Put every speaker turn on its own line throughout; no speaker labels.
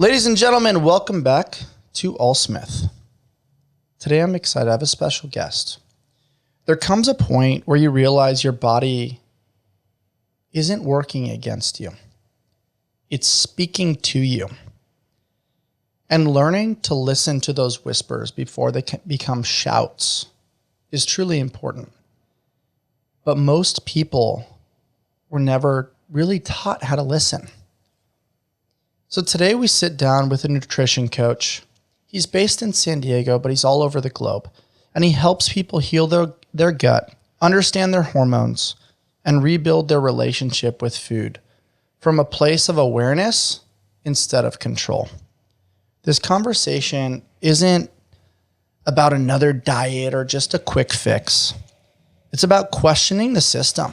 Ladies and gentlemen, welcome back to ALLSMITH. Today I'm excited. I have a special guest. There comes a point where you realize your body isn't working against you. It's speaking to you. And learning to listen to those whispers before they can become shouts is truly important. But most people were never really taught how to listen. So today we sit down with a nutrition coach. He's based in San Diego, but he's all over the globe. And he helps people heal their gut, understand their hormones, and rebuild their relationship with food from a place of awareness instead of control. This conversation isn't about another diet or just a quick fix. It's about questioning the system,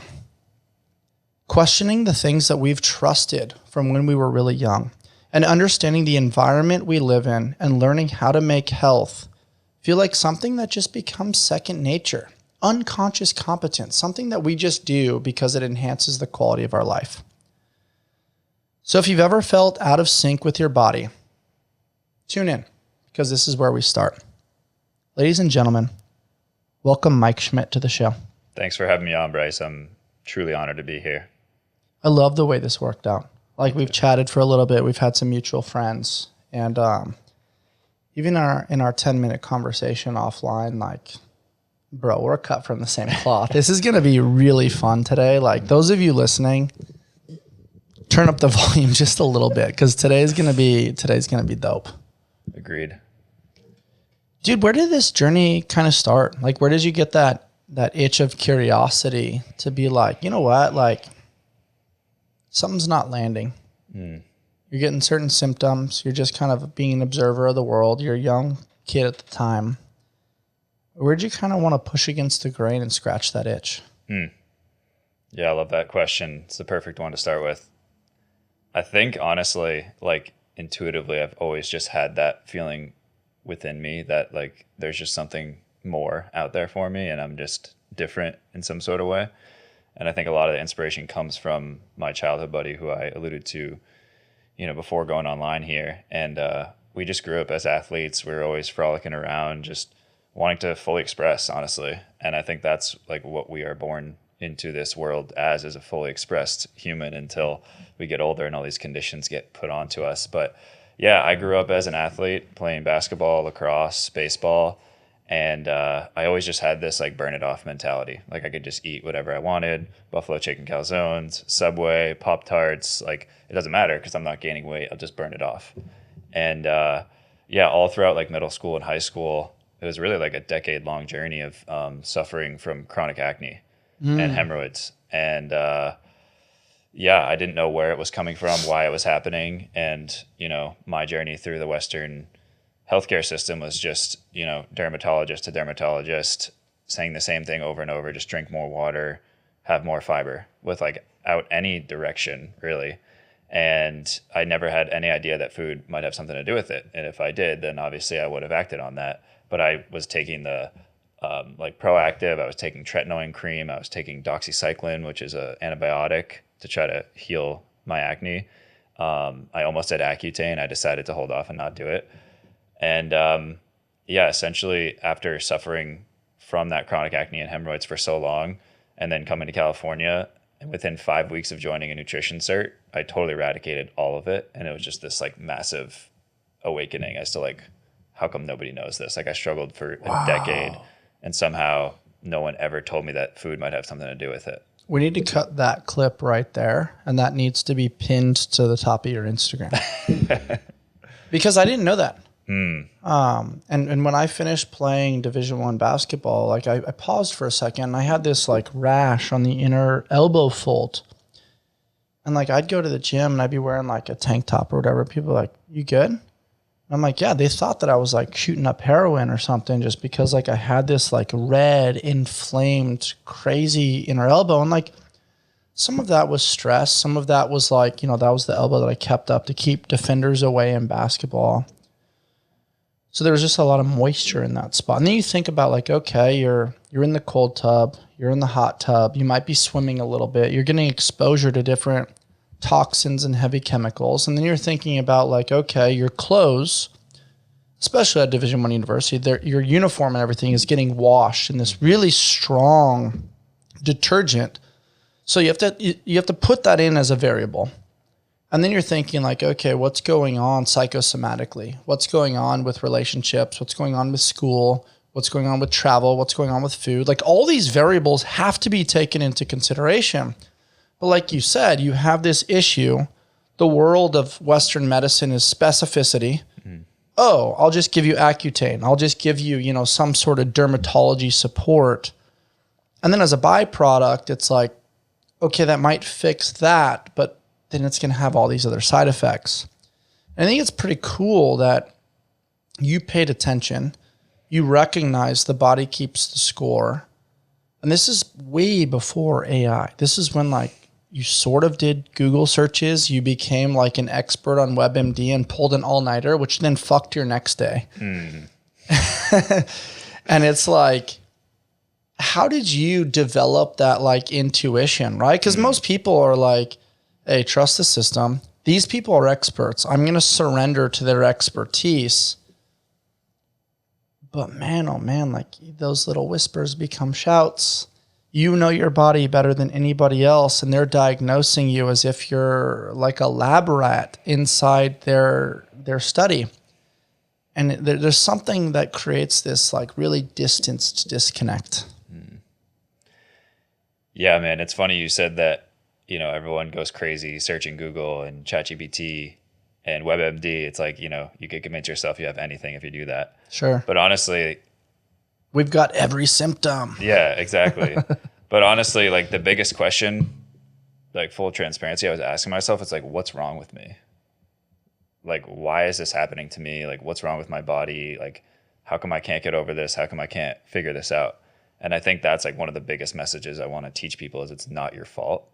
questioning the things that we've trusted from when we were really young, and understanding the environment we live in and learning how to make health feel like something that just becomes second nature, unconscious competence, something that we just do because it enhances the quality of our life. So if you've ever felt out of sync with your body, tune in, because this is where we start. Ladies and gentlemen, welcome Mike Schmidt to the show.
Thanks for having me on, Bryce. I'm truly honored to be here.
I love the way this worked out. Like, we've chatted for a little bit. We've had some mutual friends. And even in our 10-minute conversation offline, like, bro, we're cut from the same cloth. This is going to be really fun today. Like, those of you listening, turn up the volume just a little bit, because today's gonna be dope.
Agreed.
Dude, where did this journey kind of start? Like, where did you get that itch of curiosity to be like, you know what, like, something's not landing. You're getting certain symptoms. You're just kind of being an observer of the world. You're a young kid at the time. Where'd you kind of want to push against the grain and scratch that itch?
Yeah, I love that question. It's the perfect one to start with. I think, honestly, like, intuitively, I've always just had that feeling within me that, like, there's just something more out there for me and I'm just different in some sort of way. And I think a lot of the inspiration comes from my childhood buddy who I alluded to, before going online here. And we just grew up as athletes. We were always frolicking around, just wanting to fully express, honestly. And I think that's like what we are born into this world as a fully expressed human until we get older and all these conditions get put onto us. But yeah, I grew up as an athlete playing basketball, lacrosse, baseball. And I always just had this like burn it off mentality. Like, I could just eat whatever I wanted, buffalo chicken calzones, Subway, Pop-Tarts. Like, it doesn't matter because I'm not gaining weight. I'll just burn it off. And all throughout like middle school and high school, it was really like a decade-long journey of suffering from chronic acne and hemorrhoids. And I didn't know where it was coming from, why it was happening. And, my journey through the Western healthcare system was just, dermatologist to dermatologist saying the same thing over and over, just drink more water, have more fiber, with like out any direction really. And I never had any idea that food might have something to do with it. And if I did, then obviously I would have acted on that. But I was taking the Proactive, I was taking tretinoin cream, I was taking doxycycline, which is an antibiotic to try to heal my acne. I almost did Accutane. I decided to hold off and not do it. And essentially after suffering from that chronic acne and hemorrhoids for so long, and then coming to California, and within 5 weeks of joining a nutrition cert, I totally eradicated all of it. And it was just this like massive awakening as to like, how come nobody knows this? Like, I struggled for a decade and somehow no one ever told me that food might have something to do with it. We
need to cut that clip right there. And that needs to be pinned to the top of your Instagram. Because I didn't know that. And when I finished playing Division I basketball, like I paused for a second and I had this like rash on the inner elbow fold. And like, I'd go to the gym and I'd be wearing like a tank top or whatever. People are like, you good? And I'm like, yeah, they thought that I was like shooting up heroin or something just because like I had this like red, inflamed, crazy inner elbow. And like, some of that was stress. Some of that was like, that was the elbow that I kept up to keep defenders away in basketball. So there was just a lot of moisture in that spot. And then you think about like, okay, you're in the cold tub, you're in the hot tub, you might be swimming a little bit, you're getting exposure to different toxins and heavy chemicals. And then you're thinking about like, okay, your clothes, especially at Division I university, your uniform and everything is getting washed in this really strong detergent. So you have to put that in as a variable. And then you're thinking like, okay, what's going on psychosomatically? What's going on with relationships? What's going on with school? What's going on with travel? What's going on with food? Like all these variables have to be taken into consideration. But like you said, you have this issue. The world of Western medicine is specificity. Oh, I'll just give you Accutane. I'll just give you, some sort of dermatology support. And then as a byproduct, it's like, okay, that might fix that, but then it's going to have all these other side effects. And I think it's pretty cool that you paid attention. You recognize the body keeps the score. And this is way before AI. This is when you sort of did Google searches. You became like an expert on WebMD and pulled an all-nighter, which then fucked your next day. And it's like, how did you develop that intuition, right? Because most people are like, hey, trust the system. These people are experts. I'm going to surrender to their expertise. But man, oh man, those little whispers become shouts. You know your body better than anybody else, and they're diagnosing you as if you're like a lab rat inside their study. And there's something that creates this really distanced disconnect.
Yeah, man, it's funny you said that, everyone goes crazy searching Google and ChatGPT and WebMD. It's like, you could convince yourself you have anything if you do that.
Sure.
But honestly,
we've got every symptom.
Yeah, exactly. But honestly, the biggest question, full transparency, I was asking myself, it's what's wrong with me? Why is this happening to me? What's wrong with my body? How come I can't get over this? How come I can't figure this out? And I think that's one of the biggest messages I want to teach people is it's not your fault.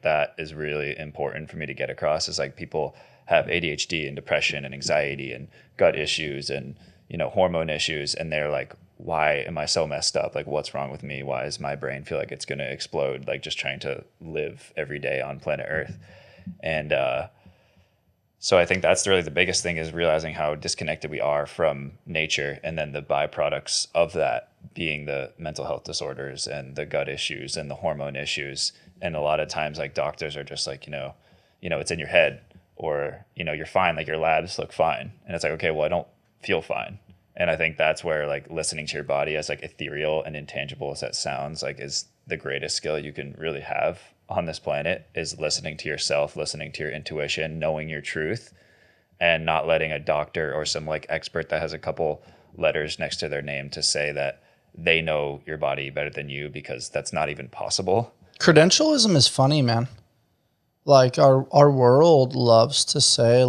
That is really important for me to get across is people have ADHD and depression and anxiety and gut issues and, hormone issues. And they're like, why am I so messed up? What's wrong with me? Why does my brain feel like it's going to explode? Just trying to live every day on planet Earth. And so I think that's really the biggest thing is realizing how disconnected we are from nature. And then the byproducts of that being the mental health disorders and the gut issues and the hormone issues. And a lot of times doctors are just it's in your head or, you're fine. Your labs look fine. And it's okay, well, I don't feel fine. And I think that's where listening to your body as ethereal and intangible as that sounds is the greatest skill you can really have on this planet is listening to yourself, listening to your intuition, knowing your truth and not letting a doctor or some expert that has a couple letters next to their name to say that they know your body better than you because that's not even possible.
Credentialism is funny, man. Our world loves to say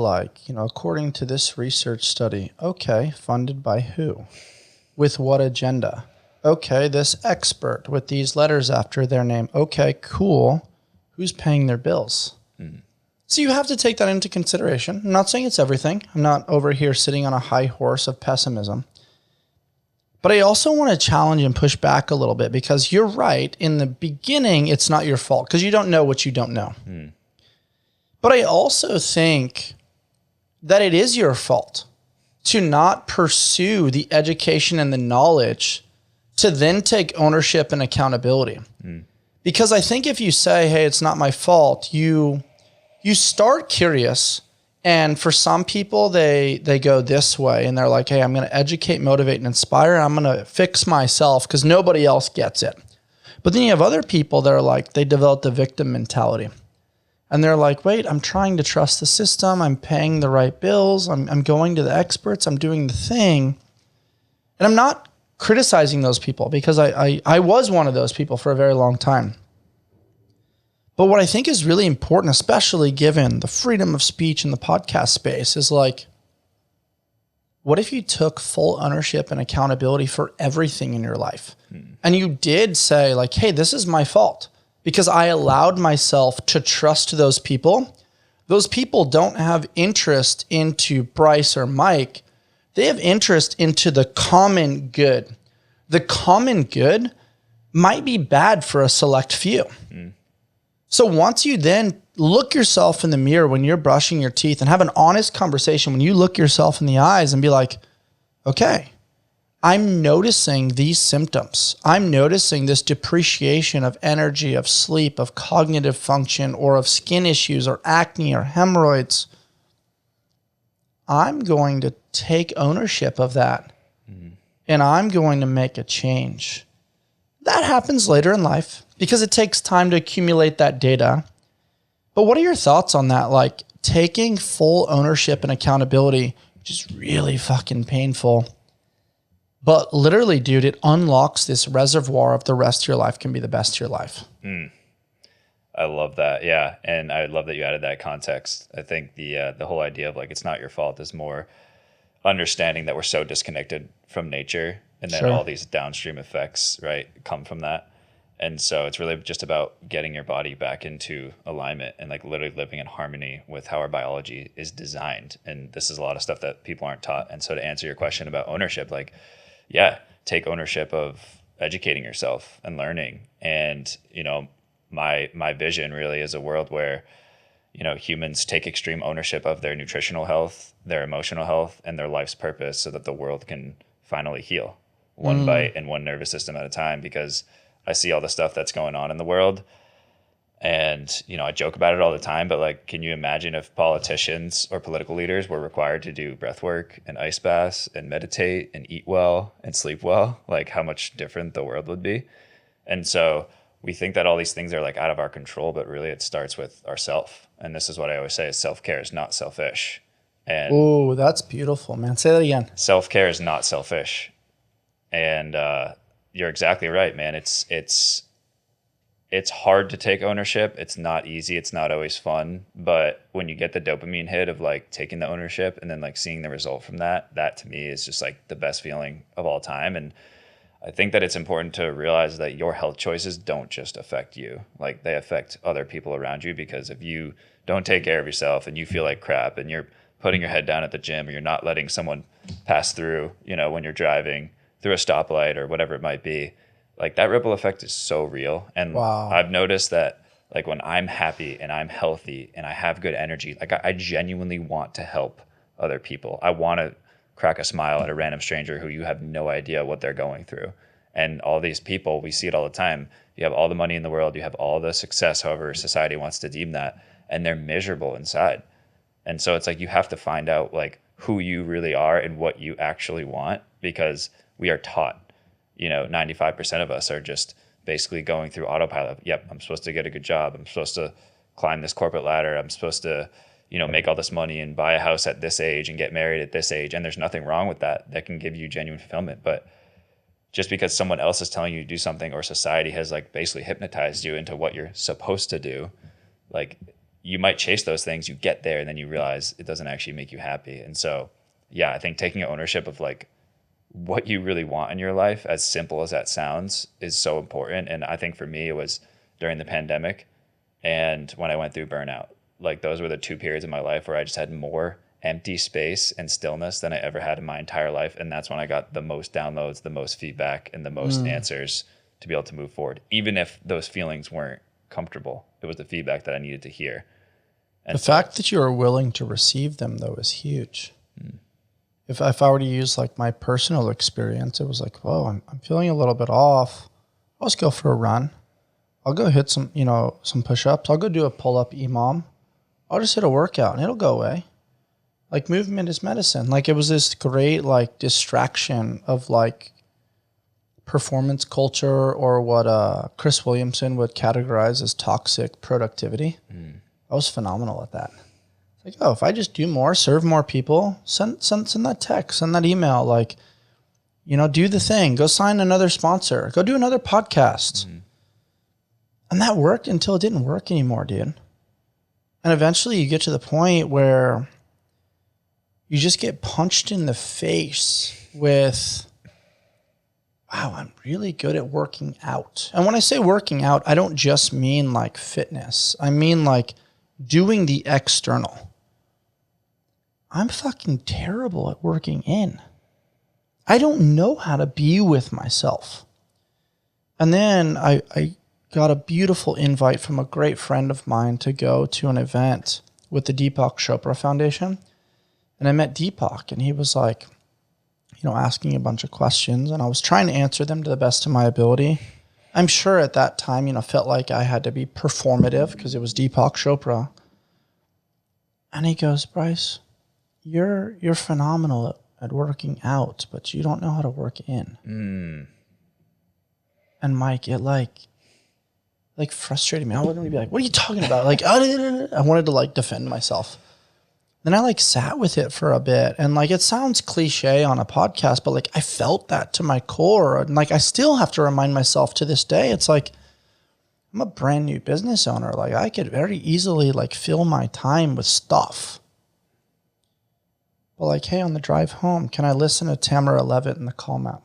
according to this research study, okay, funded by who? With what agenda? Okay, this expert with these letters after their name. Okay, cool. Who's paying their bills? So you have to take that into consideration. I'm not saying it's everything. I'm not over here sitting on a high horse of pessimism. But I also want to challenge and push back a little bit because you're right. In the beginning, it's not your fault because you don't know what you don't know. But I also think that it is your fault to not pursue the education and the knowledge to then take ownership and accountability. Because I think if you say, hey, it's not my fault, you start curious. And for some people, they go this way and they're like, hey, I'm going to educate, motivate, and inspire. And I'm going to fix myself because nobody else gets it. But then you have other people that are they develop the victim mentality. And they're like, wait, I'm trying to trust the system. I'm paying the right bills. I'm going to the experts. I'm doing the thing. And I'm not criticizing those people because I was one of those people for a very long time. But what I think is really important, especially given the freedom of speech in the podcast space, is what if you took full ownership and accountability for everything in your life? And you did say hey, this is my fault because I allowed myself to trust those people. Those people don't have interest into Bryce or Mike. They have interest into the common good. The common good might be bad for a select few. So once you then look yourself in the mirror when you're brushing your teeth and have an honest conversation when you look yourself in the eyes and be like, okay, I'm noticing these symptoms. I'm noticing this depreciation of energy, of sleep, of cognitive function, or of skin issues or acne or hemorrhoids. I'm going to take ownership of that and I'm going to make a change. That happens later in life because it takes time to accumulate that data. But what are your thoughts on that? Like taking full ownership and accountability, which is really fucking painful. But literally, dude, it unlocks this reservoir of the rest of your life can be the best of your life.
I love that. Yeah. And I love that you added that context. I think the whole idea of like, it's not your fault is more understanding that we're so disconnected from nature, and then all these downstream effects, right, come from that. And so it's really just about getting your body back into alignment and like literally living in harmony with how our biology is designed. And this is a lot of stuff that people aren't taught. And so to answer your question about ownership, like, yeah, take ownership of educating yourself and learning. And, you know, my vision really is a world where, you know, humans take extreme ownership of their nutritional health, their emotional health, and their life's purpose so that the world can finally heal one bite and one nervous system at a time. Because I see all the stuff that's going on in the world and, you know, I joke about it all the time, but like, can you imagine if politicians or political leaders were required to do breath work and ice baths and meditate and eat well and sleep well, like how much different the world would be? And so we think that all these things are like out of our control, but really it starts with ourself. And this is what I always say is self-care is not selfish. And
oh, that's beautiful, man. Say that again.
Self-care is not selfish. And you're exactly right, man. It's hard to take ownership. It's not easy. It's not always fun. But when you get the dopamine hit of like taking the ownership and then like seeing the result from that, that to me is just like the best feeling of all time. And I think that it's important to realize that your health choices don't just affect you. Like they affect other people around you, because if you don't take care of yourself and you feel like crap and you're putting your head down at the gym, or you're not letting someone pass through, you know, when you're driving through a stoplight or whatever it might be, like that ripple effect is so real. And
wow.
I've noticed that like when I'm happy and I'm healthy and I have good energy, like I genuinely want to help other people. I want to crack a smile at a random stranger who you have no idea what they're going through. And all these people, we see it all the time. You have all the money in the world, you have all the success, however society wants to deem that, and they're miserable inside. And so it's like you have to find out like who you really are and what you actually want, because we are taught, you know, 95% of us are just basically going through autopilot. Yep, I'm supposed to get a good job. I'm supposed to climb this corporate ladder. I'm supposed to, you know, make all this money and buy a house at this age and get married at this age. And there's nothing wrong with that. That can give you genuine fulfillment. But just because someone else is telling you to do something, or society has like basically hypnotized you into what you're supposed to do, like you might chase those things, you get there, and then you realize it doesn't actually make you happy. And so, yeah, I think taking ownership of like what you really want in your life, as simple as that sounds, is so important. And I think for me, it was during the pandemic and when I went through burnout. Like those were the two periods in my life where I just had more empty space and stillness than I ever had in my entire life. And that's when I got the most downloads, the most feedback, and the most answers to be able to move forward. Even if those feelings weren't comfortable, it was the feedback that I needed to hear. And
the fact that you are willing to receive them, though, is huge. If I were to use like my personal experience, it was like, whoa, I'm feeling a little bit off. I'll just go for a run. I'll go hit some, you know, some push-ups. I'll go do a pull-up EMOM. I'll just hit a workout and it'll go away. Like movement is medicine. Like it was this great like distraction of like performance culture, or what Chris Williamson would categorize as toxic productivity. I was phenomenal at that. Like, oh, if I just do more, serve more people, send that text, send that email, like, you know, do the thing, go sign another sponsor, go do another podcast. And that worked until it didn't work anymore, dude. And eventually you get to the point where you just get punched in the face with, wow, I'm really good at working out. And when I say working out, I don't just mean like fitness. I mean like doing the external. I'm fucking terrible at working in. I don't know how to be with myself. And then I got a beautiful invite from a great friend of mine to go to an event with the Deepak Chopra Foundation. And I met Deepak, and he was like, asking a bunch of questions, and I was trying to answer them to the best of my ability. I'm sure at that time, felt like I had to be performative because it was Deepak Chopra. And he goes, Bryce, you're phenomenal at working out, but you don't know how to work in. And Mike, it like frustrated me. I wanted to be like, what are you talking about? Like, I wanted to like defend myself. Then I like sat with it for a bit, and like, it sounds cliche on a podcast, but like I felt that to my core. And like, I still have to remind myself to this day. It's like, I'm a brand new business owner. Like, I could very easily like fill my time with stuff. But like, hey, on the drive home, can I listen to Tamara Levitt in the Calm app?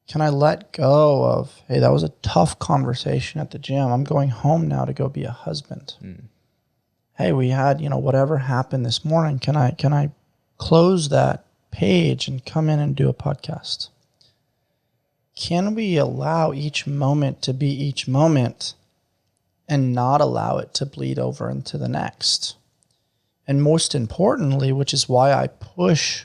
Can I let go of, hey, that was a tough conversation at the gym. I'm going home now to go be a husband. Hey, we had, whatever happened this morning. Can I close that page and come in and do a podcast? Can we allow each moment to be each moment and not allow it to bleed over into the next? And most importantly, which is why I push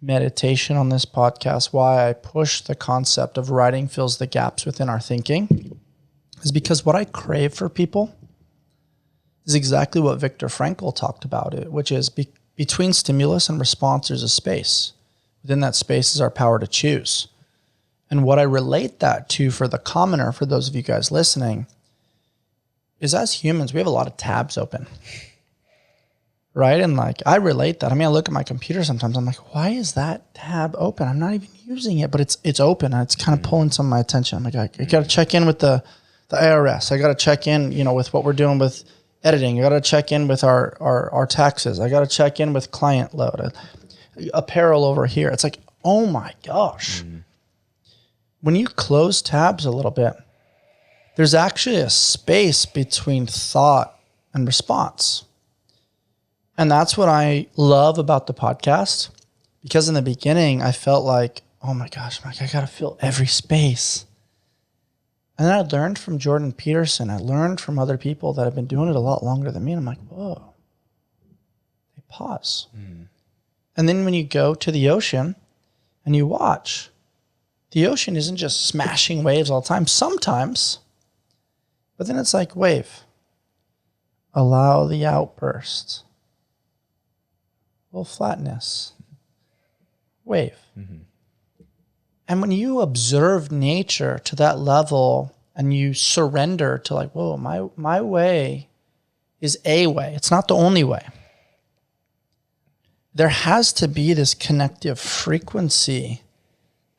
meditation on this podcast, why I push the concept of writing fills the gaps within our thinking, is because what I crave for people is exactly what Viktor Frankl talked about, which is between stimulus and response, there's a space. Within that space is our power to choose. And what I relate that to for the commoner, for those of you guys listening, is as humans, we have a lot of tabs open. Right? And like, I relate that. I mean, I look at my computer sometimes. I'm like, why is that tab open? I'm not even using it, but it's open. And it's kind of pulling some of my attention. I'm like, I got to check in with the IRS. I got to check in, with what we're doing with editing. I got to check in with our taxes. I got to check in with client load. Apparel over here. It's like, oh my gosh. When you close tabs a little bit, there's actually a space between thought and response. And that's what I love about the podcast, because in the beginning, I felt like, oh my gosh, Mike, I got to fill every space. And then I learned from Jordan Peterson. I learned from other people that have been doing it a lot longer than me. And I'm like, whoa, they pause. And then when you go to the ocean and you watch, the ocean isn't just smashing waves all the time. Sometimes, but then it's like, wave, allow the outburst. Little flatness, wave. And when you observe nature to that level and you surrender to like, whoa, my way is a way. It's not the only way. There has to be this connective frequency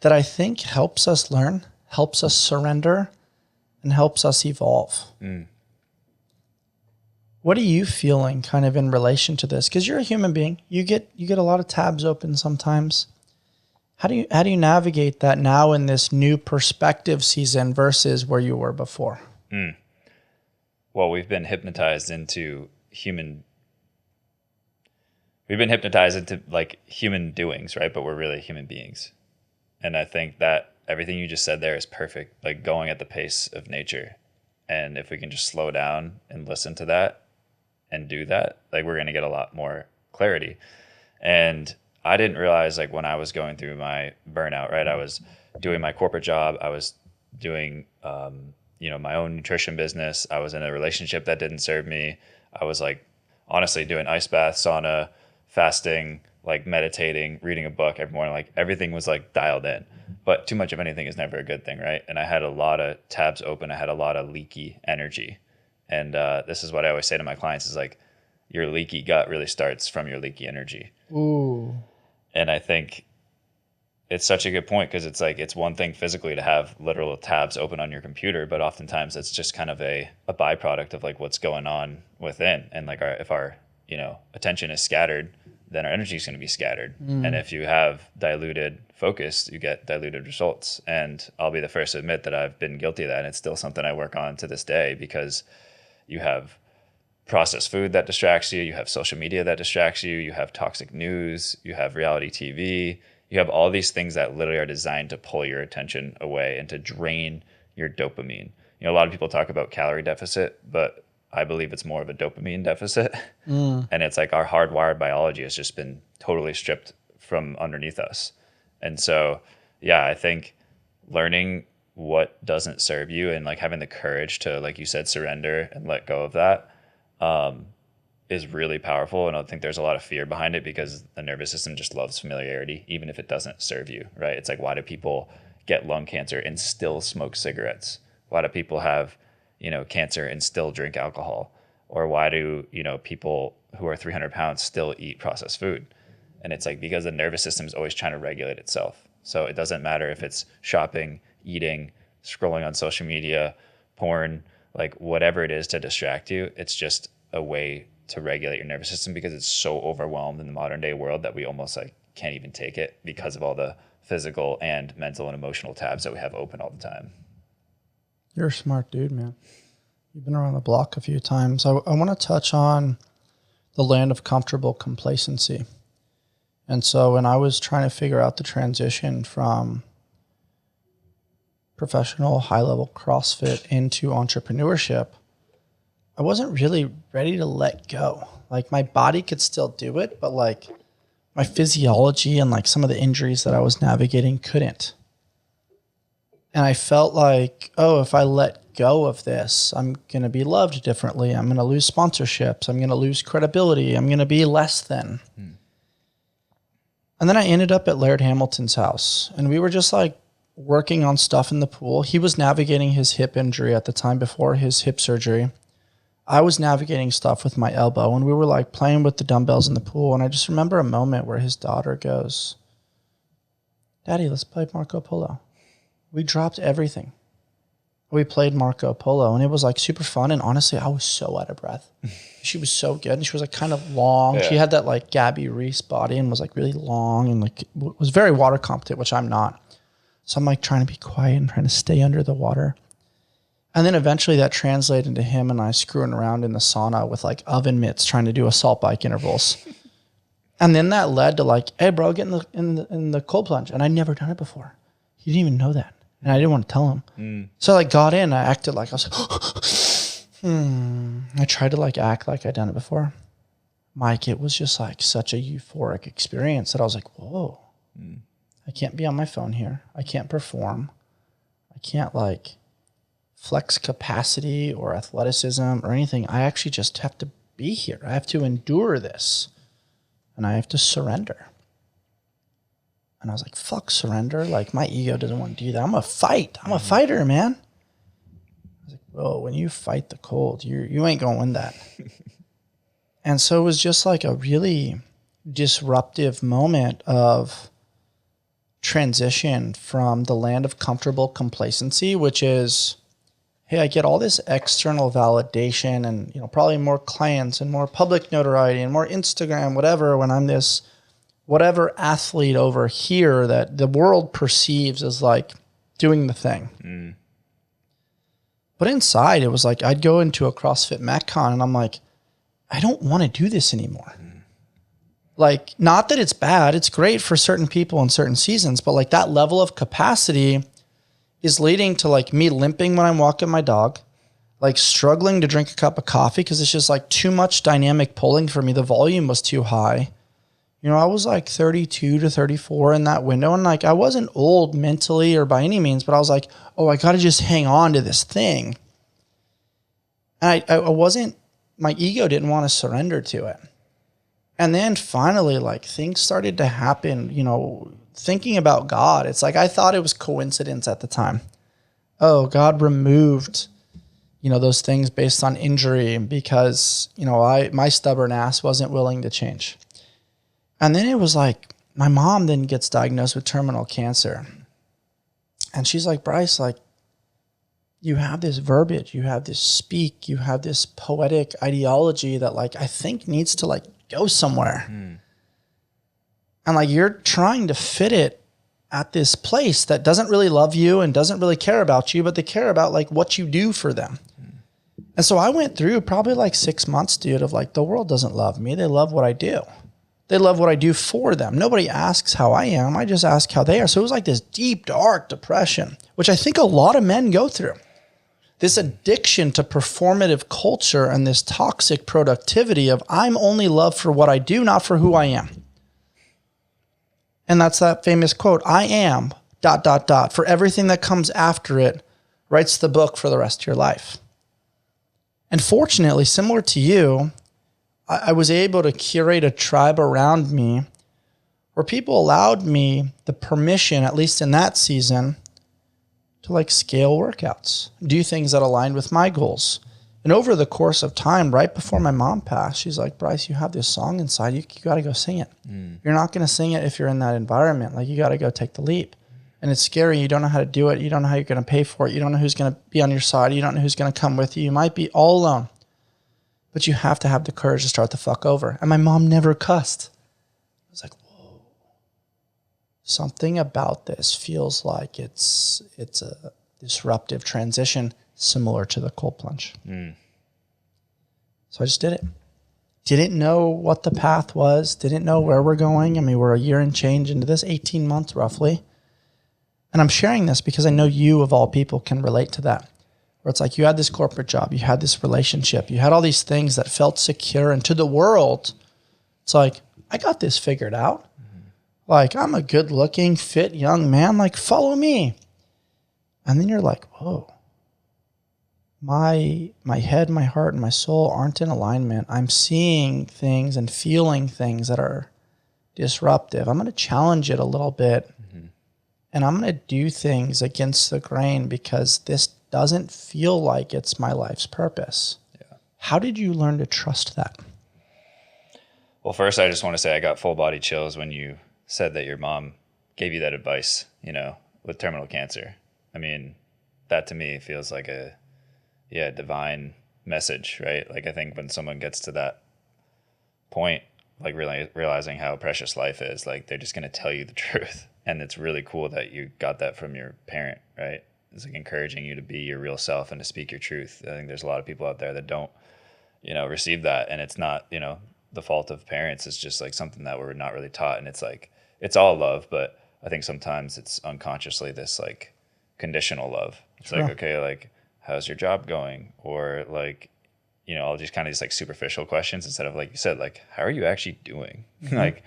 that I think helps us learn, helps us surrender, and helps us evolve. What are you feeling kind of in relation to this? Because you're a human being. You get a lot of tabs open sometimes. How do you navigate that now in this new perspective season versus where you were before?
Well, we've been hypnotized into like human doings, right? But we're really human beings. And I think that everything you just said there is perfect, like going at the pace of nature. And if we can just slow down and listen to that and do that, like we're going to get a lot more clarity. And I didn't realize, like, when I was going through my burnout, right? I was doing my corporate job. I was doing, my own nutrition business. I was in a relationship that didn't serve me. I was like, honestly, doing ice bath, sauna, fasting, like meditating, reading a book every morning. Like everything was like dialed in, but too much of anything is never a good thing, right? And I had a lot of tabs open. I had a lot of leaky energy. And this is what I always say to my clients is like, your leaky gut really starts from your leaky energy.
Ooh.
And I think it's such a good point, because it's like, it's one thing physically to have literal tabs open on your computer, but oftentimes it's just kind of a byproduct of like what's going on within. And like if our attention is scattered, then our energy is going to be scattered. And if you have diluted focus, you get diluted results. And I'll be the first to admit that I've been guilty of that. And it's still something I work on to this day, because you have processed food that distracts you. You have social media that distracts you. You have toxic news. You have reality TV. You have all these things that literally are designed to pull your attention away and to drain your dopamine. a lot of people talk about calorie deficit, but I believe it's more of a dopamine deficit. And it's like our hardwired biology has just been totally stripped from underneath us. And so, yeah, I think learning what doesn't serve you and like having the courage to, like you said, surrender and let go of that is really powerful. And I think there's a lot of fear behind it because the nervous system just loves familiarity, even if it doesn't serve you, right? It's like, why do people get lung cancer and still smoke cigarettes? Why do people have, cancer and still drink alcohol? Or why do, people who are 300 pounds still eat processed food? And it's like, because the nervous system is always trying to regulate itself. So it doesn't matter if it's shopping, eating, scrolling on social media, porn, like whatever it is to distract you, it's just a way to regulate your nervous system because it's so overwhelmed in the modern day world that we almost like can't even take it because of all the physical and mental and emotional tabs that we have open all the time.
You're a smart dude, man. You've been around the block a few times. I want to touch on the land of comfortable complacency. And so when I was trying to figure out the transition from professional high-level CrossFit into entrepreneurship, I wasn't really ready to let go. Like my body could still do it, but like my physiology and like some of the injuries that I was navigating couldn't. And I felt like, oh, if I let go of this, I'm going to be loved differently. I'm going to lose sponsorships. I'm going to lose credibility. I'm going to be less than. And then I ended up at Laird Hamilton's house and we were just like working on stuff in the pool. He was navigating his hip injury at the time before his hip surgery. I was navigating stuff with my elbow and we were like playing with the dumbbells in the pool. And I just remember a moment where his daughter goes, "Daddy, let's play Marco Polo." We dropped everything. We played Marco Polo and it was like super fun. And honestly, I was so out of breath. She was so good. And she was like kind of long. Yeah. She had that like Gabby Reese body and was like really long and like was very water competent, which I'm not. So I'm like trying to be quiet and trying to stay under the water. And then eventually that translated into him and I screwing around in the sauna with like oven mitts trying to do assault bike intervals. And then that led to like, hey bro, get in the cold plunge. And I'd never done it before. He didn't even know that. And I didn't want to tell him. So I like got in, I acted like I was like, I tried to like act like I'd done it before. Mike, it was just like such a euphoric experience that I was like, whoa, I can't be on my phone here. I can't perform. I can't like flex capacity or athleticism or anything. I actually just have to be here. I have to endure this and I have to surrender. And I was like, fuck surrender. Like my ego doesn't want to do that. I'm a fight. I'm a fighter, man. I was like, bro, when you fight the cold, you ain't going to win that. And so it was just like a really disruptive moment of transition from the land of comfortable complacency, which is, hey, I get all this external validation and, probably more clients and more public notoriety and more Instagram, whatever, when I'm this whatever athlete over here that the world perceives as like doing the thing. But inside it was like, I'd go into a CrossFit Metcon and I'm like, I don't want to do this anymore. Like, not that it's bad. It's great for certain people in certain seasons, but like that level of capacity is leading to like me limping when I'm walking my dog, like struggling to drink a cup of coffee because it's just like too much dynamic pulling for me. The volume was too high. I was like 32 to 34 in that window. And like, I wasn't old mentally or by any means, but I was like, oh, I got to just hang on to this thing. And I wasn't, my ego didn't want to surrender to it. And then finally, like things started to happen, thinking about God. It's like, I thought it was coincidence at the time. Oh, God removed, those things based on injury because, my stubborn ass wasn't willing to change. And then it was like, my mom then gets diagnosed with terminal cancer. And she's like, Bryce, like, you have this verbiage, you have this speak, you have this poetic ideology that like, I think needs to like go somewhere. And like, you're trying to fit it at this place that doesn't really love you and doesn't really care about you, but they care about like what you do for them. And so I went through probably like 6 months, dude, of like, the world doesn't love me. They love what I do. They love what I do for them. Nobody asks how I am. I just ask how they are. So it was like this deep, dark depression, which I think a lot of men go through. This addiction to performative culture and this toxic productivity of I'm only loved for what I do, not for who I am. And that's that famous quote, I am ... for everything that comes after it writes the book for the rest of your life. And fortunately, similar to you, I was able to curate a tribe around me where people allowed me the permission, at least in that season, to like scale workouts, do things that aligned with my goals. And over the course of time, right before my mom passed, she's like, Bryce, you have this song inside. You got to go sing it. You're not going to sing it if you're in that environment. Like, you got to go take the leap. And it's scary. You don't know how to do it. You don't know how you're going to pay for it. You don't know who's going to be on your side. You don't know who's going to come with you. You might be all alone. But you have to have the courage to start the fuck over. And my mom never cussed. I was like, whoa. Something about this feels like it's a disruptive transition similar to the cold plunge. So I just did it. Didn't know what the path was. Didn't know where we're going. I mean, we're a year and change into this, 18 months roughly. And I'm sharing this because I know you, of all people, can relate to that. Where it's like you had this corporate job, you had this relationship, you had all these things that felt secure. And to the world, it's like, I got this figured out. Like, I'm a good looking, fit young man. Like, follow me. And then you're like, whoa. My head, my heart, and my soul aren't in alignment. I'm seeing things and feeling things that are disruptive. I'm going to challenge it a little bit. And I'm going to do things against the grain because this doesn't feel like it's my life's purpose. Yeah. How did you learn to trust that?
Well, first, I just want to say I got full body chills when you said that your mom gave you that advice, you know, with terminal cancer. I mean, that to me feels like a divine message, right? Like, I think when someone gets to that point, like really realizing how precious life is, like they're just going to tell you the truth. And it's really cool that you got that from your parent, right? It's like encouraging you to be your real self and to speak your truth. I think there's a lot of people out there that don't, you know, receive that. And it's not, you know, the fault of parents. It's just like something that we're not really taught. And it's like, it's all love, but I think sometimes it's unconsciously this like conditional love. It's
Sure.
like, okay, like, how's your job going? Or like, you know, all these kind of these like superficial questions instead of, like you said, like, how are you actually doing? Like,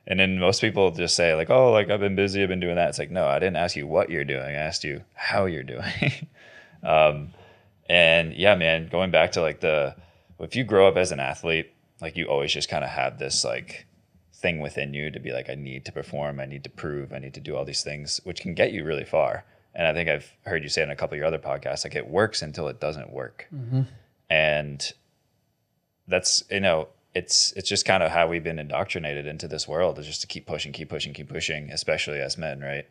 and then most people just say like, oh, like I've been busy, I've been doing that. It's like, no, I didn't ask you what you're doing. I asked you how you're doing. And yeah, man, going back to like if you grow up as an athlete, like you always just kind of have this like thing within you to be like, I need to perform, I need to prove, I need to do all these things, which can get you really far. And I think I've heard you say in a couple of your other podcasts, like it works until it doesn't work. And that's, you know, it's just kind of how we've been indoctrinated into this world, is just to keep pushing, especially as men, right?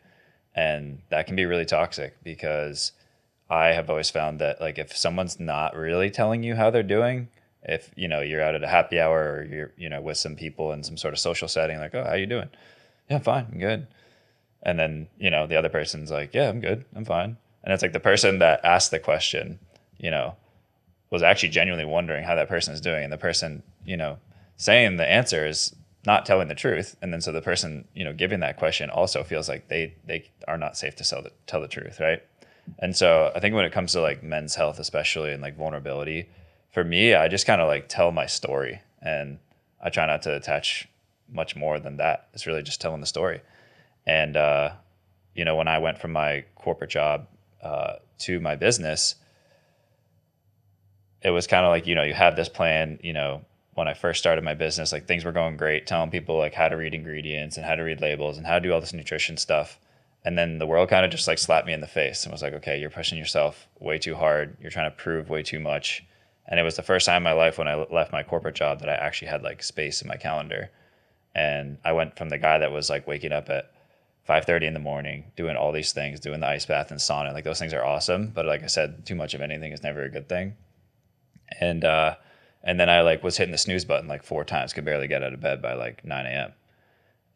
And that can be really toxic because I have always found that like if someone's not really telling you how they're doing, if, you know, you're out at a happy hour or you're, you know, with some people in some sort of social setting, like, oh, how you doing? Yeah, I'm fine, I'm good. And then, you know, the other person's like, yeah, I'm good, I'm fine. And it's like the person that asked the question, you know, was actually genuinely wondering how that person is doing. And the person, you know, saying the answer is not telling the truth. And then so the person, you know, giving that question also feels like they are not safe to tell the truth, right? And so I think when it comes to like men's health, especially, and like vulnerability, for me, I just kind of like tell my story. And I try not to attach much more than that. It's really just telling the story. And, you know, when I went from my corporate job to my business, it was kind of like, you know, you have this plan. You know, when I first started my business, like things were going great, telling people like how to read ingredients and how to read labels and how to do all this nutrition stuff. And then the world kind of just like slapped me in the face and was like, okay, you're pushing yourself way too hard. You're trying to prove way too much. And it was the first time in my life when I left my corporate job that I actually had like space in my calendar. And I went from the guy that was like waking up at 5:30 in the morning, doing all these things, doing the ice bath and sauna. Like those things are awesome. But like I said, too much of anything is never a good thing. And then I like was hitting the snooze button like 4 times, could barely get out of bed by like 9 a.m.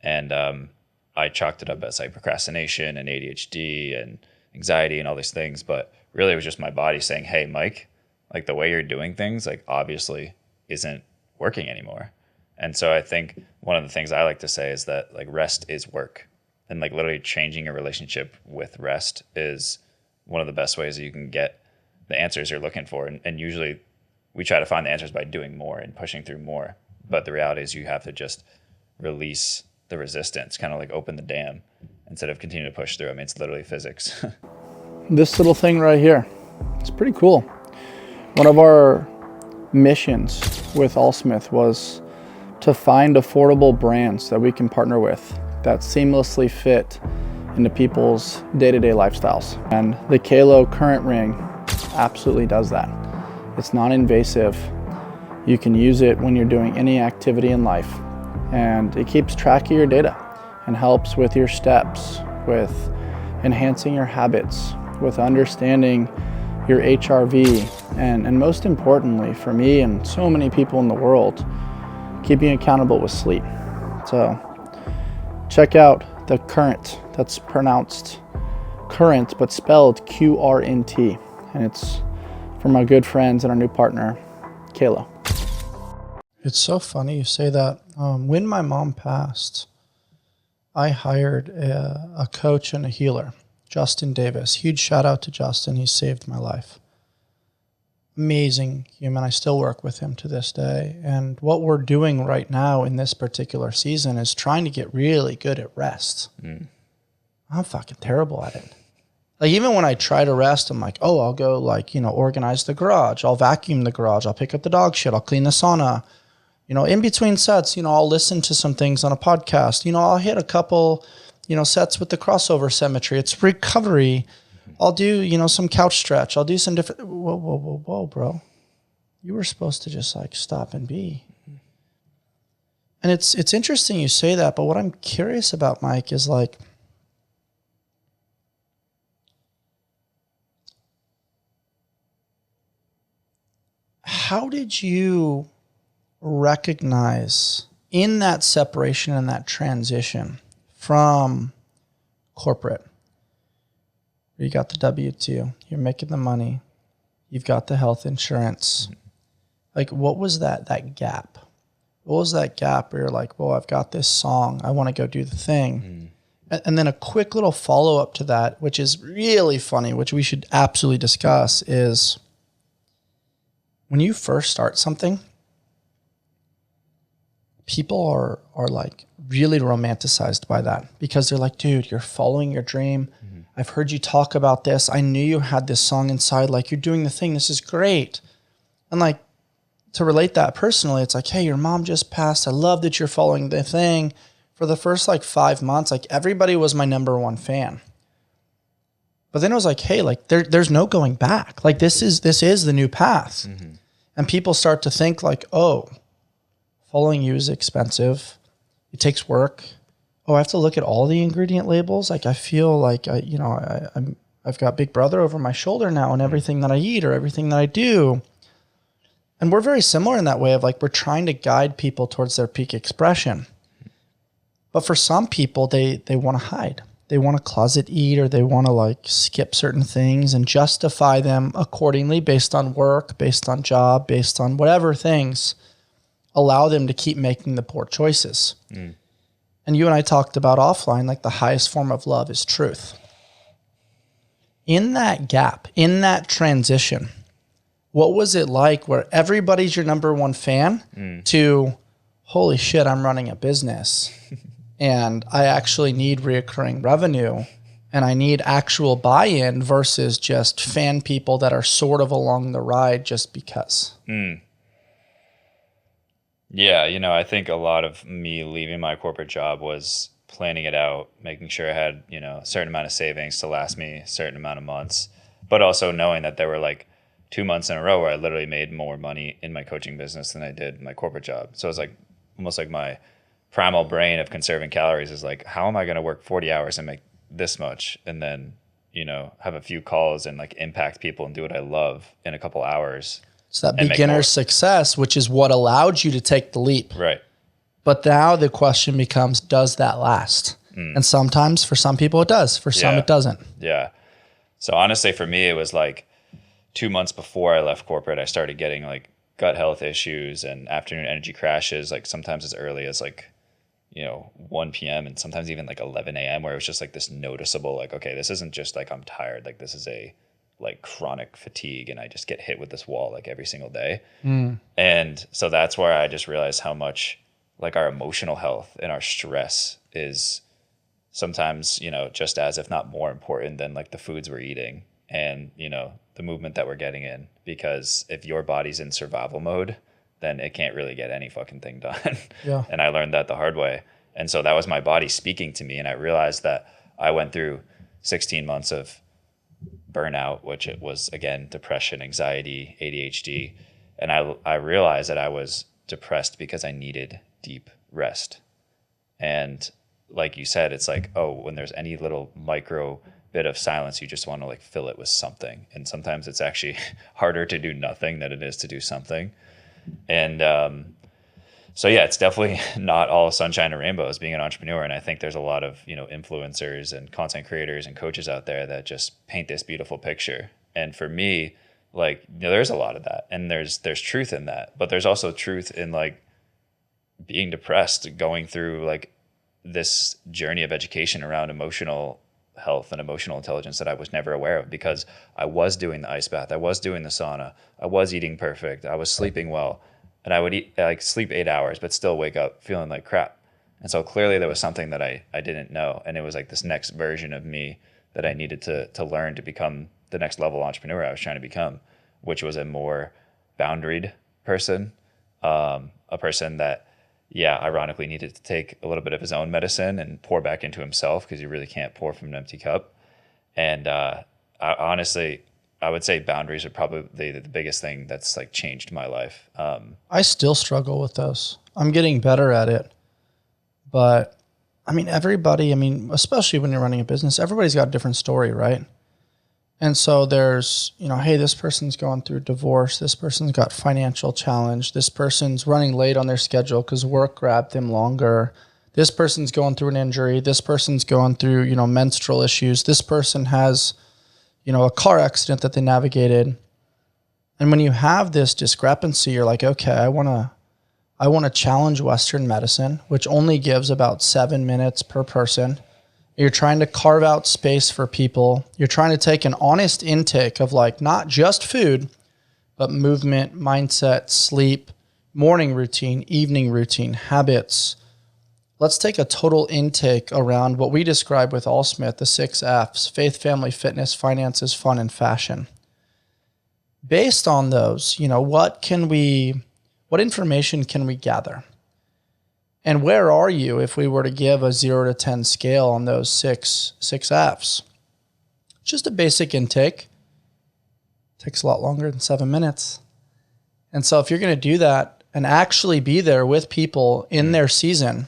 And I chalked it up as like procrastination and ADHD and anxiety and all these things. But really it was just my body saying, hey, Mike, like the way you're doing things, like obviously isn't working anymore. And so I think one of the things I like to say is that like rest is work. And like literally changing your relationship with rest is one of the best ways that you can get the answers you're looking for. And usually we try to find the answers by doing more and pushing through more. But the reality is you have to just release the resistance, kind of like open the dam instead of continue to push through. I mean, it's literally physics.
This little thing right here, it's pretty cool. One of our missions with ALLSMITH was to find affordable brands that we can partner with that seamlessly fit into people's day-to-day lifestyles. And the Kalo current ring absolutely does that. It's non-invasive. You can use it when you're doing any activity in life, and it keeps track of your data and helps with your steps, with enhancing your habits, with understanding your HRV, and most importantly for me and so many people in the world, keeping you accountable with sleep. So check out the Current. That's pronounced Current, but spelled QRNT. And it's from our good friends and our new partner, Kalo. It's so funny you say that. When my mom passed, I hired a coach and a healer, Justin Davis. Huge shout out to Justin. He saved my life. Amazing human. I still work with him to this day. And what we're doing right now in this particular season is trying to get really good at rest. I'm fucking terrible at it. Like, even when I try to rest, I'm like, oh, I'll go, like, organize the garage. I'll vacuum the garage. I'll pick up the dog shit. I'll clean the sauna. In between sets, I'll listen to some things on a podcast. I'll hit a couple, sets with the crossover symmetry. It's recovery. I'll do, some couch stretch. I'll do some different, whoa, bro. You were supposed to just, like, stop and be. And it's interesting you say that, but what I'm curious about, Mike, is, like, how did you recognize in that separation and that transition from corporate? You got the W-2, you're making the money, you've got the health insurance. Like, what was that gap? What was that gap where you're like, well, I've got this song, I want to go do the thing. And then a quick little follow-up to that, which is really funny, which we should absolutely discuss, is when you first start something, people are like really romanticized by that, because they're like, dude, you're following your dream. I've heard you talk about this. I knew you had this song inside. Like, you're doing the thing. This is great. And, like, to relate that personally, it's like, hey, your mom just passed. I love that you're following the thing. For the first, like, 5 months, like, everybody was my number one fan. But then it was like, hey, like, there's no going back. Like, this is the new path. And people start to think, like, oh, following you is expensive. It takes work. Oh, I have to look at all the ingredient labels. Like, I feel like I've got Big Brother over my shoulder now, and everything that I eat or everything that I do. And we're very similar in that way of, like, we're trying to guide people towards their peak expression. But for some people, they want to hide. They want to closet eat, or they want to, like, skip certain things and justify them accordingly based on work, based on job, based on whatever things allow them to keep making the poor choices. And you and I talked about offline, like, the highest form of love is truth. In that gap, in that transition, what was it like where everybody's your number one fan to, holy shit, I'm running a business and I actually need reoccurring revenue and I need actual buy-in versus just fan people that are sort of along the ride just because?
Yeah, I think a lot of me leaving my corporate job was planning it out, making sure I had, a certain amount of savings to last me a certain amount of months, but also knowing that there were, like, 2 months in a row where I literally made more money in my coaching business than I did in my corporate job. So it's like almost like my primal brain of conserving calories is like, how am I going to work 40 hours and make this much and then, have a few calls and, like, impact people and do what I love in a couple hours?
It's that beginner success, which is what allowed you to take the leap.
Right.
But now the question becomes, does that last? And sometimes for some people it does. For some it doesn't.
Yeah. So honestly, for me, it was like 2 months before I left corporate, I started getting, like, gut health issues and afternoon energy crashes, like sometimes as early as, like, 1 p.m. and sometimes even, like, 11 a.m. where it was just, like, this noticeable, like, okay, this isn't just, like, I'm tired. Like, this is a like chronic fatigue and I just get hit with this wall like every single day. And so that's where I just realized how much like our emotional health and our stress is sometimes, you know, just as if not more important than like the foods we're eating and, you know, the movement that we're getting in. Because if your body's in survival mode, then it can't really get any fucking thing done.
Yeah.
And I learned that the hard way. And so that was my body speaking to me. And I realized that I went through 16 months of burnout, which it was, again, depression, anxiety, ADHD. And I realized that I was depressed because I needed deep rest. And like you said, it's like, oh, when there's any little micro bit of silence, you just want to like fill it with something. And sometimes it's actually harder to do nothing than it is to do something. And so yeah, it's definitely not all sunshine and rainbows being an entrepreneur. And I think there's a lot of, you know, influencers and content creators and coaches out there that just paint this beautiful picture. And for me, like, you know, there's a lot of that, and there's truth in that, but there's also truth in like being depressed, going through like this journey of education around emotional health and emotional intelligence that I was never aware of, because I was doing the ice bath, I was doing the sauna, I was eating perfect, I was sleeping well. And I would eat, like sleep 8 hours, but still wake up feeling like crap. And so clearly there was something that I didn't know. And it was like this next version of me that I needed to learn to become the next level entrepreneur I was trying to become, which was a more boundaried person, a person that, yeah, ironically needed to take a little bit of his own medicine and pour back into himself, because you really can't pour from an empty cup. And I would say boundaries are probably the biggest thing that's like changed my life.
I still struggle with those. I'm getting better at it. But I mean, especially when you're running a business, everybody's got a different story, right? And so there's, you know, hey, this person's going through divorce. This person's got financial challenge. This person's running late on their schedule because work grabbed them longer. This person's going through an injury. This person's going through, you know, menstrual issues. This person has, you know, a car accident that they navigated. And when you have this discrepancy, you're like, okay, I want to challenge Western medicine, which only gives about 7 minutes per person. You're trying to carve out space for people. You're trying to take an honest intake of like not just food, but movement, mindset, sleep, morning routine, evening routine, habits. Let's take a total intake around what we describe with ALLSMITH, the 6 F's: faith, family, fitness, finances, fun, and fashion. Based on those, you know, what information can we gather? And where are you if we were to give a 0 to 10 scale on those six F's? Just a basic intake. Takes a lot longer than 7 minutes. And so if you're going to do that and actually be there with people in their season,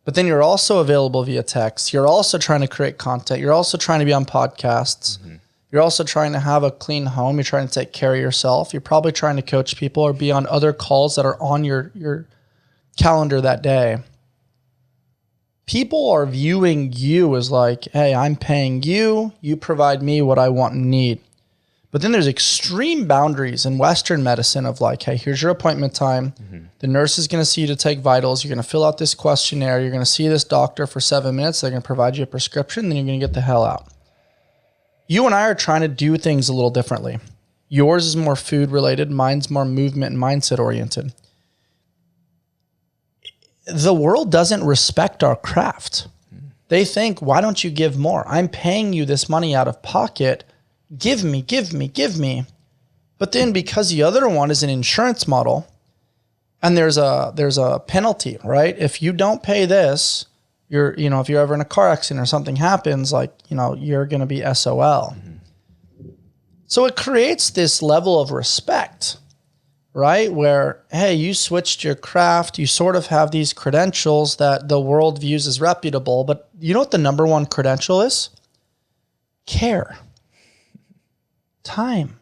but then you're also available via text, you're also trying to create content, you're also trying to be on podcasts, you're also trying to have a clean home, you're trying to take care of yourself, you're probably trying to coach people or be on other calls that are on your calendar that day. People are viewing you as like, hey, I'm paying you, you provide me what I want and need. But then there's extreme boundaries in Western medicine of like, hey, here's your appointment time. The nurse is going to see you to take vitals. You're going to fill out this questionnaire. You're going to see this doctor for 7 minutes. They're going to provide you a prescription. Then you're going to get the hell out. You and I are trying to do things a little differently. Yours is more food related. Mine's more movement and mindset oriented. The world doesn't respect our craft. They think, why don't you give more? I'm paying you this money out of pocket. Give me, give me, give me. But then because the other one is an insurance model and there's a penalty, right? If you don't pay this, if you're ever in a car accident or something happens, like, you're going to be SOL. So it creates this level of respect, right? Where, hey, you switched your craft. You sort of have these credentials that the world views as reputable. But you know what the number one credential is? Care. Time.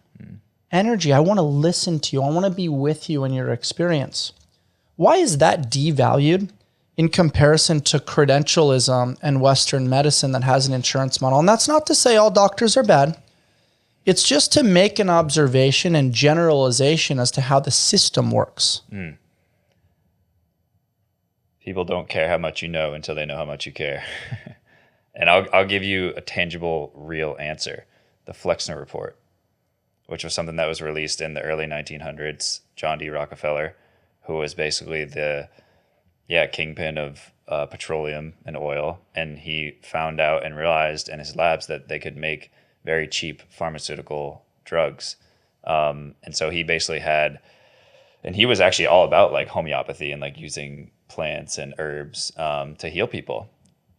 Energy. I want to listen to you. I want to be with you in your experience. Why is that devalued in comparison to credentialism and Western medicine that has an insurance model? And that's not to say all doctors are bad. It's just to make an observation and generalization as to how the system works.
People don't care how much you know until they know how much you care. And I'll give you a tangible, real answer. The Flexner report. which was something that was released in the early 1900s. John D. Rockefeller, who was basically the kingpin of petroleum and oil. And he found out and realized in his labs that they could make very cheap pharmaceutical drugs. And so he basically and he was actually all about like homeopathy and like using plants and herbs to heal people.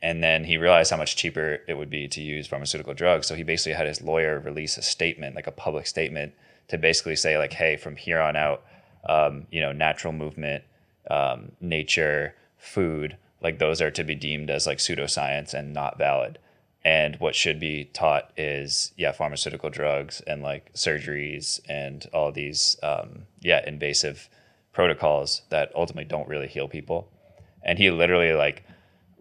And then he realized how much cheaper it would be to use pharmaceutical drugs. So he basically had his lawyer release a statement, like a public statement, to basically say like, hey, from here on out, natural movement, nature, food, like those are to be deemed as like pseudoscience and not valid. And what should be taught is, pharmaceutical drugs and like surgeries and all these, invasive protocols that ultimately don't really heal people. And he literally like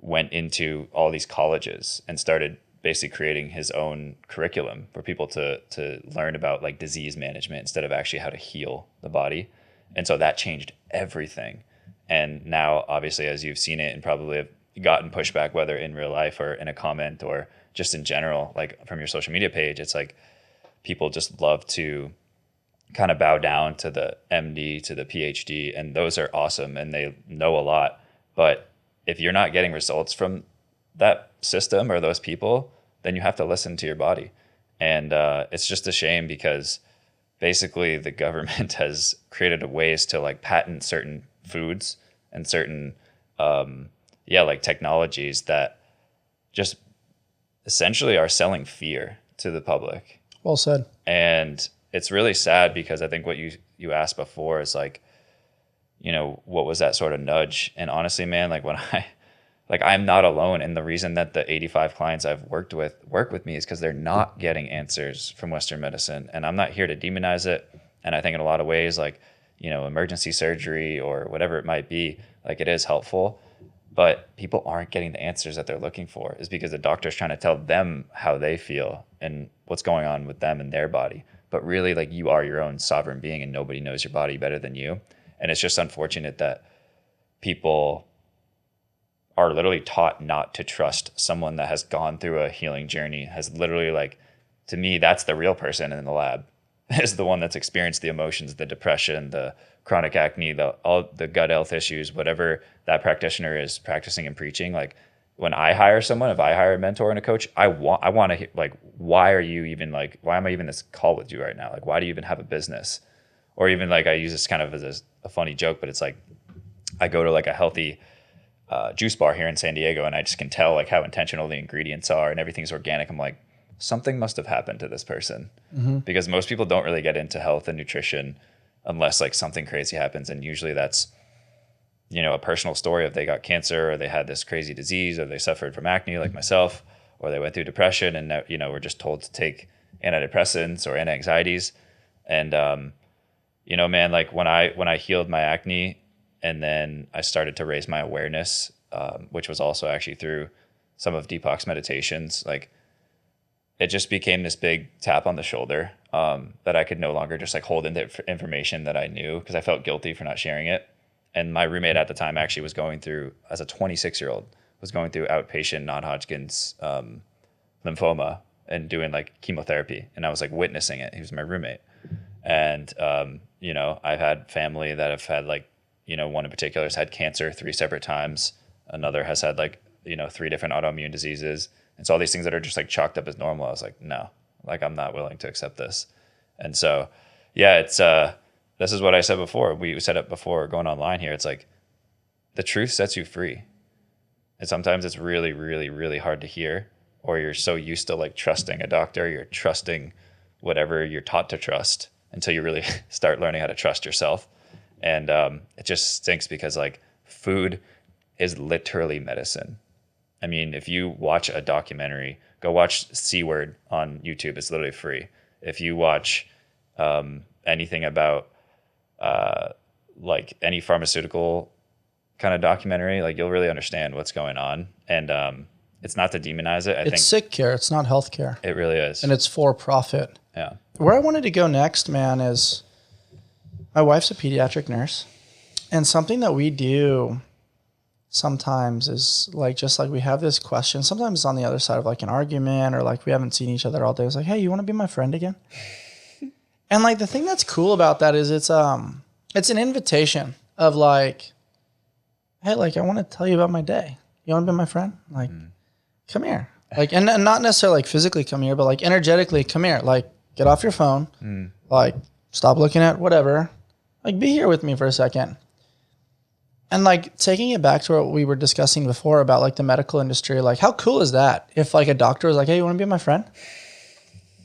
went into all these colleges and started basically creating his own curriculum for people to learn about like disease management instead of actually how to heal the body. And so that changed everything. And now, obviously, as you've seen it and probably have gotten pushback, whether in real life or in a comment or just in general, like from your social media page, it's like people just love to kind of bow down to the MD, to the PhD, and those are awesome and they know a lot. But if you're not getting results from that system or those people, then you have to listen to your body. And it's just a shame because basically the government has created ways to like patent certain foods and certain like technologies that just essentially are selling fear to the public.
Well said.
And it's really sad because I think what you asked before is like, what was that sort of nudge? And honestly, man, like when I'm not alone. And the reason that the 85 clients I've work with me is because they're not getting answers from Western medicine. And I'm not here to demonize it. And I think in a lot of ways, like, emergency surgery or whatever it might be, like it is helpful, but people aren't getting the answers that they're looking for is because the doctor's trying to tell them how they feel and what's going on with them and their body. But really, like, you are your own sovereign being and nobody knows your body better than you. And it's just unfortunate that people are literally taught not to trust someone that has gone through a healing journey, has literally, like, to me, that's the real person in the lab, is the one that's experienced the emotions, the depression, the chronic acne, all the gut health issues, whatever that practitioner is practicing and preaching. Like when I hire someone, if I hire a mentor and a coach, I want to like, why am I even this call with you right now? Like, why do you even have a business? Or even like, I use this kind of as a funny joke, but it's like, I go to like a healthy juice bar here in San Diego and I just can tell like how intentional the ingredients are and everything's organic. I'm like, something must have happened to this person, because most people don't really get into health and nutrition unless like something crazy happens. And usually that's, a personal story of they got cancer or they had this crazy disease or they suffered from acne like myself, or they went through depression and, we're just told to take antidepressants or anti-anxieties. And, man, like when I healed my acne and then I started to raise my awareness, which was also actually through some of Deepak's meditations, like, it just became this big tap on the shoulder that I could no longer just like hold in the information that I knew because I felt guilty for not sharing it. And my roommate at the time actually was going through, as a 26-year-old, was going through outpatient non-Hodgkin's lymphoma and doing like chemotherapy. And I was like witnessing it. He was my roommate. And, I've had family that have had like, one in particular has had cancer 3 separate times. Another has had like, 3 different autoimmune diseases. And so all these things that are just like chalked up as normal, I was like, no, like I'm not willing to accept this. And so, it's, this is what I said before. We said it before going online here. It's like the truth sets you free. And sometimes it's really, really, really hard to hear, or you're so used to like trusting a doctor, you're trusting whatever you're taught to trust until you really start learning how to trust yourself. And it just stinks because like food is literally medicine. I mean, if you watch a documentary, go watch C-Word on YouTube. It's literally free. If you watch anything about like any pharmaceutical kind of documentary, like you'll really understand what's going on. And it's not to demonize it.
It's sick care. It's not health care.
It really is.
And it's for profit.
Yeah.
Where I wanted to go next, man, is my wife's a pediatric nurse. And something that we do sometimes is like, just like we have this question, sometimes it's on the other side of like an argument or like we haven't seen each other all day. It's like, hey, you want to be my friend again? And like the thing that's cool about that is it's an invitation of like, hey, like I want to tell you about my day. You want to be my friend? Like, come here. Like, and not necessarily like physically come here, but like energetically come here. Like, get off your phone. Like, stop looking at whatever. Like, be here with me for a second. And like taking it back to what we were discussing before about like the medical industry, like how cool is that? If like a doctor was like, hey, you want to be my friend?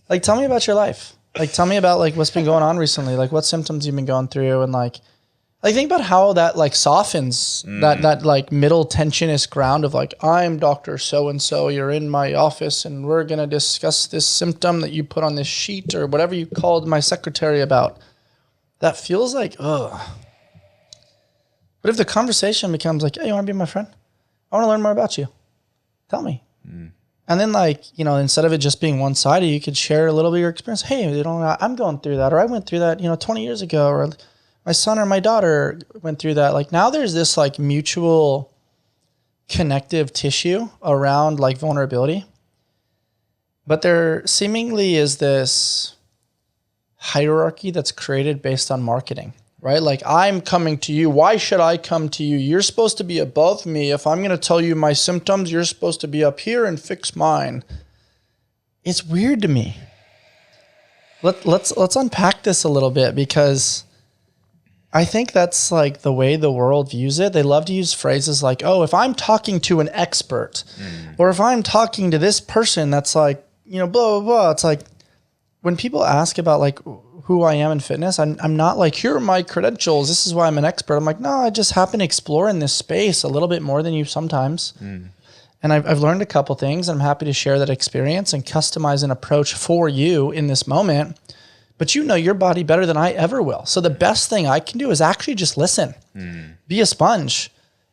Like, tell me about your life. Like, tell me about like what's been going on recently. Like what symptoms you've been going through. And like think about how that like softens that like middle tensionous ground of like, I'm Dr. So-and-so, you're in my office and we're going to discuss this symptom that you put on this sheet or whatever you called my secretary about. That feels like, ugh. But if the conversation becomes like, hey, you want to be my friend? I want to learn more about you. Tell me. And then like, you know, instead of it just being one-sided, you could share a little bit of your experience. Hey, you know, I'm going through that, or I went through that, 20 years ago, or my son or my daughter went through that. Like now there's this like mutual connective tissue around like vulnerability. But there seemingly is this hierarchy that's created based on marketing. Right? Like I'm coming to you. Why should I come to you? You're supposed to be above me. If I'm going to tell you my symptoms, you're supposed to be up here and fix mine. It's weird to me. Let's unpack this a little bit because I think that's like the way the world views it. They love to use phrases like, oh, if I'm talking to an expert or if I'm talking to this person that's like, blah, blah, blah. It's like when people ask about like who I am in fitness, I'm not like, here are my credentials. This is why I'm an expert. I'm like, no, I just happen to explore in this space a little bit more than you sometimes. And I've learned a couple things. And I'm happy to share that experience and customize an approach for you in this moment. But you know your body better than I ever will. So the best thing I can do is actually just listen, be a sponge,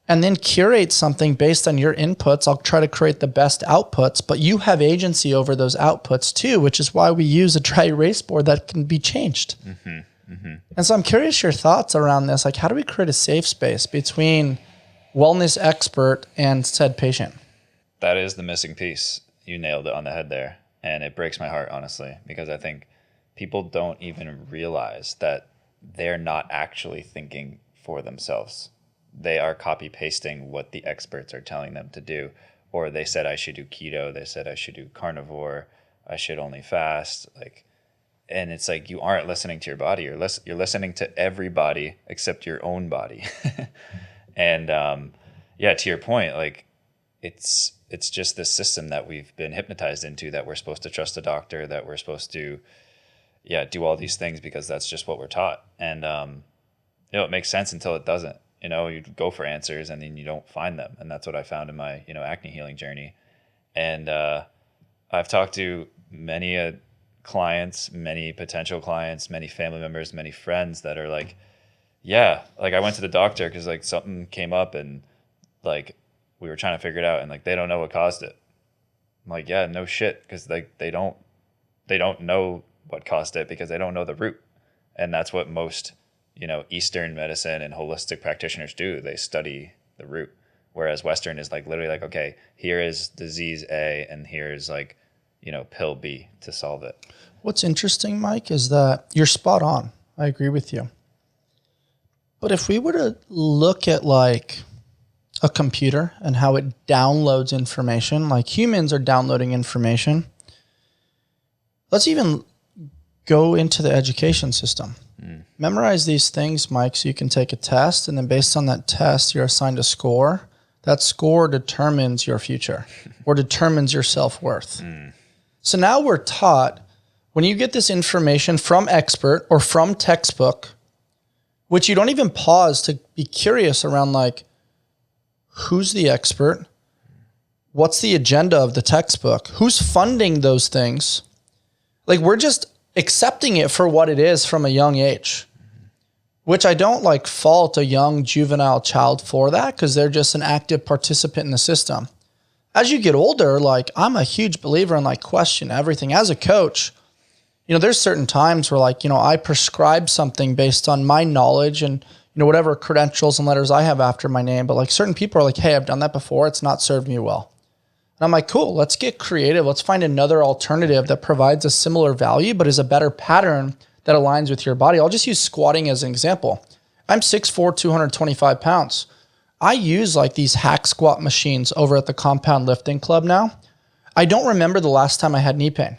and then curate something based on your inputs. I'll try to create the best outputs, but you have agency over those outputs too, which is why we use a dry erase board that can be changed. And so I'm curious your thoughts around this. Like, how do we create a safe space between wellness expert and said patient?
That is the missing piece. You nailed it on the head there. And it breaks my heart, honestly, because I think people don't even realize that they're not actually thinking for themselves. They are copy pasting what the experts are telling them to do. Or they said I should do keto. They said I should do carnivore. I should only fast. And it's like you aren't listening to your body. You're listening to everybody except your own body. And to your point, like it's just this system that we've been hypnotized into, that we're supposed to trust a doctor, that we're supposed to do all these things because that's just what we're taught. And it makes sense until it doesn't. You go for answers and then you don't find them. And that's what I found in my, acne healing journey. And I've talked to many clients, many potential clients, many family members, many friends that are like, I went to the doctor because like something came up and like we were trying to figure it out and like they don't know what caused it. I'm like, yeah, no shit, because like they don't know what caused it because they don't know the root. And that's what most Eastern medicine and holistic practitioners do. They study the root. Whereas Western is like literally like, okay, here is disease A and here's like, pill B to solve it.
What's interesting, Mike, is that you're spot on. I agree with you. But if we were to look at like a computer and how it downloads information, like humans are downloading information, let's even go into the education system. Memorize these things, Mike, so you can take a test. And then based on that test, you're assigned a score. That score determines your future or determines your self-worth. So now we're taught when you get this information from expert or from textbook, which you don't even pause to be curious around, like, who's the expert? What's the agenda of the textbook? Who's funding those things? Like, we're just accepting it for what it is from a young age, which I don't like fault a young juvenile child for that, because they're just an active participant in the system. As you get older, like I'm a huge believer in like question everything. As a coach, there's certain times where like, I prescribe something based on my knowledge and, whatever credentials and letters I have after my name. But like certain people are like, hey, I've done that before. It's not served me well. And I'm like, cool, let's get creative. Let's find another alternative that provides a similar value, but is a better pattern that aligns with your body. I'll just use squatting as an example. I'm 6'4", 225 pounds. I use like these hack squat machines over at the Compound Lifting Club now. I don't remember the last time I had knee pain.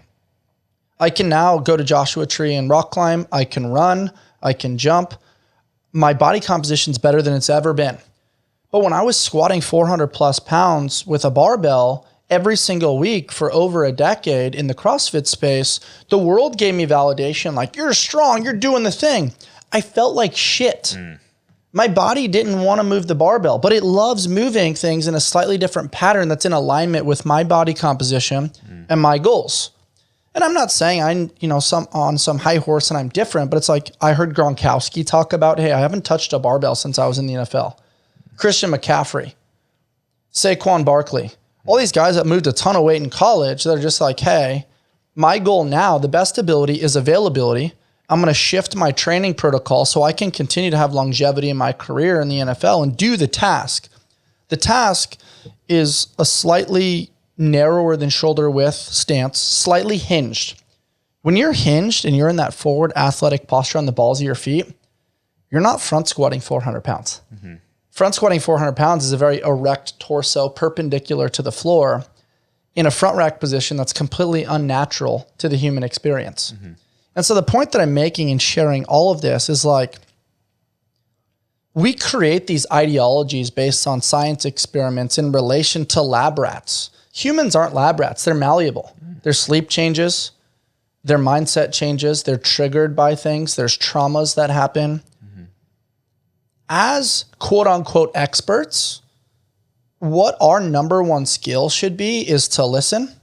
I can now go to Joshua Tree and rock climb. I can run. I can jump. My body composition's better than it's ever been. But when I was squatting 400 plus pounds with a barbell every single week for over a decade in the CrossFit space, the world gave me validation like, you're strong, you're doing the thing. I felt like shit. My body didn't want to move the barbell, but it loves moving things in a slightly different pattern that's in alignment with my body composition and my goals. And I'm not saying I'm, on some high horse and I'm different, but it's like I heard Gronkowski talk about, hey, I haven't touched a barbell since I was in the NFL. Christian McCaffrey, Saquon Barkley, all these guys that moved a ton of weight in college that are just like, hey, my goal now, the best ability is availability. I'm going to shift my training protocol so I can continue to have longevity in my career in the NFL and do the task. The task is a slightly narrower than shoulder width stance, slightly hinged. When you're hinged and you're in that forward athletic posture on the balls of your feet, you're not front squatting 400 pounds. Front squatting 400 pounds is a very erect torso perpendicular to the floor in a front rack position that's completely unnatural to the human experience. And so the point that I'm making in sharing all of this is like, we create these ideologies based on science experiments in relation to lab rats. Humans aren't lab rats. They're malleable. Their sleep changes. Their mindset changes. They're triggered by things. There's traumas that happen. As quote unquote experts, what our number one skill should be is to listen,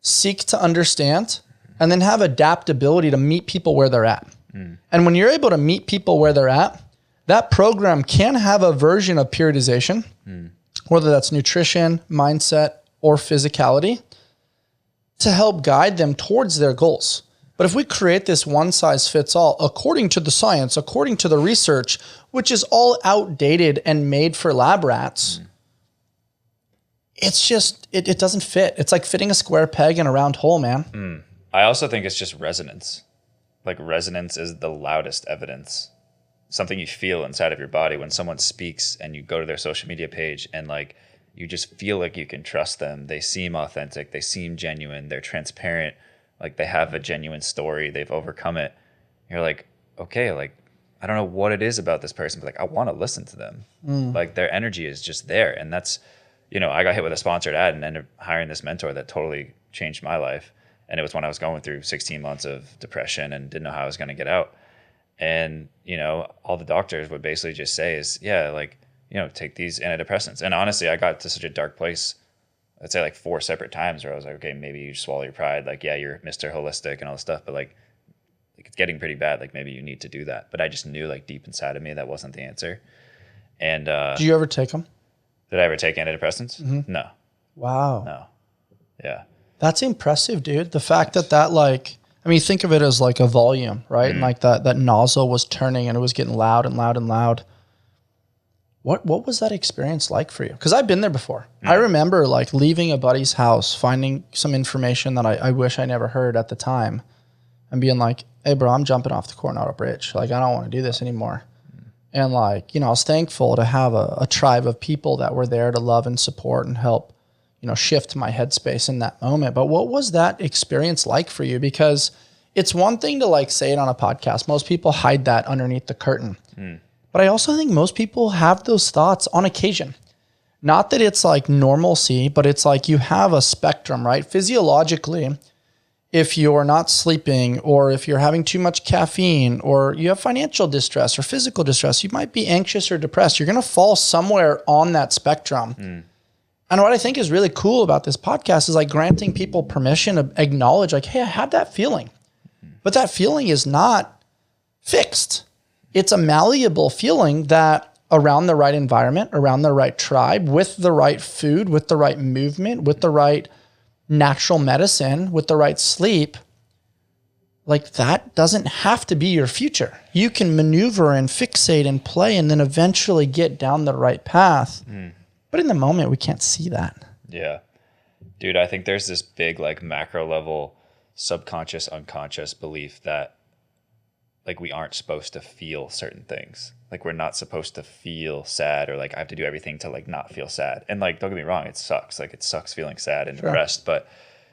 seek to understand, and then have adaptability to meet people where they're at. And when you're able to meet people where they're at, that program can have a version of periodization, whether that's nutrition, mindset, or physicality, to help guide them towards their goals. But if we create this one size fits all, according to the science, according to the research, which is all outdated and made for lab rats, it's just, it doesn't fit. It's like fitting a square peg in a round hole, man.
I also think it's just resonance. Like resonance is the loudest evidence. Something you feel inside of your body when someone speaks and you go to their social media page and like, you just feel like you can trust them. They seem authentic. They seem genuine. They're transparent. Like they have a genuine story. They've overcome it. You're like, okay, like, I don't know what it is about this person, but like, I want to listen to them. Like their energy is just there. And that's, I got hit with a sponsored ad and ended up hiring this mentor that totally changed my life. And it was when I was going through 16 months of depression and didn't know how I was going to get out. And, all the doctors would basically just say is, yeah, like, take these antidepressants. And honestly, I got to such a dark place, I'd say like 4 separate times where I was like, okay, maybe you just swallow your pride. Like, yeah, you're Mr. Holistic and all this stuff, but like it's getting pretty bad. Like maybe you need to do that. But I just knew like deep inside of me, that wasn't the answer. And
did you ever take them?
Did I ever take antidepressants? No.
Wow.
No. Yeah.
That's impressive, dude. The fact that like, I mean, think of it as like a volume, right? And like that nozzle was turning and it was getting loud and loud and loud. What was that experience like for you? Because I've been there before. I remember like leaving a buddy's house, finding some information that I wish I never heard at the time and being like, hey bro, I'm jumping off the Coronado Bridge. Like, I don't want to do this anymore. And like, I was thankful to have a tribe of people that were there to love and support and help, shift my headspace in that moment. But what was that experience like for you? Because it's one thing to like say it on a podcast. Most people hide that underneath the curtain. But I also think most people have those thoughts on occasion. Not that it's like normalcy, but it's like you have a spectrum, right? Physiologically, if you're not sleeping or if you're having too much caffeine or you have financial distress or physical distress, you might be anxious or depressed. You're going to fall somewhere on that spectrum. And what I think is really cool about this podcast is like granting people permission to acknowledge like, hey, I had that feeling, but that feeling is not fixed. It's a malleable feeling that around the right environment, around the right tribe, with the right food, with the right movement, with the right natural medicine, with the right sleep, like that doesn't have to be your future. You can maneuver and fixate and play and then eventually get down the right path. But in the moment, we can't see that.
Yeah. Dude, I think there's this big like macro level subconscious, unconscious belief that like we aren't supposed to feel certain things. Like we're not supposed to feel sad, or like I have to do everything to like not feel sad. And like, don't get me wrong, it sucks. Like it sucks feeling sad and depressed, but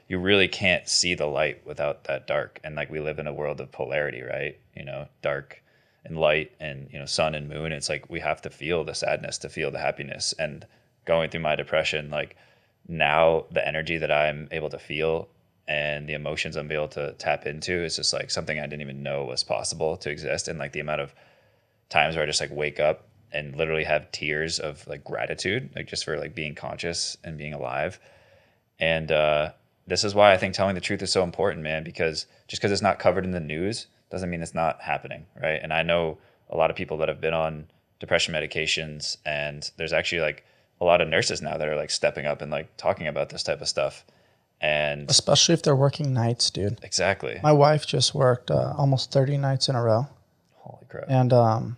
you really can't see the light without that dark. And like we live in a world of polarity, right? You know, dark and light, and, you know, sun and moon. It's like we have to feel the sadness to feel the happiness. And going through my depression, like now the energy that I'm able to feel and the emotions I'm able to tap into is just like something I didn't even know was possible to exist. And like the amount of times where I just like wake up and literally have tears of like gratitude, like just for like being conscious and being alive. And this is why I think telling the truth is so important, man, because just because it's not covered in the news doesn't mean it's not happening, right? And I know a lot of people that have been on depression medications, and there's actually like a lot of nurses now that are like stepping up and like talking about this type of stuff. And
especially if they're working nights, dude.
Exactly.
My wife just worked almost 30 nights in a row.
Holy crap.
And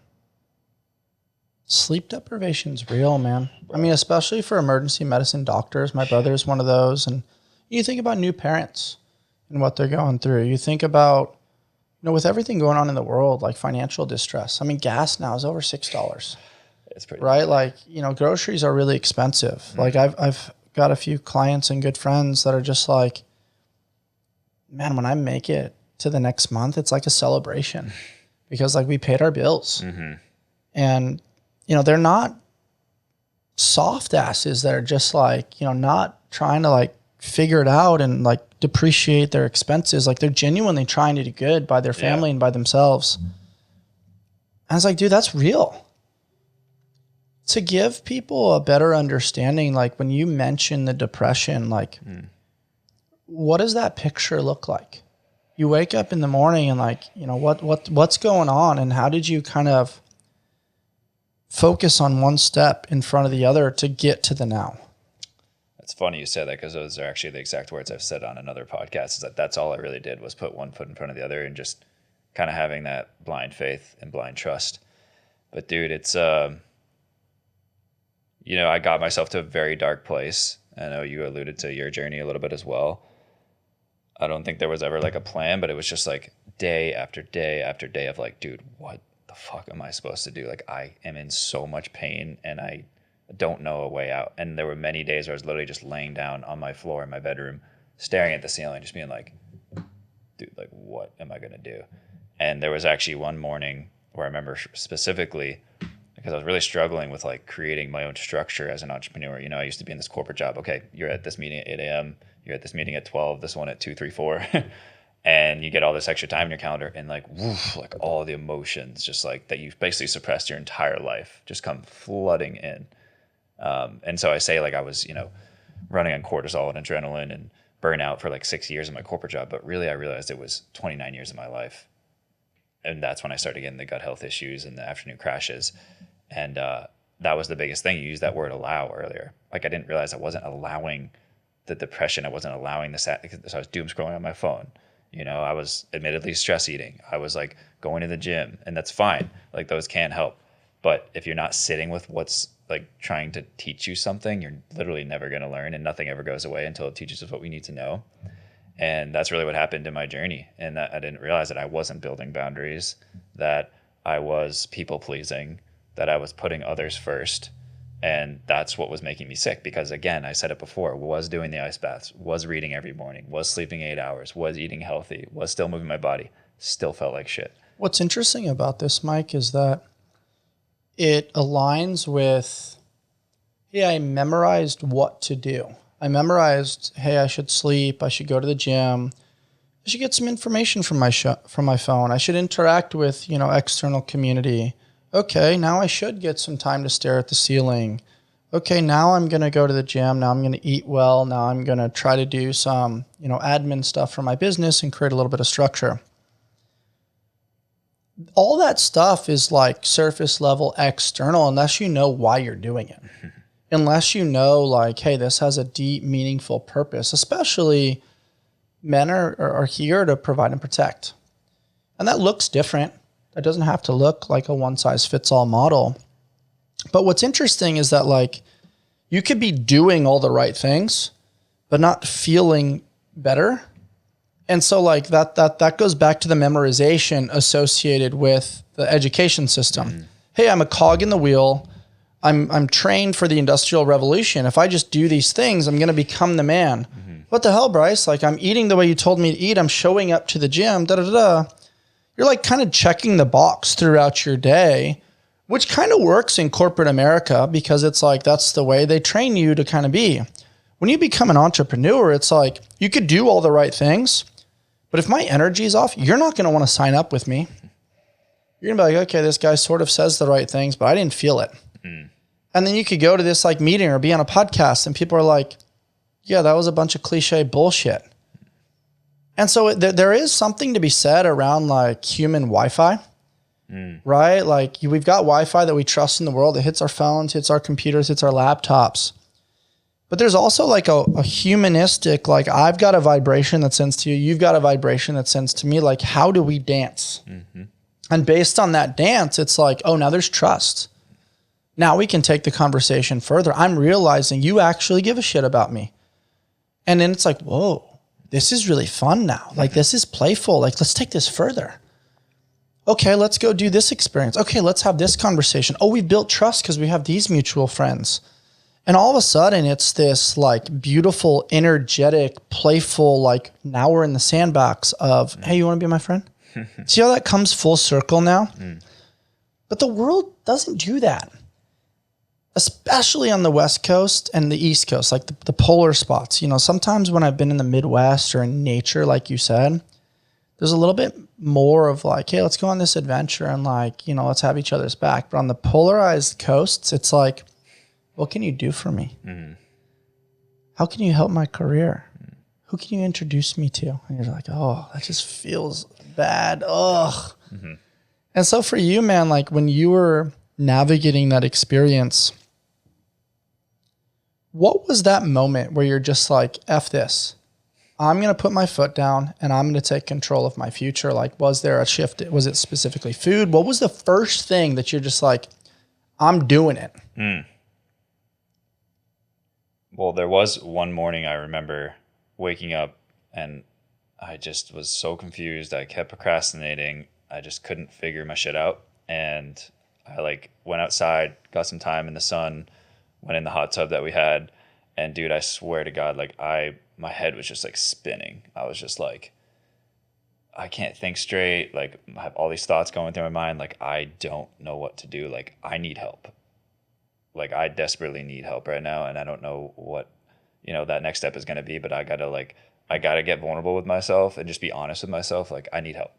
sleep deprivation's real, man. I mean, especially for emergency medicine doctors. My brother's one of those. And you think about new parents and what they're going through. You think about, you know, with everything going on in the world, like financial distress. I mean, gas now is over $6.
It's pretty
right. Like, you know, groceries are really expensive. Mm-hmm. Like I've got a few clients and good friends that are just like, man, when I make it to the next month, it's like a celebration because like we paid our bills. Mm-hmm. And, you know, they're not soft asses that are just like, you know, not trying to like figure it out and like depreciate their expenses. Like they're genuinely trying to do good by their family and by themselves. And I was like, dude, that's real. To give people a better understanding, like when you mention the depression, like what does that picture look like? You wake up in the morning and like, you know, what's going on, and how did you kind of focus on one step in front of the other to get to the now?
It's funny you said that, because those are actually the exact words I've said on another podcast, is that's all I really did was put one foot in front of the other and just kind of having that blind faith and blind trust. But dude, it's, you know, I got myself to a very dark place. I know you alluded to your journey a little bit as well. I don't think there was ever like a plan, but it was just like day after day after day of like, dude, what the fuck am I supposed to do? Like I am in so much pain and I don't know a way out. And there were many days where I was literally just laying down on my floor in my bedroom, staring at the ceiling, just being like, dude, like what am I going to do? And there was actually one morning where I remember specifically, because I was really struggling with like creating my own structure as an entrepreneur. You know, I used to be in this corporate job. Okay, you're at this meeting at 8 a.m. You're at this meeting at 12, this one at 2, 3, 4. And you get all this extra time in your calendar, and like, woof, like all the emotions just like that you've basically suppressed your entire life just come flooding in. And so I say like I was, you know, running on cortisol and adrenaline and burnout for like 6 years in my corporate job. But really I realized it was 29 years of my life. And that's when I started getting the gut health issues and the afternoon crashes. And that was the biggest thing. You used that word allow earlier. Like I didn't realize I wasn't allowing the depression. I wasn't allowing the sadness. So I was doom scrolling on my phone. You know, I was admittedly stress eating. I was like going to the gym, and that's fine. Like those can help. But if you're not sitting with what's like trying to teach you something, you're literally never going to learn, and nothing ever goes away until it teaches us what we need to know. And that's really what happened in my journey. And I didn't realize that I wasn't building boundaries, that I was people pleasing, that I was putting others first. And that's what was making me sick, because again, I said it before, was doing the ice baths, was reading every morning, was sleeping 8 hours, was eating healthy, was still moving my body, still felt like shit.
What's interesting about this, Mike, is that it aligns with, hey, I memorized what to do. I memorized, hey, I should sleep, I should go to the gym, I should get some information from my phone, I should interact with, you know, external community. Okay, now I should get some time to stare at the ceiling. Okay, now I'm going to go to the gym. Now I'm going to eat well. Now I'm going to try to do some, you know, admin stuff for my business and create a little bit of structure. All that stuff is like surface level external unless you know why you're doing it. Unless you know like, hey, this has a deep, meaningful purpose. Especially men are here to provide and protect. And that looks different. That doesn't have to look like a one-size-fits-all model. But what's interesting is that like you could be doing all the right things, but not feeling better. And so like that goes back to the memorization associated with the education system. Hey, I'm a cog in the wheel. I'm trained for the Industrial Revolution. If I just do these things, I'm going to become the man. What the hell, Bryce? Like, I'm eating the way you told me to eat. I'm showing up to the gym, You're like kind of checking the box throughout your day, which kind of works in corporate America because it's like, that's the way they train you to kind of be. When you become an entrepreneur, it's like, you could do all the right things, but if my energy is off, you're not going to want to sign up with me. You're going to be like, okay, this guy sort of says the right things, but I didn't feel it. And then you could go to this like meeting or be on a podcast and people are like, yeah, that was a bunch of cliche bullshit. And so there is something to be said around like human Wi-Fi, right? Like we've got Wi-Fi that we trust in the world. It hits our phones, hits our computers, hits our laptops. But there's also like a humanistic, like I've got a vibration that sends to you. You've got a vibration that sends to me. Like, how do we dance? And based on that dance, it's like, oh, now there's trust. Now we can take the conversation further. I'm realizing you actually give a shit about me. And then it's like, whoa, this is really fun now. Like, this is playful. Like, let's take this further. Okay, let's go do this experience. Okay, let's have this conversation. Oh, we've built trust because we have these mutual friends. And all of a sudden, it's this like beautiful, energetic, playful, like now we're in the sandbox of, hey, you want to be my friend? See how that comes full circle now? But the world doesn't do that. Especially on the West Coast and the East Coast, like the polar spots. You know, sometimes when I've been in the Midwest or in nature, like you said, there's a little bit more of like, hey, let's go on this adventure and like, you know, let's have each other's back. But on the polarized coasts, it's like, what can you do for me? How can you help my career? Who can you introduce me to? And you're like, oh, that just feels bad. Ugh. And so for you, man, like when you were navigating that experience, what was that moment where you're just like, F this, I'm going to put my foot down and I'm going to take control of my future? Like, was there a shift? Was it specifically food? What was the first thing that you're just like, I'm doing it?
Well, there was one morning I remember waking up and I just was so confused. I kept procrastinating. I just couldn't figure my shit out. And I like went outside, got some time in the sun, went in the hot tub that we had. And dude, I swear to God, like my head was just like spinning. I was just like, I can't think straight. Like I have all these thoughts going through my mind. Like, I don't know what to do. Like, I need help. Like, I desperately need help right now. And I don't know what, you know, that next step is going to be, but I gotta get vulnerable with myself and just be honest with myself. Like, I need help.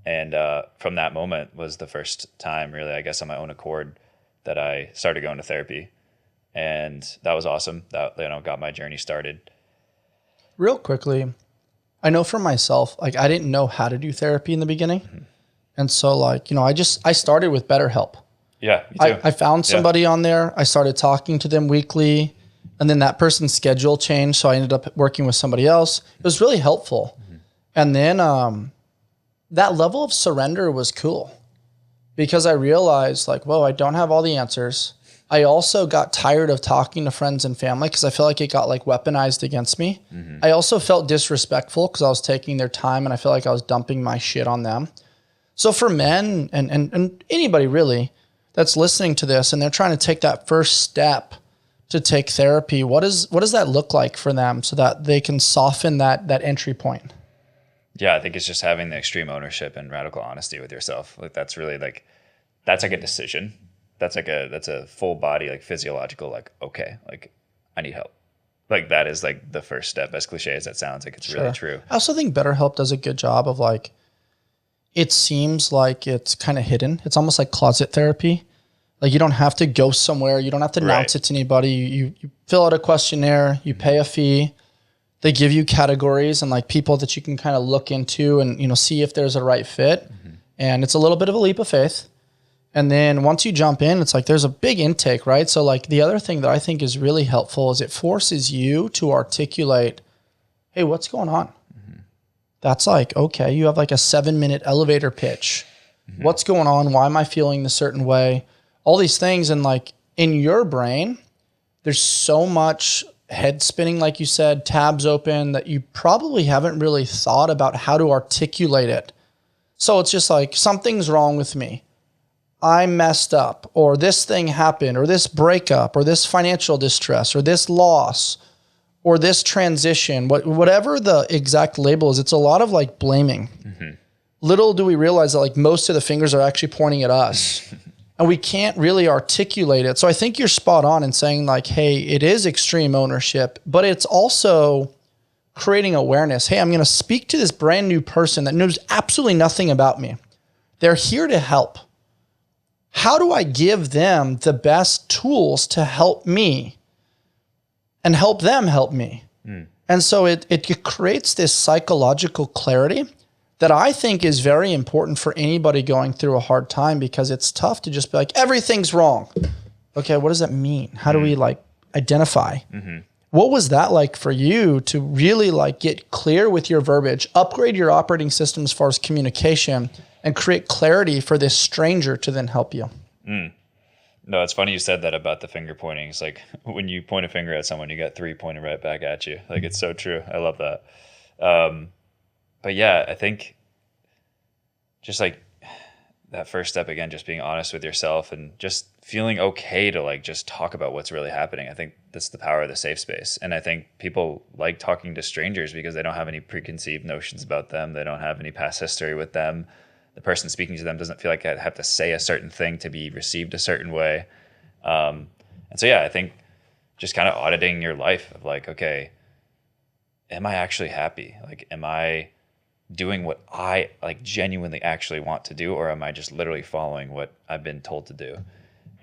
And from that moment was the first time really, I guess on my own accord, that I started going to therapy. And that was awesome. That, you know, got my journey started.
Real quickly, I know for myself, like I didn't know how to do therapy in the beginning. And so like, you know, I started with BetterHelp.
Yeah, me too.
I found somebody on there. I started talking to them weekly. And then that person's schedule changed. So I ended up working with somebody else. It was really helpful. And then that level of surrender was cool because I realized like, whoa, I don't have all the answers. I also got tired of talking to friends and family because I feel like it got like weaponized against me. I also felt disrespectful because I was taking their time and I feel like I was dumping my shit on them. So for men and anybody really that's listening to this and they're trying to take that first step to take therapy, what does that look like for them so that they can soften that entry point?
Yeah, I think it's just having the extreme ownership and radical honesty with yourself. Like that's really like, that's like a decision. That's a full body, like physiological, like, okay, like I need help. Like that is like the first step, as cliche as that sounds, like it's really true.
I also think BetterHelp does a good job of like, it seems like it's kind of hidden. It's almost like closet therapy. Like you don't have to go somewhere. You don't have to announce it to anybody. You fill out a questionnaire, you pay a fee. They give you categories and like people that you can kind of look into and, you know, see if there's a right fit. And it's a little bit of a leap of faith. And then once you jump in, it's like there's a big intake, right? So like the other thing that I think is really helpful is it forces you to articulate, hey, what's going on? That's like, okay, you have like a 7-minute elevator pitch. What's going on? Why am I feeling this certain way? All these things. And like in your brain, there's so much head spinning, like you said, tabs open, that you probably haven't really thought about how to articulate it. So it's just like, something's wrong with me. I messed up, or this thing happened, or this breakup, or this financial distress, or this loss, or this transition, whatever the exact label is. It's a lot of like blaming. Mm-hmm. Little do we realize that like most of the fingers are actually pointing at us and we can't really articulate it. So I think you're spot on in saying like, hey, it is extreme ownership, but it's also creating awareness. Hey, I'm going to speak to this brand new person that knows absolutely nothing about me. They're here to help. How do I give them the best tools to help me and help them help me? And so it creates this psychological clarity that I think is very important for anybody going through a hard time, because it's tough to just be like, everything's wrong. Okay, what does that mean? How do we like identify? Mm-hmm. What was that like for you to really like get clear with your verbiage, upgrade your operating system as far as communication, and create clarity for this stranger to then help you?
No, it's funny you said that about the finger pointing. It's like when you point a finger at someone, you got three pointing right back at you. Like, it's so true. I love that. But yeah, I think just like that first step, again, just being honest with yourself and just feeling okay to like just talk about what's really happening. I think that's the power of the safe space. And I think people like talking to strangers because they don't have any preconceived notions about them. They don't have any past history with them. The person speaking to them doesn't feel like I have to say a certain thing to be received a certain way. And so, yeah, I think just kind of auditing your life of like, okay, am I actually happy? Like, am I doing what I like genuinely actually want to do, or am I just literally following what I've been told to do?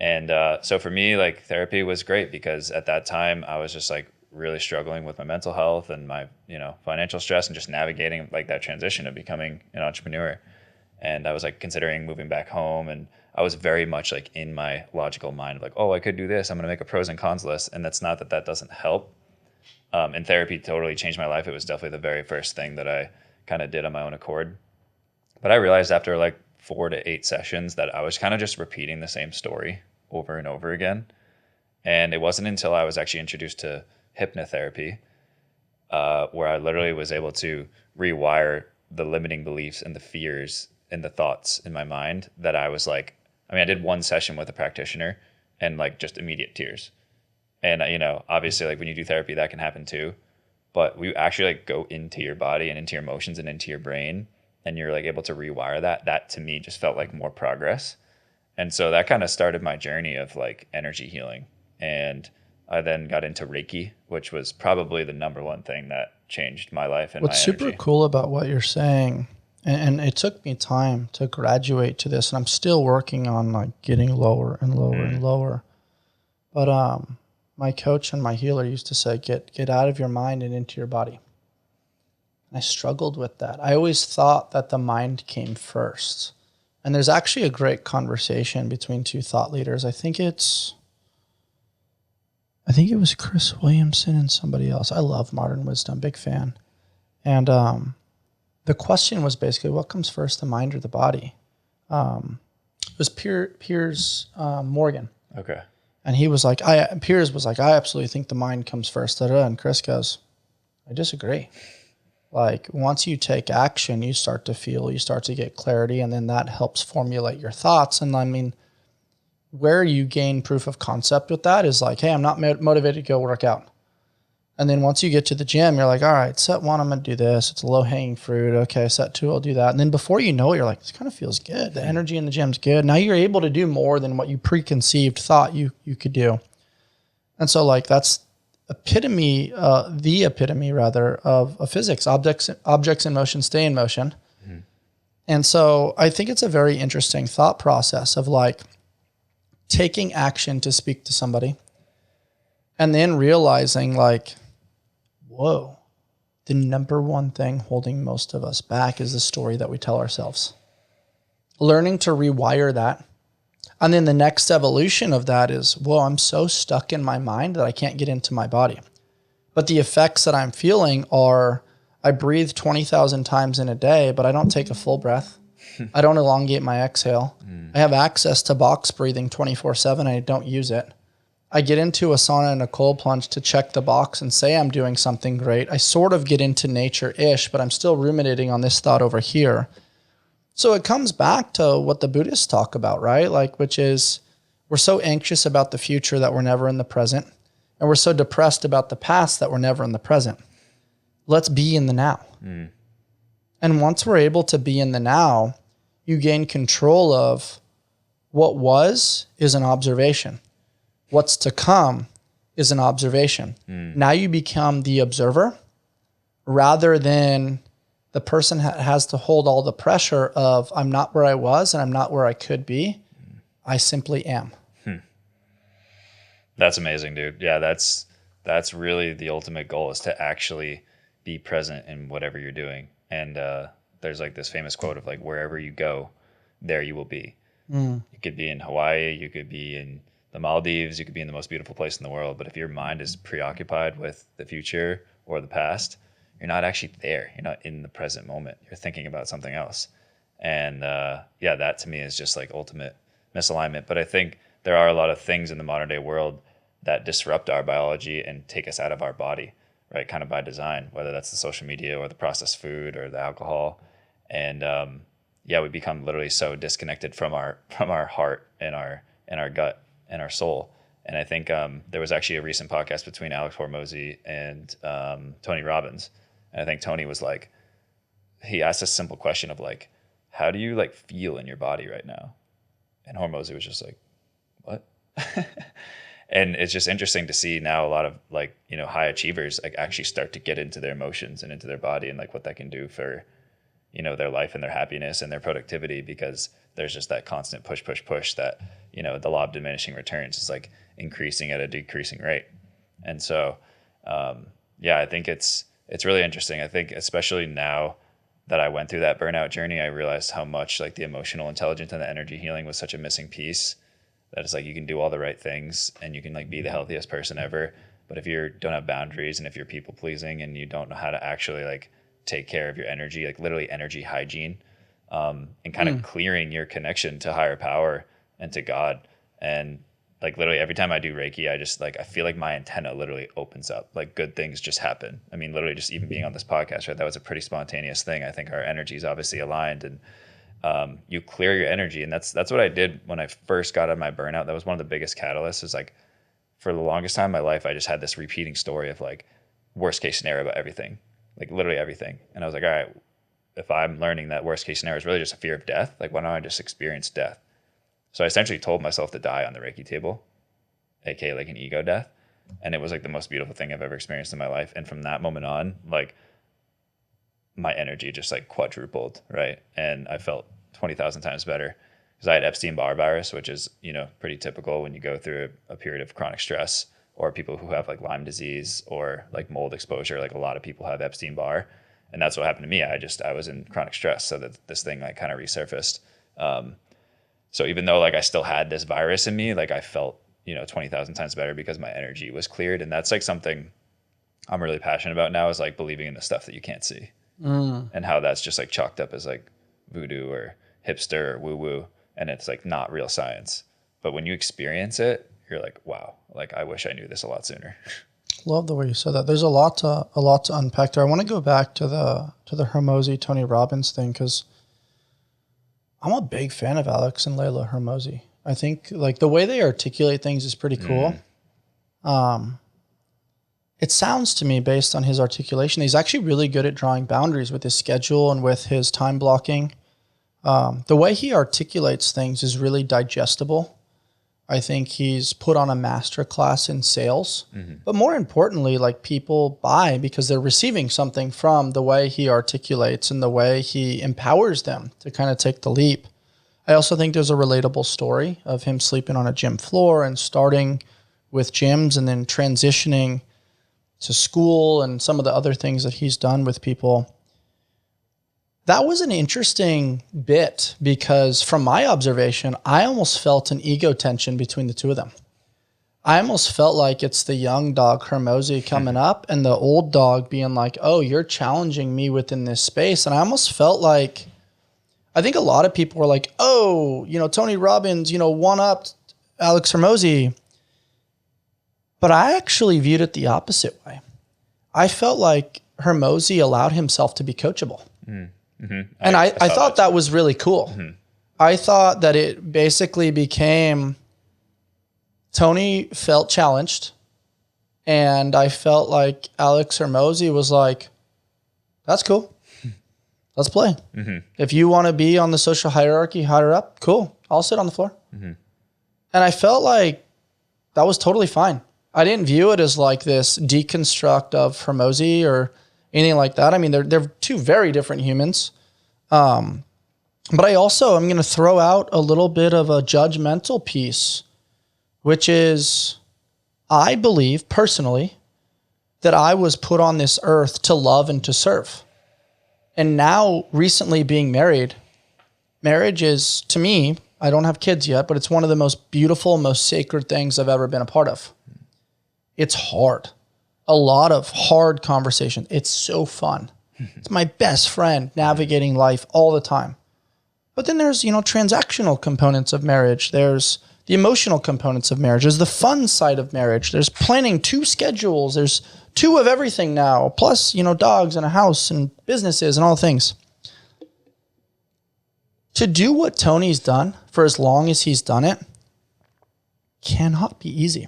And so for me, like, therapy was great because at that time I was just like really struggling with my mental health and my, financial stress and just navigating like that transition of becoming an entrepreneur. And I was like considering moving back home, and I was very much like in my logical mind of like, oh, I could do this. I'm going to make a pros and cons list. And that's not that doesn't help. And therapy totally changed my life. It was definitely the very first thing that I kind of did on my own accord. But I realized after like 4 to 8 sessions that I was kind of just repeating the same story over and over again. And it wasn't until I was actually introduced to hypnotherapy where I literally was able to rewire the limiting beliefs and the fears and the thoughts in my mind that I was like, I did one session with a practitioner and like just immediate tears. And, obviously like when you do therapy, that can happen too. But we actually like go into your body and into your emotions and into your brain, and you're like able to rewire that. That to me just felt like more progress. And so that kind of started my journey of like energy healing. And I then got into Reiki, which was probably the number one thing that changed my life and
What's
my energy.
super cool about what you're saying, and it took me time to graduate to this, and I'm still working on like getting lower and lower and lower. But my coach and my healer used to say, get out of your mind and into your body. And I struggled with that. I always thought that the mind came first. And there's actually a great conversation between two thought leaders. I think it was Chris Williamson and somebody else. I love modern wisdom, big fan. And the question was basically, what comes first, the mind or the body? It was Piers Morgan.
Okay.
And he was like, Piers was like, I absolutely think the mind comes first. And Chris goes, I disagree. Like, once you take action, you start to feel, you start to get clarity, and then that helps formulate your thoughts. And where you gain proof of concept with that is like, hey, I'm not motivated to go work out. And then once you get to the gym, you're like, all right, set 1, I'm going to do this. It's a low-hanging fruit. Okay, set 2, I'll do that. And then before you know it, you're like, this kind of feels good. The energy in the gym's good. Now you're able to do more than what you preconceived thought you could do. And so like that's the epitome of physics. Objects in motion stay in motion. Mm-hmm. And so I think it's a very interesting thought process of like taking action to speak to somebody and then realizing like, whoa, the number one thing holding most of us back is the story that we tell ourselves. Learning to rewire that. And then the next evolution of that is, whoa, I'm so stuck in my mind that I can't get into my body. But the effects that I'm feeling are, I breathe 20,000 times in a day, but I don't take a full breath. I don't elongate my exhale. I have access to box breathing 24/7. I don't use it. I get into a sauna and a cold plunge to check the box and say I'm doing something great. I sort of get into nature-ish, but I'm still ruminating on this thought over here. So it comes back to what the Buddhists talk about, right? Like, which is we're so anxious about the future that we're never in the present. And we're so depressed about the past that we're never in the present. Let's be in the now. Mm. And once we're able to be in the now, you gain control of what was is an observation. What's to come is an observation. Mm. Now you become the observer rather than the person has to hold all the pressure of I'm not where I was and I'm not where I could be. I simply am.
That's amazing, dude. Yeah, that's really the ultimate goal, is to actually be present in whatever you're doing. And there's like this famous quote of like, wherever you go, there you will be. Mm. You could be in Hawaii, you could be in the Maldives, you could be in the most beautiful place in the world. But if your mind is preoccupied with the future or the past, you're not actually there. You're not in the present moment. You're thinking about something else. And yeah, that to me is just like ultimate misalignment. But I think there are a lot of things in the modern day world that disrupt our biology and take us out of our body, right? Kind of by design, whether that's the social media or the processed food or the alcohol. And yeah, we become literally so disconnected from our heart and our gut and our soul. And I think there was actually a recent podcast between Alex Hormozy and Tony Robbins. And I think Tony was like, he asked a simple question of like, how do you like feel in your body right now? And Hormozy was just like, what? And it's just interesting to see now a lot of like, you know, high achievers like actually start to get into their emotions and into their body and like what that can do for, you know, their life and their happiness and their productivity, because there's just that constant push that, you know, the law of diminishing returns is like increasing at a decreasing rate. And so, yeah, I think it's really interesting. I think especially now that I went through that burnout journey, I realized how much like the emotional intelligence and the energy healing was such a missing piece. That it's like you can do all the right things and you can like be the healthiest person ever. But if you don't have boundaries and if you're people pleasing and you don't know how to actually like take care of your energy, like literally energy hygiene, and kind of clearing your connection to higher power and to God. And like literally every time I do Reiki, I just like, I feel like my antenna literally opens up, like good things just happen. I mean, literally just even being on this podcast, right? That was a pretty spontaneous thing. I think our energy is obviously aligned, and you clear your energy. And that's what I did when I first got out of my burnout. That was one of the biggest catalysts, is like for the longest time in my life, I just had this repeating story of like worst case scenario about everything, like literally everything. And I was like, all right, if I'm learning that worst case scenario is really just a fear of death, like why don't I just experience death? So I essentially told myself to die on the Reiki table, aka like an ego death. And it was like the most beautiful thing I've ever experienced in my life. And from that moment on, like my energy just like quadrupled, right? And I felt 20,000 times better, because I had Epstein-Barr virus, which is, you know, pretty typical when you go through a period of chronic stress, or people who have like Lyme disease or like mold exposure. Like a lot of people have Epstein-Barr, and that's what happened to me. I was in chronic stress, so that this thing like kind of resurfaced. So even though like I still had this virus in me, like I felt, you know, 20,000 times better because my energy was cleared. And that's like something I'm really passionate about now, is like believing in the stuff that you can't see, and how that's just like chalked up as like voodoo or hipster or woo woo. And it's like not real science. But when you experience it, you're like, wow, like I wish I knew this a lot sooner.
Love the way you said that. There's a lot to unpack there. I want to go back to the Hormozy Tony Robbins thing, because I'm a big fan of Alex and Layla Hormozy. I think like the way they articulate things is pretty cool. It sounds to me, based on his articulation, he's actually really good at drawing boundaries with his schedule and with his time blocking. The way he articulates things is really digestible. I think he's put on a master class in sales, but more importantly, like people buy because they're receiving something from the way he articulates and the way he empowers them to kind of take the leap. I also think there's a relatable story of him sleeping on a gym floor and starting with gyms and then transitioning to school and some of the other things that he's done with people. That was an interesting bit, because from my observation, I almost felt an ego tension between the two of them. I almost felt like it's the young dog Hormozy coming up and the old dog being like, oh, you're challenging me within this space. And I almost felt like, I think a lot of people were like, oh, you know, Tony Robbins, you know, one-upped Alex Hormozy. But I actually viewed it the opposite way. I felt like Hormozi allowed himself to be coachable. Mm-hmm. And I thought that was really cool. Mm-hmm. I thought that it basically became Tony felt challenged, and I felt like Alex Hormozi was like, that's cool. Let's play. Mm-hmm. If you want to be on the social hierarchy higher up, cool. I'll sit on the floor. Mm-hmm. And I felt like that was totally fine. I didn't view it as like this deconstruct of Hormozi or anything like that. I mean, they're two very different humans. But I also am going to throw out a little bit of a judgmental piece, which is I believe personally that I was put on this earth to love and to serve. And now recently being married, marriage is, to me, I don't have kids yet, but it's one of the most beautiful, most sacred things I've ever been a part of. It's hard. A lot of hard conversation. It's so fun. It's my best friend navigating life all the time. But then there's, transactional components of marriage. There's the emotional components of marriage. There's the fun side of marriage. There's planning 2 schedules. There's 2 of everything now, plus, dogs and a house and businesses and all things. To do what Tony's done for as long as he's done it cannot be easy.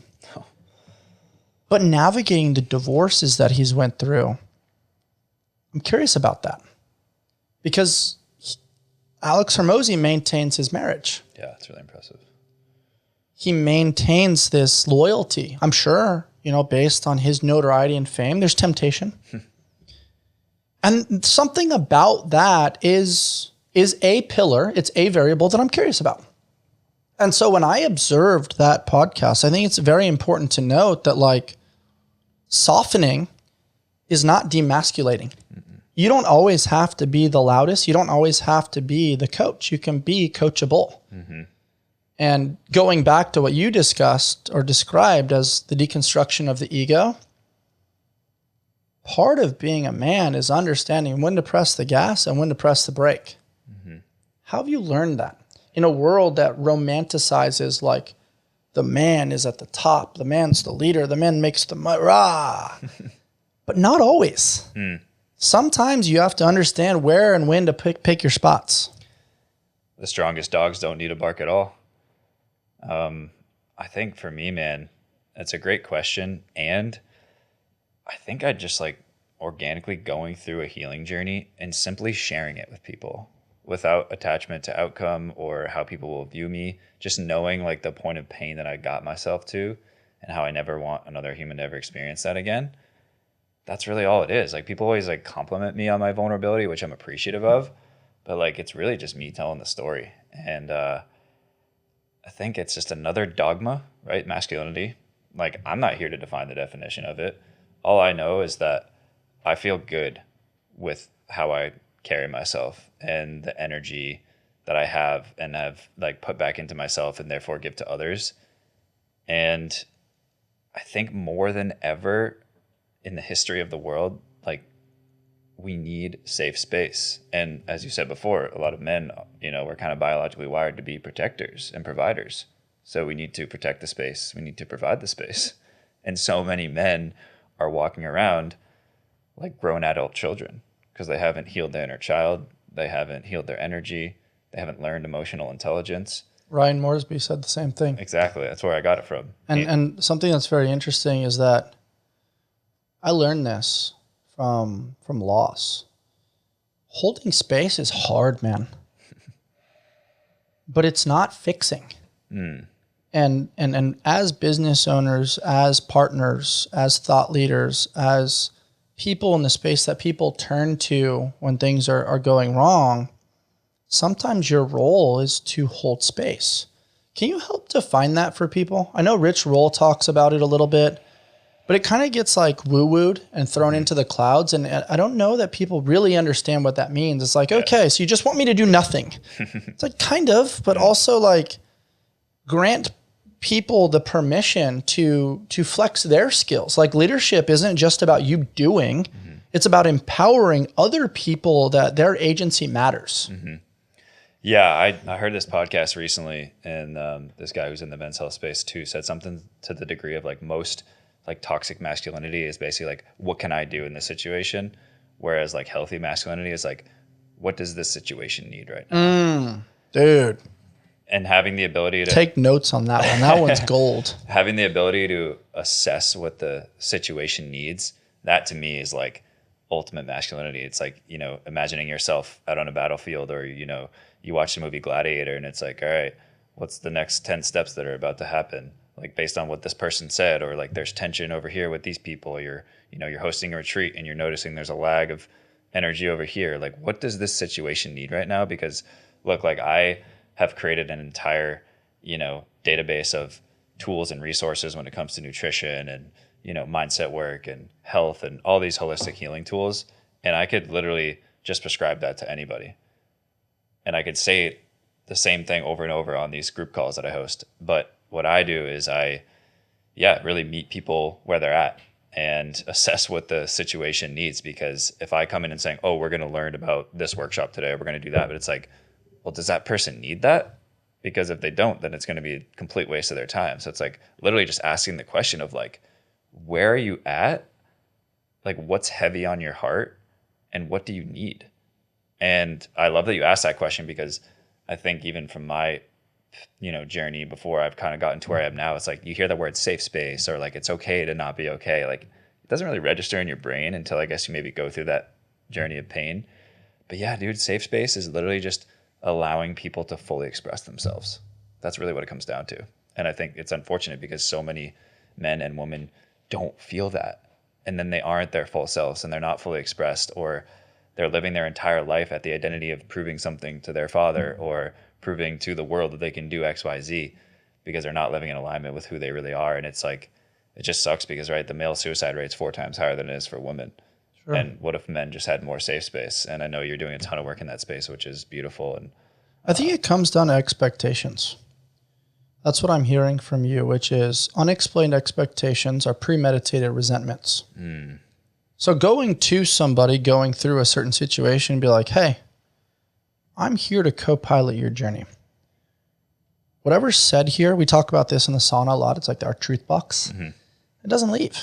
But navigating the divorces that he's went through, I'm curious about that. Because Alex Hormozi maintains his marriage.
Yeah, it's really impressive.
He maintains this loyalty. I'm sure, based on his notoriety and fame, there's temptation. And something about that is a pillar. It's a variable that I'm curious about. And so when I observed that podcast, I think it's very important to note that softening is not demasculating. You don't always have to be the loudest. You don't always have to be the coach. You can be coachable. Mm-hmm. And going back to what you discussed or described as the deconstruction of the ego, part of being a man is understanding when to press the gas and when to press the brake. Mm-hmm. How have you learned that? In a world that romanticizes the man is at the top, the man's the leader, the man makes the rah. But not always. Sometimes you have to understand where and when to pick your spots.
The strongest dogs don't need a bark at all. I think for me, man, that's a great question. And I think I just organically going through a healing journey and simply sharing it with people without attachment to outcome or how people will view me, just knowing the point of pain that I got myself to and how I never want another human to ever experience that again. That's really all it is. People always compliment me on my vulnerability, which I'm appreciative of, but it's really just me telling the story. And I think it's just another dogma, right? Masculinity. I'm not here to define the definition of it. All I know is that I feel good with how I carry myself and the energy that I have and have put back into myself and therefore give to others. And I think more than ever in the history of the world, we need safe space. And as you said before, a lot of men, we're kind of biologically wired to be protectors and providers. So we need to protect the space. We need to provide the space. And so many men are walking around like grown adult children because they haven't healed their inner child. They haven't healed their energy. They haven't learned emotional intelligence.
Ryan Moresby said the same thing.
Exactly. That's where I got it from.
And something that's very interesting is that I learned this from loss. Holding space is hard, man. But it's not fixing. And as business owners, as partners, as thought leaders, as people in the space that people turn to when things are going wrong, sometimes your role is to hold space. Can you help define that for people? I know Rich Roll talks about it a little bit, but it kind of gets woo-wooed and thrown into the clouds. And I don't know that people really understand what that means. It's okay, so you just want me to do nothing. It's kind of, but also grant people the permission to flex their skills. Leadership isn't just about you doing, it's about empowering other people that their agency matters.
Yeah, I heard this podcast recently, and this guy who's in the men's health space too said something to the degree of most like toxic masculinity is basically like, what can I do in this situation? Whereas like healthy masculinity is like, what does this situation need right now?
Dude.
And having the ability to
take notes on that one. That one's gold.
Having the ability to assess what the situation needs, that to me is like ultimate masculinity. It's like, you know, imagining yourself out on a battlefield, or, you know, you watch the movie Gladiator and it's like, all right, what's the next 10 steps that are about to happen? Like based on what this person said, or like there's tension over here with these people. You're hosting a retreat and you're noticing there's a lag of energy over here. Like, what does this situation need right now? Because look, like I have created an entire, you know, database of tools and resources when it comes to nutrition and, you know, mindset work and health and all these holistic healing tools. And I could literally just prescribe that to anybody. And I could say the same thing over and over on these group calls that I host. But what I do is I really meet people where they're at and assess what the situation needs. Because if I come in and saying, oh, we're going to learn about this workshop today, we're going to do that. But it's like, well, does that person need that? Because if they don't, then it's going to be a complete waste of their time. So it's like literally just asking the question of like, where are you at? Like, what's heavy on your heart and what do you need? And I love that you asked that question, because I think even from my, you know, journey before I've kind of gotten to where I am now, it's like you hear the word safe space, or like it's okay to not be okay. Like it doesn't really register in your brain until I guess you maybe go through that journey of pain. But yeah, dude, safe space is literally just allowing people to fully express themselves. That's really what it comes down to. And I think it's unfortunate because so many men and women don't feel that. And then they aren't their full selves and they're not fully expressed, or they're living their entire life at the identity of proving something to their father or proving to the world that they can do X, Y, Z, because they're not living in alignment with who they really are. And it's like, it just sucks because, right, the male suicide rate's 4 times higher than it is for women. Sure. And what if men just had more safe space? And I know you're doing a ton of work in that space, which is beautiful. And
I think it comes down to expectations. That's what I'm hearing from you, which is unexplained expectations are premeditated resentments. So going to somebody going through a certain situation and be like, hey, I'm here to co-pilot your journey. Whatever's said here, we talk about this in the sauna a lot. It's like our truth box. It doesn't leave.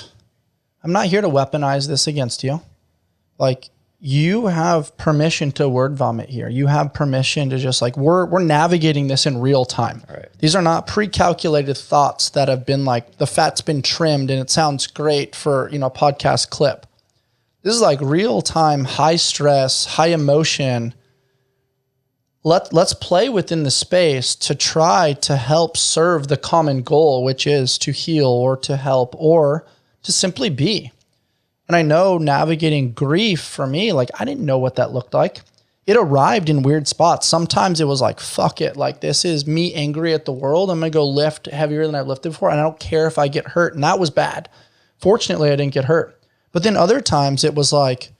I'm not here to weaponize this against you. Like, you have permission to word vomit here. You have permission to just like, we're navigating this in real time.
Right.
These are not pre-calculated thoughts that have been like, the fat's been trimmed and it sounds great for, you know, podcast clip. This is like real time, high stress, high emotion. Let's play within the space to try to help serve the common goal, which is to heal or to help or to simply be. And I know navigating grief for me, like I didn't know what that looked like. It arrived in weird spots. Sometimes it was like, fuck it. Like this is me angry at the world. I'm going to go lift heavier than I've lifted before. And I don't care if I get hurt. And that was bad. Fortunately, I didn't get hurt. But then other times it was like,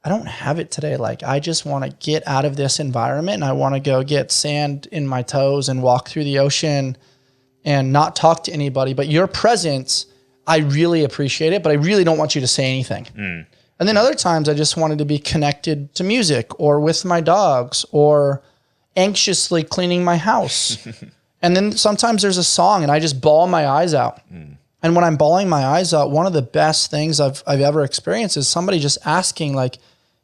I don't have it today. Like I just want to get out of this environment and I want to go get sand in my toes and walk through the ocean and not talk to anybody. But your presence, I really appreciate it, but I really don't want you to say anything. And then other times I just wanted to be connected to music or with my dogs or anxiously cleaning my house. And then sometimes there's a song and I just bawl my eyes out. And when I'm bawling my eyes out, one of the best things I've ever experienced is somebody just asking like,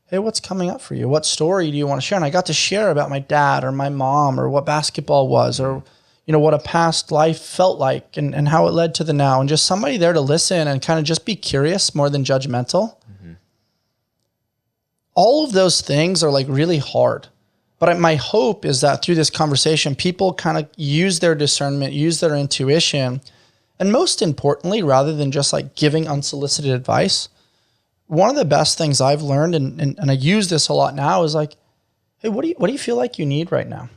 hey, what's coming up for you? What story do you want to share? And I got to share about my dad or my mom or what basketball was or, you know, what a past life felt like and how it led to the now. And just somebody there to listen and kind of just be curious more than judgmental. All of those things are like really hard. But my hope is that through this conversation, people kind of use their discernment, use their intuition. And most importantly, rather than just like giving unsolicited advice, one of the best things I've learned, and I use this a lot now, is like, hey, what do you feel like you need right now?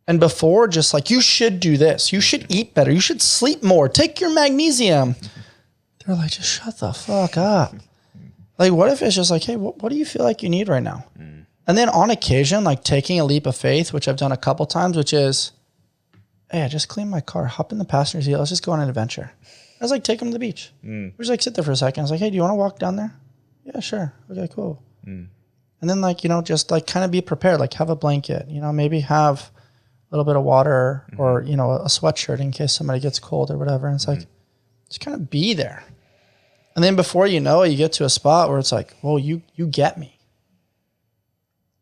And before, just like, you should do this. You should eat better. You should sleep more. Take your magnesium. They're like, just shut the fuck up. Like, what if it's just like, hey, what do you feel like you need right now? And then on occasion, like taking a leap of faith, which I've done a couple times, which is, hey, I just cleaned my car. Hop in the passenger seat. Let's just go on an adventure. I was like, take them to the beach. We just like sit there for a second. I was like, hey, do you want to walk down there? Yeah, sure. Okay, cool. And then like, you know, just like kind of be prepared. Like have a blanket, you know, maybe have a little bit of water or, you know, a sweatshirt in case somebody gets cold or whatever. And it's like, Just kind of be there. And then before you know it, you get to a spot where it's like, well, you get me.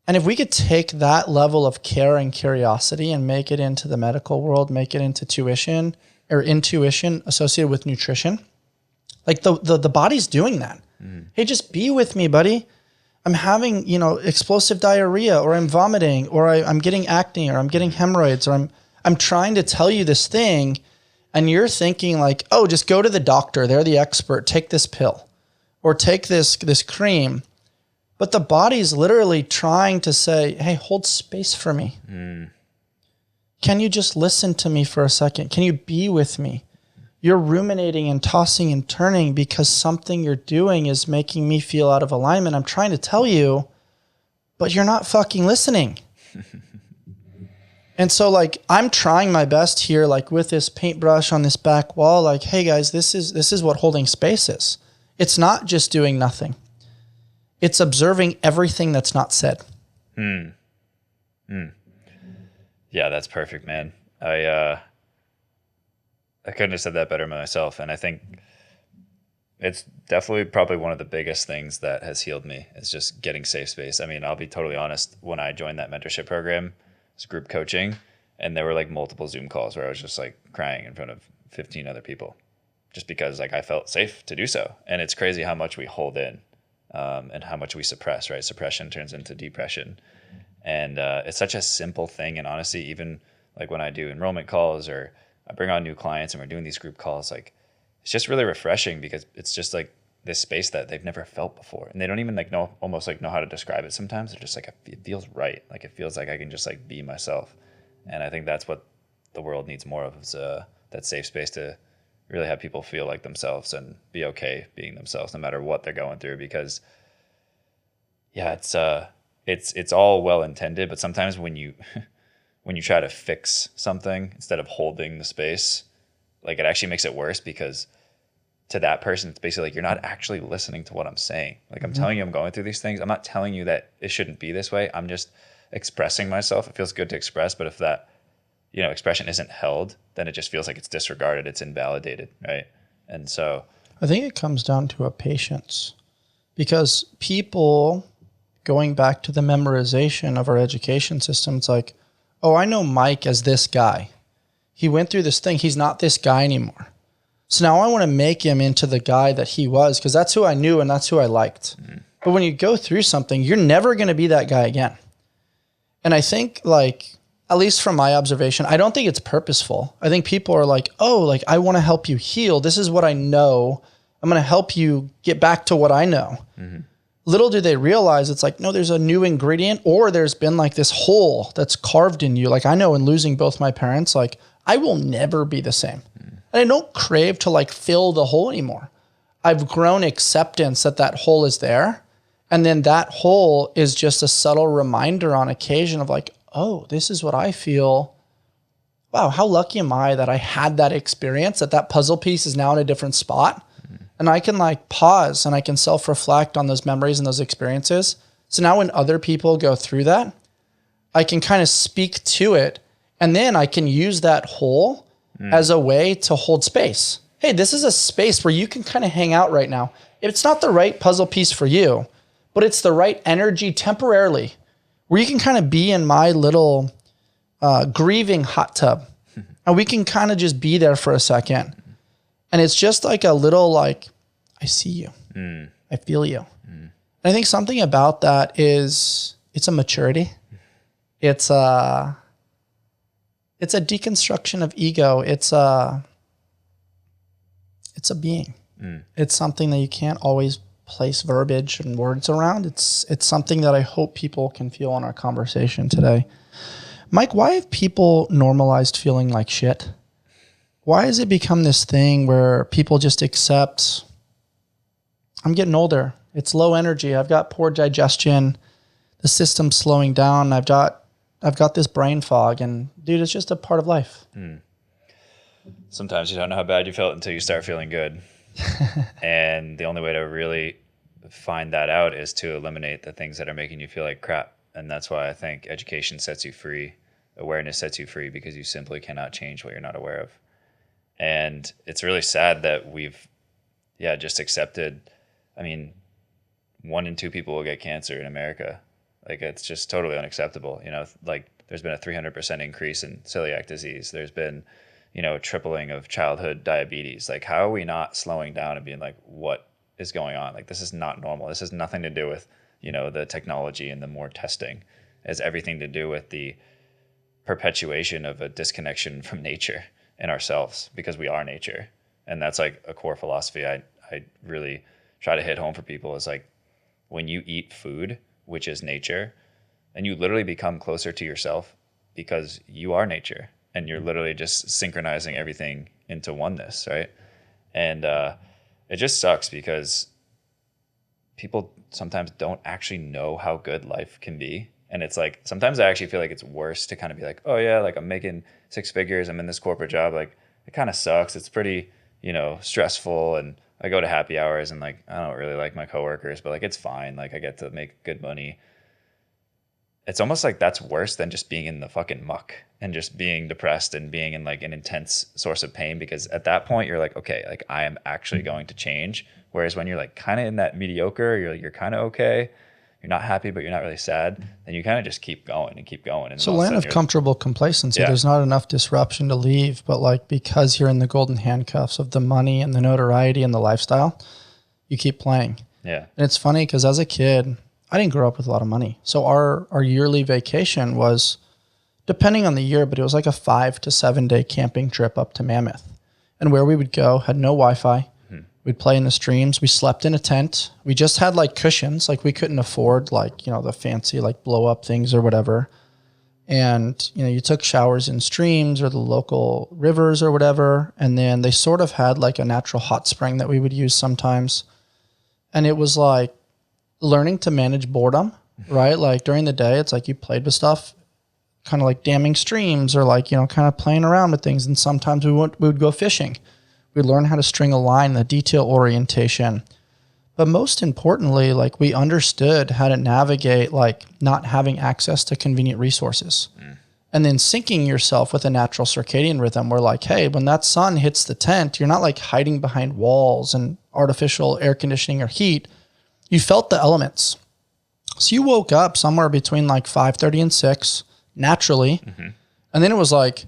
And if we could take that level of care and curiosity and make it into the medical world, make it into intuition associated with nutrition, like the body's doing that. Hey, just be with me, buddy. I'm having, explosive diarrhea, or I'm vomiting, or I'm getting acne, or I'm getting hemorrhoids, or I'm trying to tell you this thing, and you're thinking like, oh, just go to the doctor. They're the expert. Take this pill or take this cream. But the body's literally trying to say, hey, hold space for me. Can you just listen to me for a second? Can you be with me? You're ruminating and tossing and turning because something you're doing is making me feel out of alignment. I'm trying to tell you, but you're not fucking listening. And so like, I'm trying my best here, like with this paintbrush on this back wall, like, hey guys, this is what holding space is. It's not just doing nothing. It's observing everything that's not said.
Yeah, that's perfect, man. I couldn't have said that better myself. And I think it's definitely probably one of the biggest things that has healed me is just getting safe space. I mean, I'll be totally honest. When I joined that mentorship program, it was group coaching, and there were like multiple Zoom calls where I was just like crying in front of 15 other people just because like I felt safe to do so. And it's crazy how much we hold in and how much we suppress, right? Suppression turns into depression. And it's such a simple thing. And honestly, even like when I do enrollment calls or I bring on new clients and we're doing these group calls, like it's just really refreshing because it's just like this space that they've never felt before. And they don't even like know how to describe it sometimes. They're just like, it feels right. Like it feels like I can just like be myself. And I think that's what the world needs more of is that safe space to really have people feel like themselves and be okay being themselves no matter what they're going through. Because yeah, it's all well intended, but sometimes when you try to fix something instead of holding the space, like it actually makes it worse because to that person, it's basically like you're not actually listening to what I'm saying. Like I'm telling you I'm going through these things. I'm not telling you that it shouldn't be this way. I'm just expressing myself. It feels good to express, but if that, expression isn't held, then it just feels like it's disregarded. It's invalidated, right? And so
I think it comes down to a patience because people, going back to the memorization of our education system, it's like, oh, I know Mike as this guy. He went through this thing. He's not this guy anymore. So now I want to make him into the guy that he was because that's who I knew and that's who I liked. But when you go through something, you're never going to be that guy again. And I think like, at least from my observation, I don't think it's purposeful. I think people are like, oh, like I want to help you heal. This is what I know. I'm going to help you get back to what I know. Little do they realize it's like, no, there's a new ingredient or there's been like this hole that's carved in you. Like I know in losing both my parents, like I will never be the same. And I don't crave to like fill the hole anymore. I've grown acceptance that that hole is there. And then that hole is just a subtle reminder on occasion of like, oh, this is what I feel. Wow, how lucky am I that I had that experience, that puzzle piece is now in a different spot. And I can like pause and I can self-reflect on those memories and those experiences. So now when other people go through that, I can kind of speak to it. And then I can use that hole as a way to hold space. Hey, this is a space where you can kind of hang out right now. It's not the right puzzle piece for you, but it's the right energy temporarily where you can kind of be in my little grieving hot tub and we can kind of just be there for a second. And it's just like a little like, I see you. I feel you. And I think something about that is it's a maturity. It's a deconstruction of ego. It's a being. It's something that you can't always place verbiage and words around. It's something that I hope people can feel in our conversation today. Mike, why have people normalized feeling like shit? Why has it become this thing where people just accept, I'm getting older. It's low energy. I've got poor digestion. The system's slowing down. I've got this brain fog, and dude, it's just a part of life.
Sometimes you don't know how bad you felt until you start feeling good. And the only way to really find that out is to eliminate the things that are making you feel like crap. And that's why I think education sets you free. Awareness sets you free because you simply cannot change what you're not aware of. And it's really sad that we've, just accepted. I mean, 1 in 2 people will get cancer in America. Like, it's just totally unacceptable. You know, like there's been a 300% increase in celiac disease. There's been, tripling of childhood diabetes. Like, how are we not slowing down and being like, what is going on? Like, this is not normal. This has nothing to do with, the technology and the more testing. It has everything to do with the perpetuation of a disconnection from nature and ourselves, because we are nature. And that's like a core philosophy I really try to hit home for people, is like, when you eat food, which is nature, and you literally become closer to yourself, because you are nature and you're literally just synchronizing everything into oneness, right? And it just sucks because people sometimes don't actually know how good life can be. And it's like, sometimes I actually feel like it's worse to kind of be like, oh yeah, like I'm making 6 figures, I'm in this corporate job, like it kind of sucks. It's pretty, stressful, and I go to happy hours and like, I don't really like my coworkers, but like, it's fine. Like I get to make good money. It's almost like that's worse than just being in the fucking muck and just being depressed and being in like an intense source of pain, because at that point you're like, okay, like I am actually going to change. Whereas when you're like kind of in that mediocre, you're kind of okay, you're not happy, but you're not really sad, then you kind of just keep going and keep going. And
it's a land of comfortable complacency. Yeah. There's not enough disruption to leave, but like, because you're in the golden handcuffs of the money and the notoriety and the lifestyle, you keep playing.
Yeah.
And it's funny because as a kid, I didn't grow up with a lot of money. So our yearly vacation was, depending on the year, but it was like a 5 to 7 day camping trip up to Mammoth. And where we would go had no Wi-Fi. We'd play in the streams. We slept in a tent. We just had like cushions. Like we couldn't afford like, the fancy like blow up things or whatever. And, you took showers in streams or the local rivers or whatever. And then they sort of had like a natural hot spring that we would use sometimes. And it was like learning to manage boredom, right? Like during the day, it's like you played with stuff, kind of like damming streams or like, kind of playing around with things. And sometimes we would go fishing. We learn how to string a line, the detail orientation. But most importantly, like we understood how to navigate like not having access to convenient resources. And then syncing yourself with a natural circadian rhythm where like, hey, when that sun hits the tent, you're not like hiding behind walls and artificial air conditioning or heat. You felt the elements. So you woke up somewhere between like 5:30 and 6 naturally. And then it was like,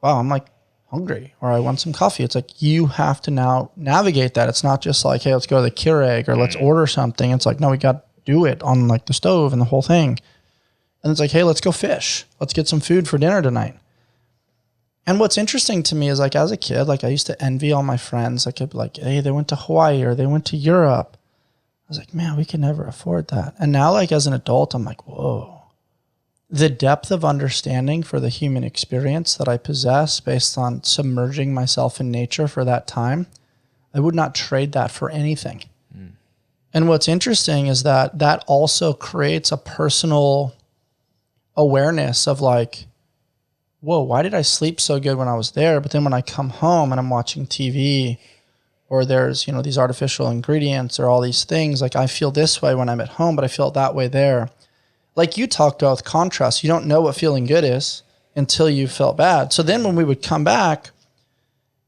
wow, I'm like hungry, or I want some coffee. It's like, you have to now navigate that. It's not just like, hey, let's go to the Keurig or let's order something. It's like, no, we got to do it on like the stove and the whole thing. And it's like, hey, let's go fish. Let's get some food for dinner tonight. And what's interesting to me is like, as a kid, like I used to envy all my friends. Like, hey, they went to Hawaii or they went to Europe. I was like, man, we can never afford that. And now like as an adult, I'm like, whoa. The depth of understanding for the human experience that I possess based on submerging myself in nature for that time, I would not trade that for anything. And what's interesting is that that also creates a personal awareness of like, whoa, why did I sleep so good when I was there? But then when I come home and I'm watching TV or there's, these artificial ingredients or all these things, like I feel this way when I'm at home, but I feel that way there. Like you talked about with contrast, you don't know what feeling good is until you felt bad. So then when we would come back,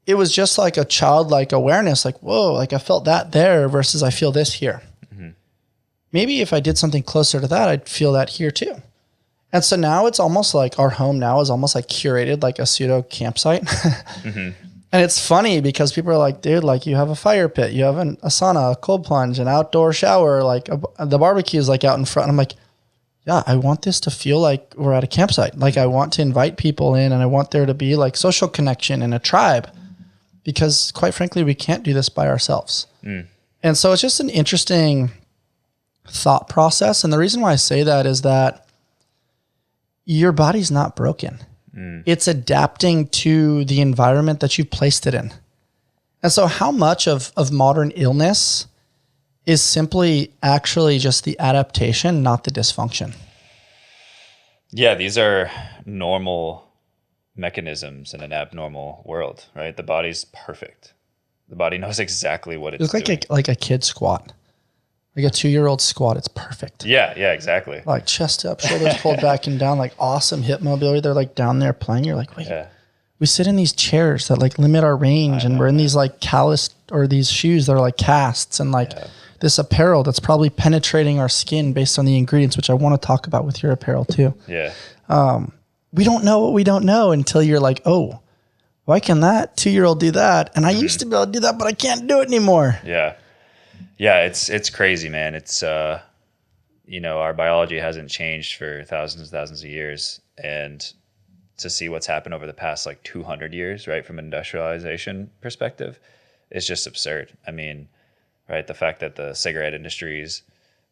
it was just like a childlike awareness, like, whoa, like I felt that there versus I feel this here. Maybe if I did something closer to that, I'd feel that here too. And so now it's almost like our home now is almost like curated like a pseudo campsite. And it's funny because people are like, dude, like you have a fire pit, you have a sauna, a cold plunge, an outdoor shower, like the barbecue is like out in front. I'm like, yeah, I want this to feel like we're at a campsite. Like I want to invite people in and I want there to be like social connection and a tribe, because quite frankly, we can't do this by ourselves. And so it's just an interesting thought process. And the reason why I say that is that your body's not broken. It's adapting to the environment that you've placed it in. And so how much of modern illness is simply actually just the adaptation, not the dysfunction?
Yeah, these are normal mechanisms in an abnormal world, right? The body's perfect. The body knows exactly what it's doing.
Like a kid squat. Like a 2-year-old squat, it's perfect.
Yeah, exactly.
Like chest up, shoulders pulled back and down, like awesome hip mobility. They're like down there playing. You're like, wait, we sit in these chairs that like limit our range, and we're in these like calloused, or these shoes that are like casts, and like this apparel that's probably penetrating our skin based on the ingredients, which I want to talk about with your apparel too.
Yeah.
We don't know what we don't know until you're like, oh, why can that 2-year-old do that? And I used to be able to do that, but I can't do it anymore.
Yeah. Yeah. It's crazy, man. It's, you know, our biology hasn't changed for thousands and thousands of years. And to see what's happened over the past like 200 years, right, from an industrialization perspective, is just absurd. I mean, right, the fact that the cigarette industries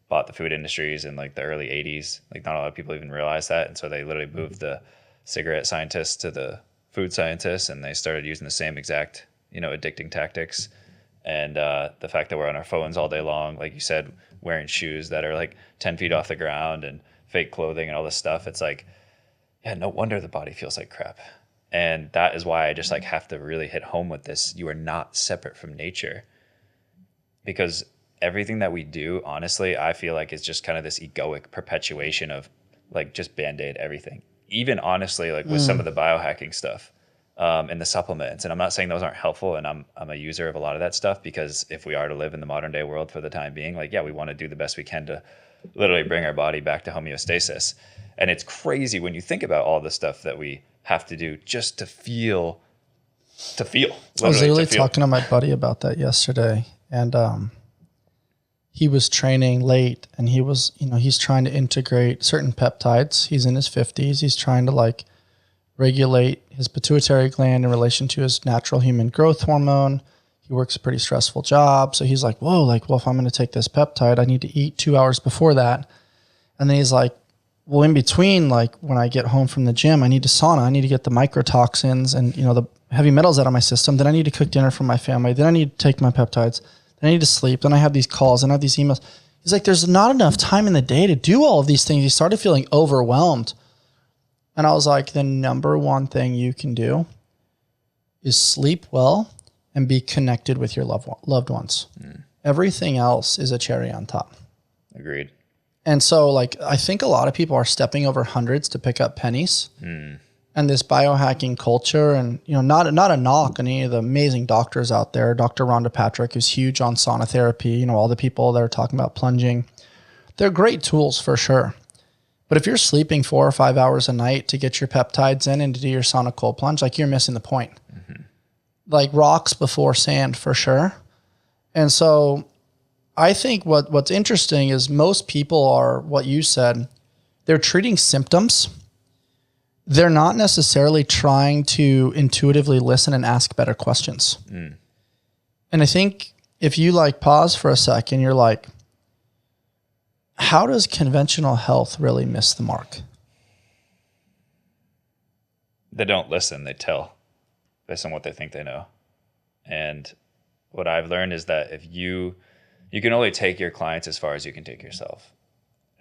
bought the food industries in like the early 80s, like not a lot of people even realize that. And so they literally moved the cigarette scientists to the food scientists, and they started using the same exact, you know, addicting tactics. And the fact that we're on our phones all day long, like you said, wearing shoes that are like 10 feet off the ground and fake clothing and all this stuff. It's like, yeah, no wonder the body feels like crap. And that is why I just like have to really hit home with this. You are not separate from nature, because everything that we do, honestly, I feel like is just kind of this egoic perpetuation of like just Band-Aid everything. Even honestly, like with some of the biohacking stuff and the supplements. And I'm not saying those aren't helpful, and I'm a user of a lot of that stuff, because if we are to live in the modern day world for the time being, like, yeah, we want to do the best we can to literally bring our body back to homeostasis. And it's crazy when you think about all the stuff that we have to do just to feel. I was
literally talking to my buddy about that yesterday, and he was training late, and he was, you know, he's trying to integrate certain peptides. He's in his 50s. He's trying to like regulate his pituitary gland in relation to his natural human growth hormone. He works a pretty stressful job. So he's like, whoa, like, well, if I'm going to take this peptide, I need to eat 2 hours before that. And then he's like, well, in between, like when I get home from the gym, I need to sauna. I need to get the microtoxins and, you know, the heavy metals out of my system. Then I need to cook dinner for my family. Then I need to take my peptides. Then I need to sleep. Then I have these calls and I have these emails. He's like, there's not enough time in the day to do all of these things. He started feeling overwhelmed. And I was like, the number one thing you can do is sleep well and be connected with your loved ones. Everything else is a cherry on top.
Agreed.
And so, like, I think a lot of people are stepping over hundreds to pick up pennies. And this biohacking culture, and, you know, not a knock on any of the amazing doctors out there. Dr. Rhonda Patrick is huge on sauna therapy. You know, all the people that are talking about plunging. They're great tools for sure. But if you're sleeping 4 or 5 hours a night to get your peptides in and to do your sauna cold plunge, like, you're missing the point. Like, rocks before sand for sure. And so I think what's interesting is most people are what you said. They're treating symptoms. They're not necessarily trying to intuitively listen and ask better questions. And I think if you like pause for a second, you're like, how does conventional health really miss the mark?
They don't listen, they tell based on what they think they know. And what I've learned is that if you can only take your clients as far as you can take yourself.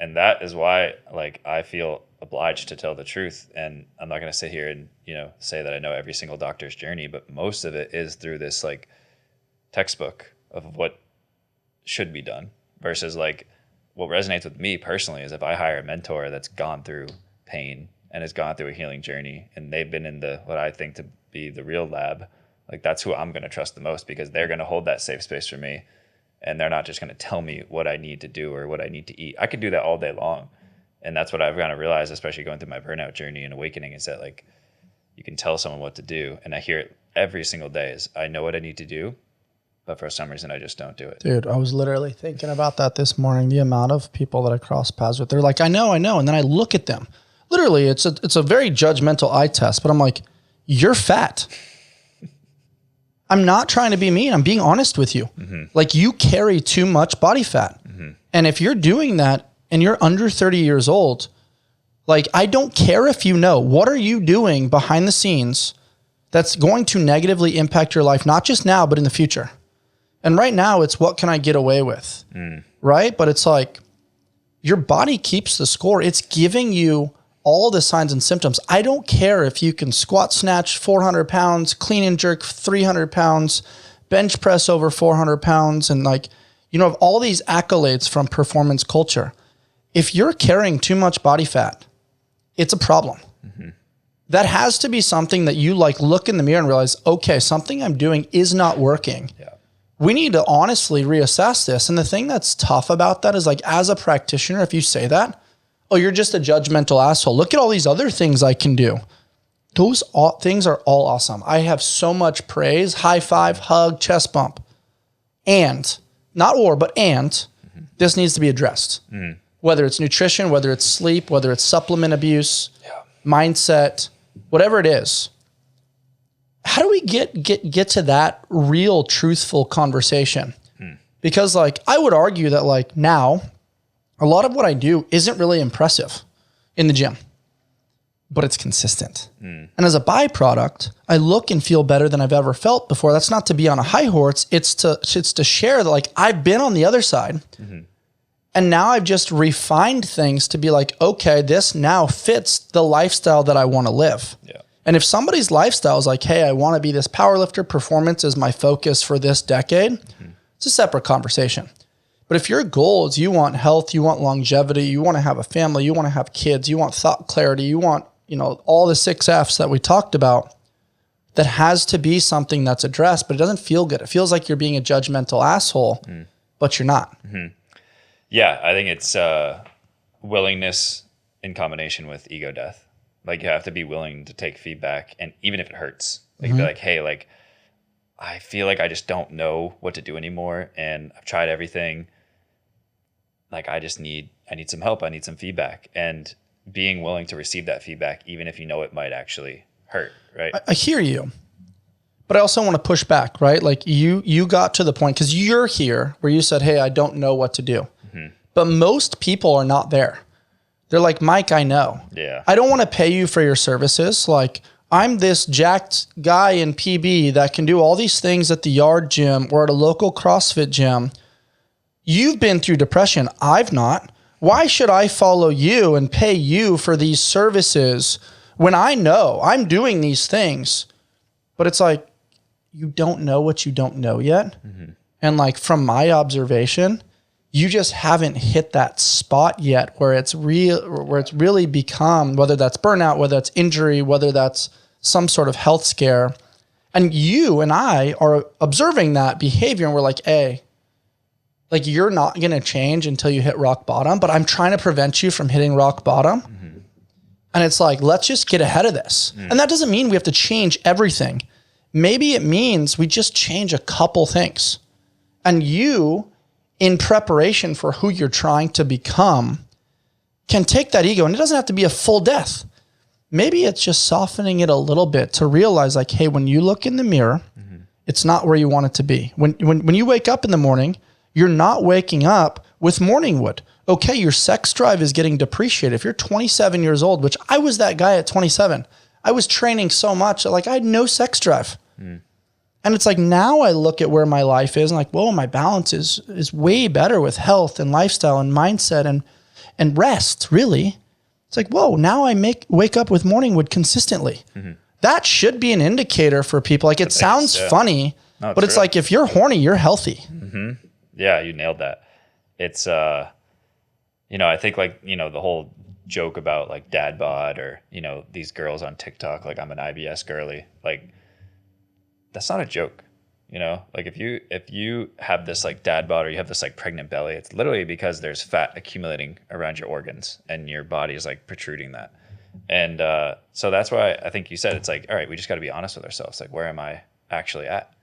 And that is why, like, I feel obliged to tell the truth. And I'm not going to sit here and, you know, say that I know every single doctor's journey, but most of it is through this like textbook of what should be done versus like what resonates with me personally is if I hire a mentor that's gone through pain and has gone through a healing journey and they've been in the, what I think to be the real lab, like that's who I'm going to trust the most, because they're going to hold that safe space for me. And they're not just going to tell me what I need to do or what I need to eat. I could do that all day long. And that's what I've kind of realized, especially going through my burnout journey and awakening, is that like you can tell someone what to do. And I hear it every single day is I know what I need to do, but for some reason I just don't do it.
Dude, I was literally thinking about that this morning. The amount of people that I cross paths with, they're like, I know. And then I look at them. Literally, it's a very judgmental eye test, but I'm like, you're fat. I'm not trying to be mean. I'm being honest with you. Like, you carry too much body fat. And if you're doing that and you're under 30 years old, like, I don't care if you know, what are you doing behind the scenes that's going to negatively impact your life, not just now, but in the future. And right now it's what can I get away with, right? But it's like your body keeps the score. It's giving you all the signs and symptoms. I don't care if you can squat snatch 400 pounds, clean and jerk 300 pounds, bench press over 400 pounds, and like, you know, all these accolades from performance culture. If you're carrying too much body fat, it's a problem. that has to be something that you like look in the mirror and realize, okay, something I'm doing is not working.
Yeah.
We need to honestly reassess this. And the thing that's tough about that is like, as a practitioner, if you say that, oh, you're just a judgmental asshole. Look at all these other things I can do. Those things are all awesome. I have so much praise, high five, hug, chest bump. And not or, but this needs to be addressed. Whether it's nutrition, whether it's sleep, whether it's supplement abuse, mindset, whatever it is. How do we get to that real truthful conversation? Because like, I would argue that like now, a lot of what I do isn't really impressive in the gym, but it's consistent. And as a byproduct, I look and feel better than I've ever felt before. That's not to be on a high horse. It's to share that like I've been on the other side. And now I've just refined things to be like, okay, this now fits the lifestyle that I want to live.
Yeah.
And if somebody's lifestyle is like, hey, I want to be this powerlifter, performance is my focus for this decade, it's a separate conversation. But if your goal is you want health, you want longevity, you want to have a family, you want to have kids, you want thought clarity, you want, all the 6 F's that we talked about, that has to be something that's addressed, but it doesn't feel good. It feels like you're being a judgmental asshole, but you're not.
Yeah, I think it's willingness in combination with ego death. Like you have to be willing to take feedback, and even if it hurts, like be like, hey, like I feel like I just don't know what to do anymore, and I've tried everything. Like I need some help. I need some feedback, and being willing to receive that feedback, even if it might actually hurt. Right?
I hear you, but I also want to push back. Right? Like you got to the point because you're here where you said, hey, I don't know what to do. But most people are not there. They're like, Mike, I know.
Yeah.
I don't want to pay you for your services. Like, I'm this jacked guy in PB that can do all these things at the yard gym or at a local CrossFit gym. You've been through depression. I've not. Why should I follow you and pay you for these services when I know I'm doing these things? But it's like, you don't know what you don't know yet. And like, from my observation, you just haven't hit that spot yet where it's really become, whether that's burnout, whether that's injury, whether that's some sort of health scare. And you and I are observing that behavior and we're like, hey, like you're not going to change until you hit rock bottom, but I'm trying to prevent you from hitting rock bottom. And it's like, let's just get ahead of this. And that doesn't mean we have to change everything. Maybe it means we just change a couple things. And you, in preparation for who you're trying to become, can take that ego, and it doesn't have to be a full death. Maybe it's just softening it a little bit to realize like, hey, when you look in the mirror, it's not where you want it to be. When you wake up in the morning, you're not waking up with morning wood. Okay, your sex drive is getting depreciated. If you're 27 years old, which I was that guy at 27, I was training so much, like I had no sex drive. And it's like, now I look at where my life is and like, whoa, my balance is way better with health and lifestyle and mindset and rest, really. It's like, whoa, now I wake up with morning wood consistently. That should be an indicator for people. Like, it sounds funny, but it's like, if you're horny, you're healthy.
Yeah, you nailed that. It's, I think like, the whole joke about like dad bod or, these girls on TikTok, like I'm an IBS girly, like, that's not a joke, like if you have this like dad bod or you have this like pregnant belly, it's literally because there's fat accumulating around your organs and your body is like protruding that. And so that's why I think you said, it's like, all right, we just got to be honest with ourselves. Like, where am I actually at?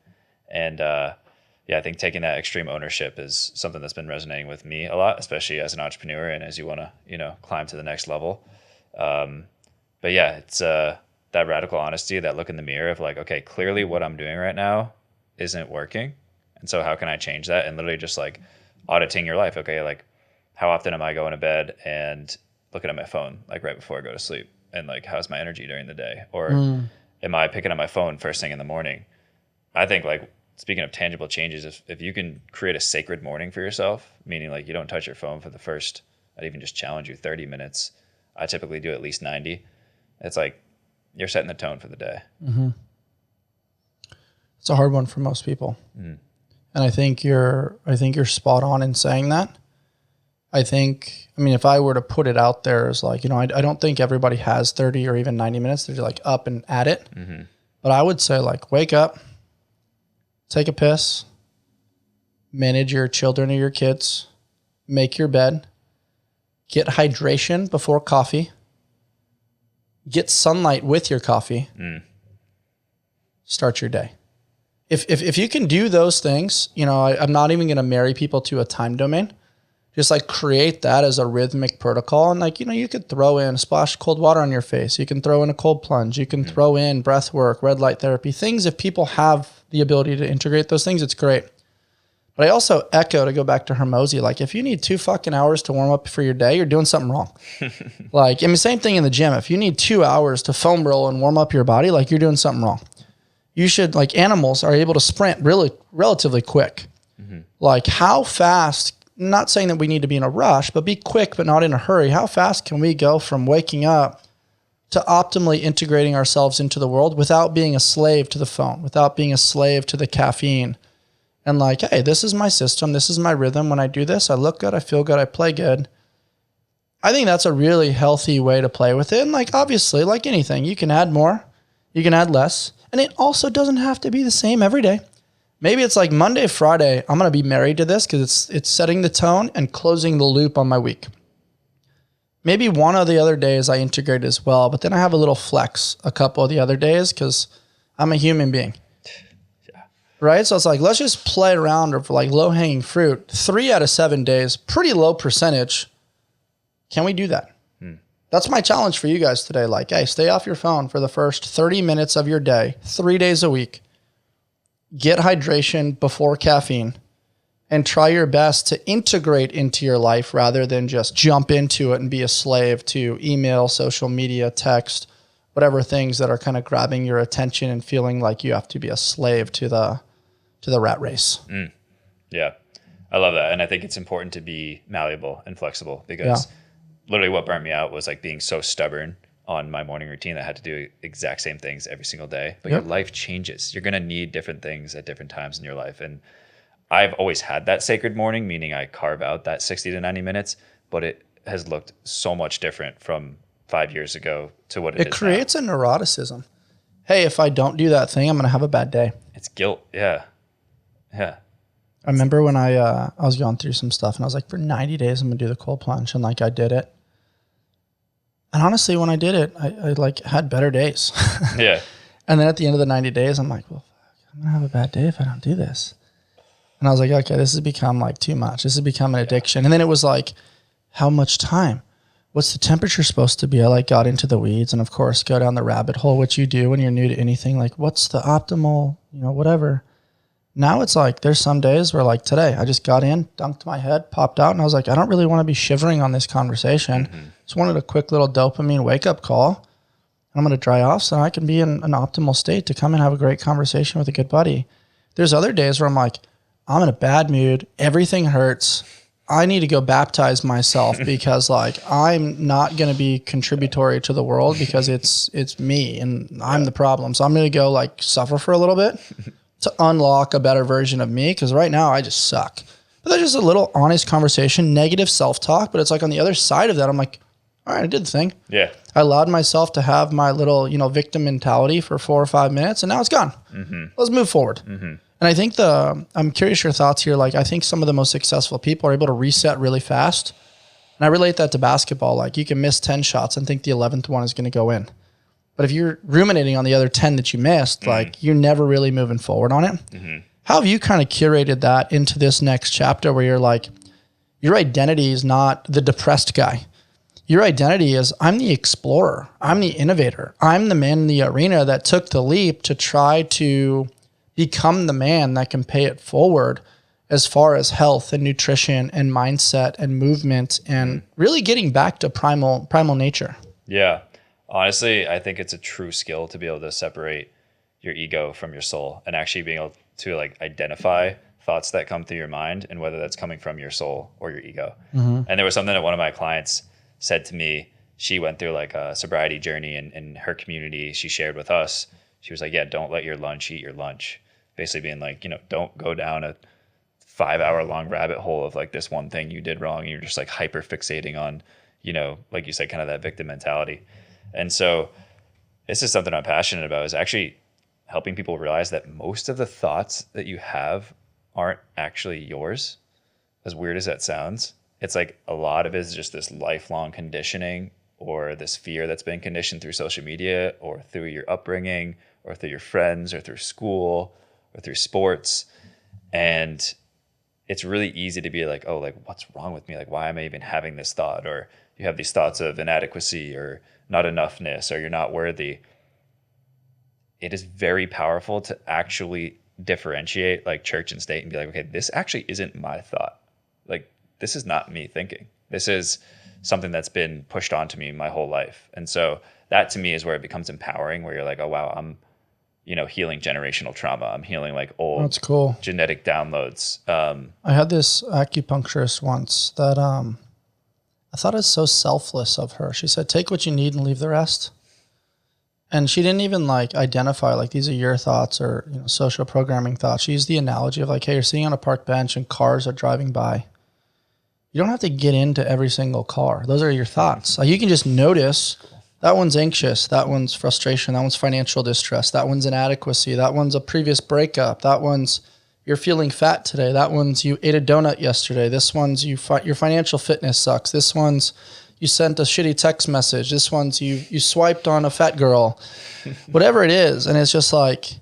And I think taking that extreme ownership is something that's been resonating with me a lot, especially as an entrepreneur and as you want to, climb to the next level. But yeah, it's that radical honesty, that look in the mirror of like, okay, clearly what I'm doing right now isn't working. And so how can I change that? And literally just like auditing your life. Okay, like how often am I going to bed and looking at my phone like right before I go to sleep? And like, how's my energy during the day? Or am I picking up my phone first thing in the morning? I think like, speaking of tangible changes, if you can create a sacred morning for yourself, meaning like you don't touch your phone for the first, I'd even just challenge you 30 minutes. I typically do at least 90. It's like, you're setting the tone for the day.
It's a hard one for most people. And I think you're spot on in saying that. I think, I mean, if I were to put it out there as like, I don't think everybody has 30 or even 90 minutes. They're like up and at it. Mm-hmm. But I would say like wake up, take a piss, manage your children or your kids, make your bed, get hydration before coffee, get sunlight with your coffee, start your day. If you can do those things, I'm not even going to marry people to a time domain. Just like create that as a rhythmic protocol. And like, you could throw in splash cold water on your face. You can throw in a cold plunge. You can throw in breath work, red light therapy, things. If people have the ability to integrate those things, it's great. But I also echo, to go back to Hermosi, like if you need 2 fucking hours to warm up for your day, you're doing something wrong. Like, I mean, same thing in the gym. If you need 2 hours to foam roll and warm up your body, like you're doing something wrong. You should, like animals are able to sprint really relatively quick. Mm-hmm. Like how fast, not saying that we need to be in a rush, but be quick, but not in a hurry. How fast can we go from waking up to optimally integrating ourselves into the world without being a slave to the phone, without being a slave to the caffeine? And like, hey, this is my system. This is my rhythm. When I do this, I look good. I feel good. I play good. I think that's a really healthy way to play with it. And like, obviously, like anything, you can add more, you can add less. And it also doesn't have to be the same every day. Maybe it's like Monday, Friday, I'm going to be married to this because it's setting the tone and closing the loop on my week. Maybe one of the other days I integrate as well, but then I have a little flex a couple of the other days because I'm a human being. Yeah. Right? So it's like, let's just play around for like low-hanging fruit. 3 out of 7 days, pretty low percentage. Can we do that? That's my challenge for you guys today. Like, hey, stay off your phone for the first 30 minutes of your day, 3 days a week. Get hydration before caffeine and try your best to integrate into your life rather than just jump into it and be a slave to email, social media, text, whatever things that are kind of grabbing your attention and feeling like you have to be a slave to the rat race.
Yeah, I love that. And I think it's important to be malleable and flexible because literally what burnt me out was like being so stubborn on my morning routine that I had to do exact same things every single day. But your life changes. You're going to need different things at different times in your life. And I've always had that sacred morning, meaning I carve out that 60 to 90 minutes, but it has looked so much different from 5 years ago to what it is now. It
creates a neuroticism. Hey, if I don't do that thing, I'm going to have a bad day.
It's guilt. Yeah. Yeah.
I remember when I was going through some stuff and I was like, for 90 days, I'm going to do the cold plunge. And like I did it. And honestly, when I did it, I like had better days.
Yeah.
And then at the end of the 90 days, I'm like, well, fuck, I'm going to have a bad day if I don't do this. And I was like, okay, this has become like too much. This has become an addiction. And then it was like, how much time? What's the temperature supposed to be? I like got into the weeds and of course go down the rabbit hole, which you do when you're new to anything. Like what's the optimal, whatever. Now it's like, there's some days where like today I just got in, dunked my head, popped out. And I was like, I don't really want to be shivering on this conversation. Mm-hmm. Just wanted a quick little dopamine wake up call. I'm going to dry off so I can be in an optimal state to come and have a great conversation with a good buddy. There's other days where I'm like, I'm in a bad mood. Everything hurts. I need to go baptize myself because like I'm not going to be contributory to the world because it's me and I'm the problem. So I'm going to go like suffer for a little bit to unlock a better version of me because right now I just suck. But that's just a little honest conversation, negative self-talk. But it's like on the other side of that, I'm like, all right, I did the thing.
Yeah.
I allowed myself to have my little, victim mentality for 4 or 5 minutes and now it's gone. Mm-hmm. Let's move forward. Mm-hmm. And I think I'm curious your thoughts here. Like, I think some of the most successful people are able to reset really fast. And I relate that to basketball. Like, you can miss 10 shots and think the 11th one is going to go in. But if you're ruminating on the other 10 that you missed, like, you're never really moving forward on it. Mm-hmm. How have you kind of curated that into this next chapter where you're like, your identity is not the depressed guy. Your identity is, I'm the explorer. I'm the innovator. I'm the man in the arena that took the leap to try to become the man that can pay it forward as far as health and nutrition and mindset and movement and really getting back to primal nature.
Yeah. Honestly, I think it's a true skill to be able to separate your ego from your soul and actually being able to like identify thoughts that come through your mind and whether that's coming from your soul or your ego. Mm-hmm. And there was something that one of my clients said to me. She went through like a sobriety journey in her community. She shared with us. She was like, yeah, don't let your lunch eat your lunch. Basically being like, don't go down a 5-hour long rabbit hole of like this one thing you did wrong. And you're just like hyper fixating on, like you said, kind of that victim mentality. And so this is something I'm passionate about, is actually helping people realize that most of the thoughts that you have aren't actually yours. As weird as that sounds, it's like a lot of it is just this lifelong conditioning or this fear that's been conditioned through social media or through your upbringing or through your friends or through school or through sports. And it's really easy to be like, oh, like what's wrong with me? Like, why am I even having this thought? Or you have these thoughts of inadequacy or not enoughness or you're not worthy. It is very powerful to actually differentiate like church and state and be like, okay, this actually isn't my thought. Like, this is not me thinking. This is something that's been pushed onto me my whole life. And so that to me is where it becomes empowering, where you're like, oh, wow, I'm, healing generational trauma. I'm healing like old
That's cool.
genetic downloads.
I had this acupuncturist once that I thought it was so selfless of her. She said, take what you need and leave the rest. And she didn't even like identify like these are your thoughts or social programming thoughts. She used the analogy of like, hey, you're sitting on a park bench and cars are driving by. You don't have to get into every single car. Those are your thoughts. Like you can just notice that one's anxious, that one's frustration, that one's financial distress, that one's inadequacy, that one's a previous breakup, that one's you're feeling fat today, that one's you ate a donut yesterday, this one's your financial fitness sucks, this one's you sent a shitty text message, this one's you swiped on a fat girl, whatever it is. And it's just like,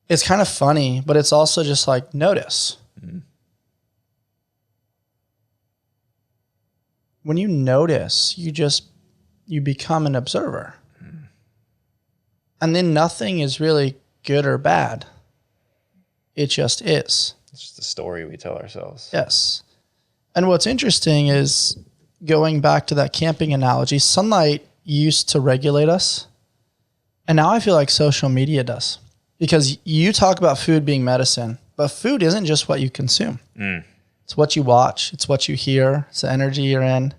it's kind of funny, but it's also just like notice. Mm-hmm. When you notice, you become an observer. Mm-hmm. And then nothing is really good or bad. It just is.
It's just a story we tell ourselves.
Yes. And what's interesting is going back to that camping analogy, sunlight used to regulate us. And now I feel like social media does. Because you talk about food being medicine, but food isn't just what you consume. Mm. It's what you watch. It's what you hear. It's the energy you're in.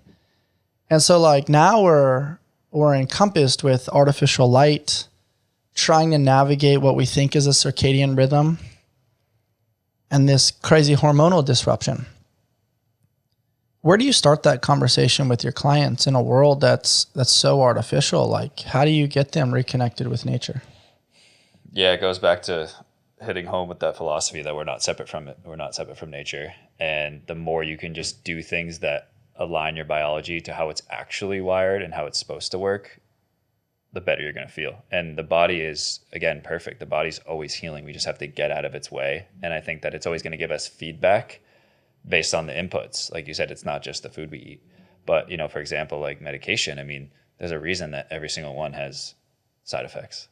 And so like now we're encompassed with artificial light, trying to navigate what we think is a circadian rhythm and this crazy hormonal disruption. Where do you start that conversation with your clients in a world that's so artificial? Like, how do you get them reconnected with nature?
Yeah, it goes back to hitting home with that philosophy that we're not separate from it. We're not separate from nature. And the more you can just do things that align your biology to how it's actually wired and how it's supposed to work, the better you're going to feel. And the body is, again, perfect. The body's always healing. We just have to get out of its way. And I think that it's always going to give us feedback based on the inputs. Like you said, it's not just the food we eat. But, for example, like medication, I mean, there's a reason that every single one has side effects.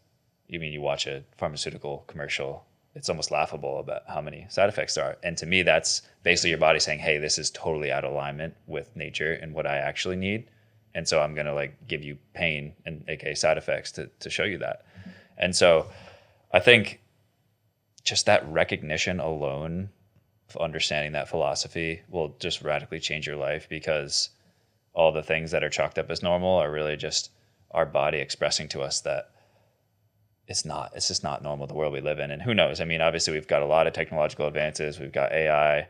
You watch a pharmaceutical commercial, it's almost laughable about how many side effects there are. And to me, that's basically your body saying, hey, this is totally out of alignment with nature and what I actually need. And so I'm going to like give you pain and aka side effects to show you that. And so I think just that recognition alone of understanding that philosophy will just radically change your life, because all the things that are chalked up as normal are really just our body expressing to us that it's just not normal, the world we live in. And who knows? I mean, obviously we've got a lot of technological advances. We've got AI,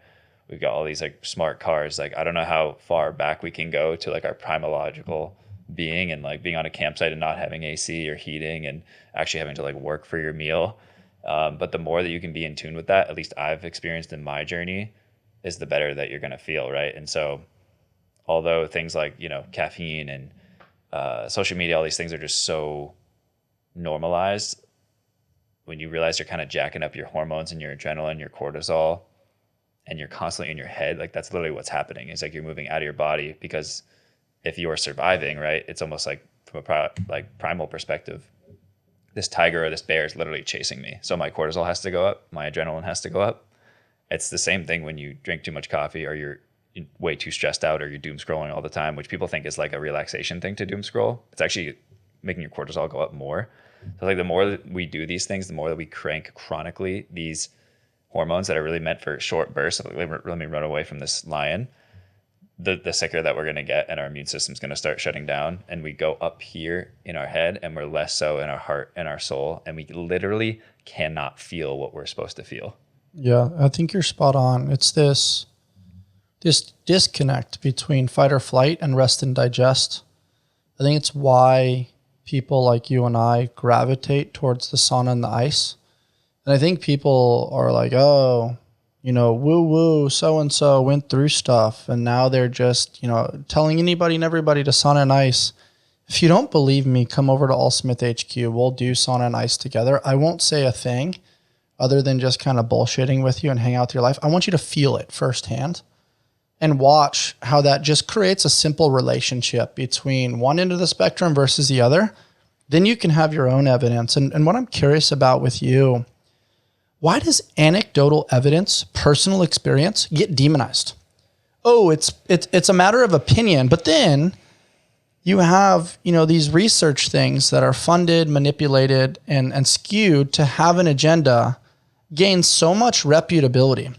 we've got all these like smart cars. Like, I don't know how far back we can go to like our primological being and like being on a campsite and not having AC or heating and actually having to like work for your meal. But the more that you can be in tune with that, at least I've experienced in my journey, is the better that you're going to feel. Right. And so although things like, caffeine and social media, all these things are just so normalized, when you realize you're kind of jacking up your hormones and your adrenaline, your cortisol, and you're constantly in your head, like that's literally what's happening. It's like you're moving out of your body, because if you're surviving, right, it's almost like from a primal perspective, this tiger or this bear is literally chasing me. So my cortisol has to go up, my adrenaline has to go up. It's the same thing when you drink too much coffee or you're way too stressed out or you're doom scrolling all the time, which people think is like a relaxation thing to doom scroll. It's actually making your cortisol go up more. So like the more that we do these things, the more that we crank chronically these hormones that are really meant for short bursts. Like, let me run away from this lion. The sicker that we're going to get, and our immune system's going to start shutting down, and we go up here in our head and we're less so in our heart and our soul, and we literally cannot feel what we're supposed to feel.
Yeah, I think you're spot on. It's this disconnect between fight or flight and rest and digest. I think it's why people like you and I gravitate towards the sauna and the ice. And I think people are like, oh, woo-woo, so-and-so went through stuff, and now they're just, telling anybody and everybody to sauna and ice. If you don't believe me, come over to ALLSMITH HQ. We'll do sauna and ice together. I won't say a thing other than just kind of bullshitting with you and hang out with your life. I want you to feel it firsthand and watch how that just creates a simple relationship between one end of the spectrum versus the other. Then you can have your own evidence. And what I'm curious about with you, why does anecdotal evidence, personal experience, get demonized? Oh, it's a matter of opinion. But then you have, these research things that are funded, manipulated, and skewed to have an agenda gain so much reputability.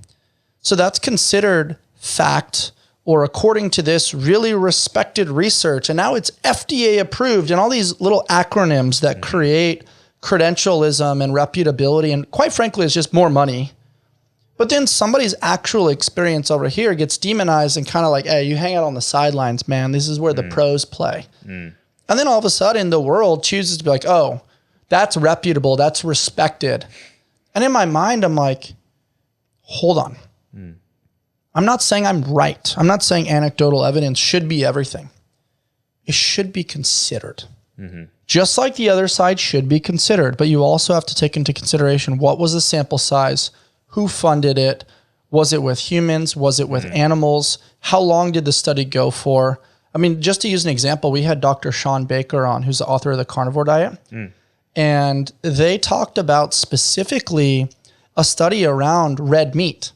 So that's considered fact, or according to this really respected research. And now it's FDA approved, and all these little acronyms that create credentialism and reputability. And quite frankly, it's just more money. But then somebody's actual experience over here gets demonized and kind of like, hey, you hang out on the sidelines, man. This is where the pros play. And then all of a sudden the world chooses to be like, oh, that's reputable. That's respected. And in my mind, I'm like, hold on. I'm not saying I'm right. I'm not saying anecdotal evidence should be everything. It should be considered. Just like the other side should be considered. But you also have to take into consideration, what was the sample size? Who funded it? Was it with humans? Was it with animals? How long did the study go for? I mean, just to use an example, we had Dr. Sean Baker on, who's the author of the Carnivore Diet. And they talked about specifically a study around red meat.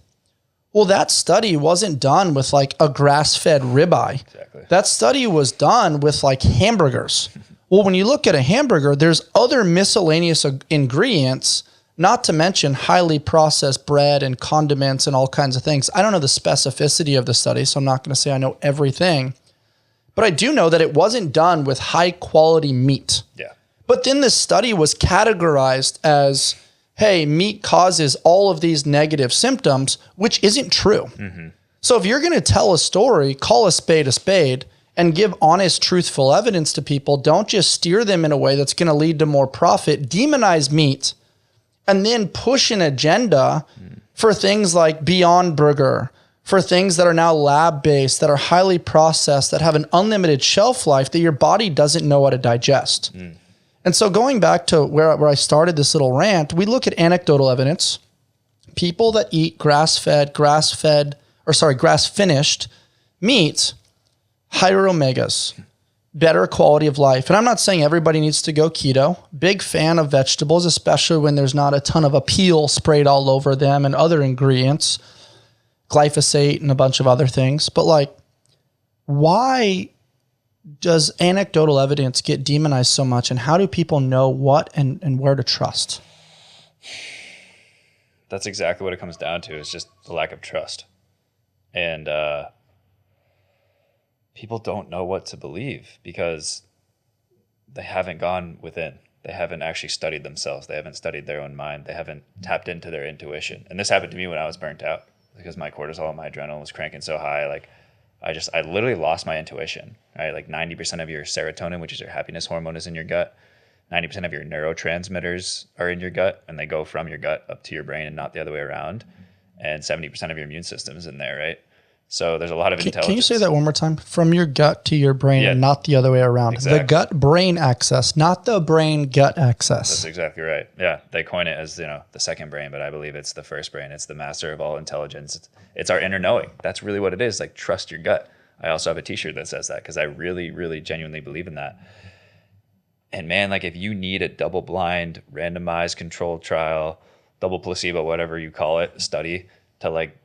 Well, that study wasn't done with like a grass-fed ribeye.
Exactly.
That study was done with like hamburgers. Well, when you look at a hamburger, there's other miscellaneous ingredients, not to mention highly processed bread and condiments and all kinds of things. I don't know the specificity of the study, so I'm not going to say I know everything. But I do know that it wasn't done with high quality meat.
Yeah.
But then this study was categorized as, hey, meat causes all of these negative symptoms, which isn't true. So if you're going to tell a story, call a spade, and give honest, truthful evidence to people. Don't just steer them in a way that's going to lead to more profit, demonize meat, and then push an agenda for things like Beyond Burger, for things that are now lab-based, that are highly processed, that have an unlimited shelf life that your body doesn't know how to digest. And so going back to where I started this little rant, we look at anecdotal evidence. People that eat grass-finished meats, higher omegas, better quality of life. And I'm not saying everybody needs to go keto. Big fan of vegetables, especially when there's not a ton of Apeel sprayed all over them and other ingredients, glyphosate and a bunch of other things. But like, why does anecdotal evidence get demonized so much? And how do people know what and where to trust?
That's exactly what it comes down to, is just the lack of trust. And people don't know what to believe because they haven't gone within. They haven't actually studied themselves. They haven't studied their own mind. They haven't tapped into their intuition. And this happened to me when I was burnt out because my cortisol and my adrenaline was cranking so high. Like I literally lost my intuition, right? Like 90% of your serotonin, which is your happiness hormone, is in your gut. 90% of your neurotransmitters are in your gut, and they go from your gut up to your brain and not the other way around. And 70% of your immune system is in there, right? So there's a lot of intelligence.
Can you say that one more time? From your gut to your brain, and not the other way around. Exactly. The gut-brain axis, not the brain-gut axis.
That's exactly right. Yeah, they coin it as the second brain, but I believe it's the first brain. It's the master of all intelligence. It's our inner knowing. That's really what it is. Like, trust your gut. I also have a T-shirt that says that because I really, really genuinely believe in that. And man, like if you need a double-blind, randomized controlled trial, double placebo, whatever you call it, study to like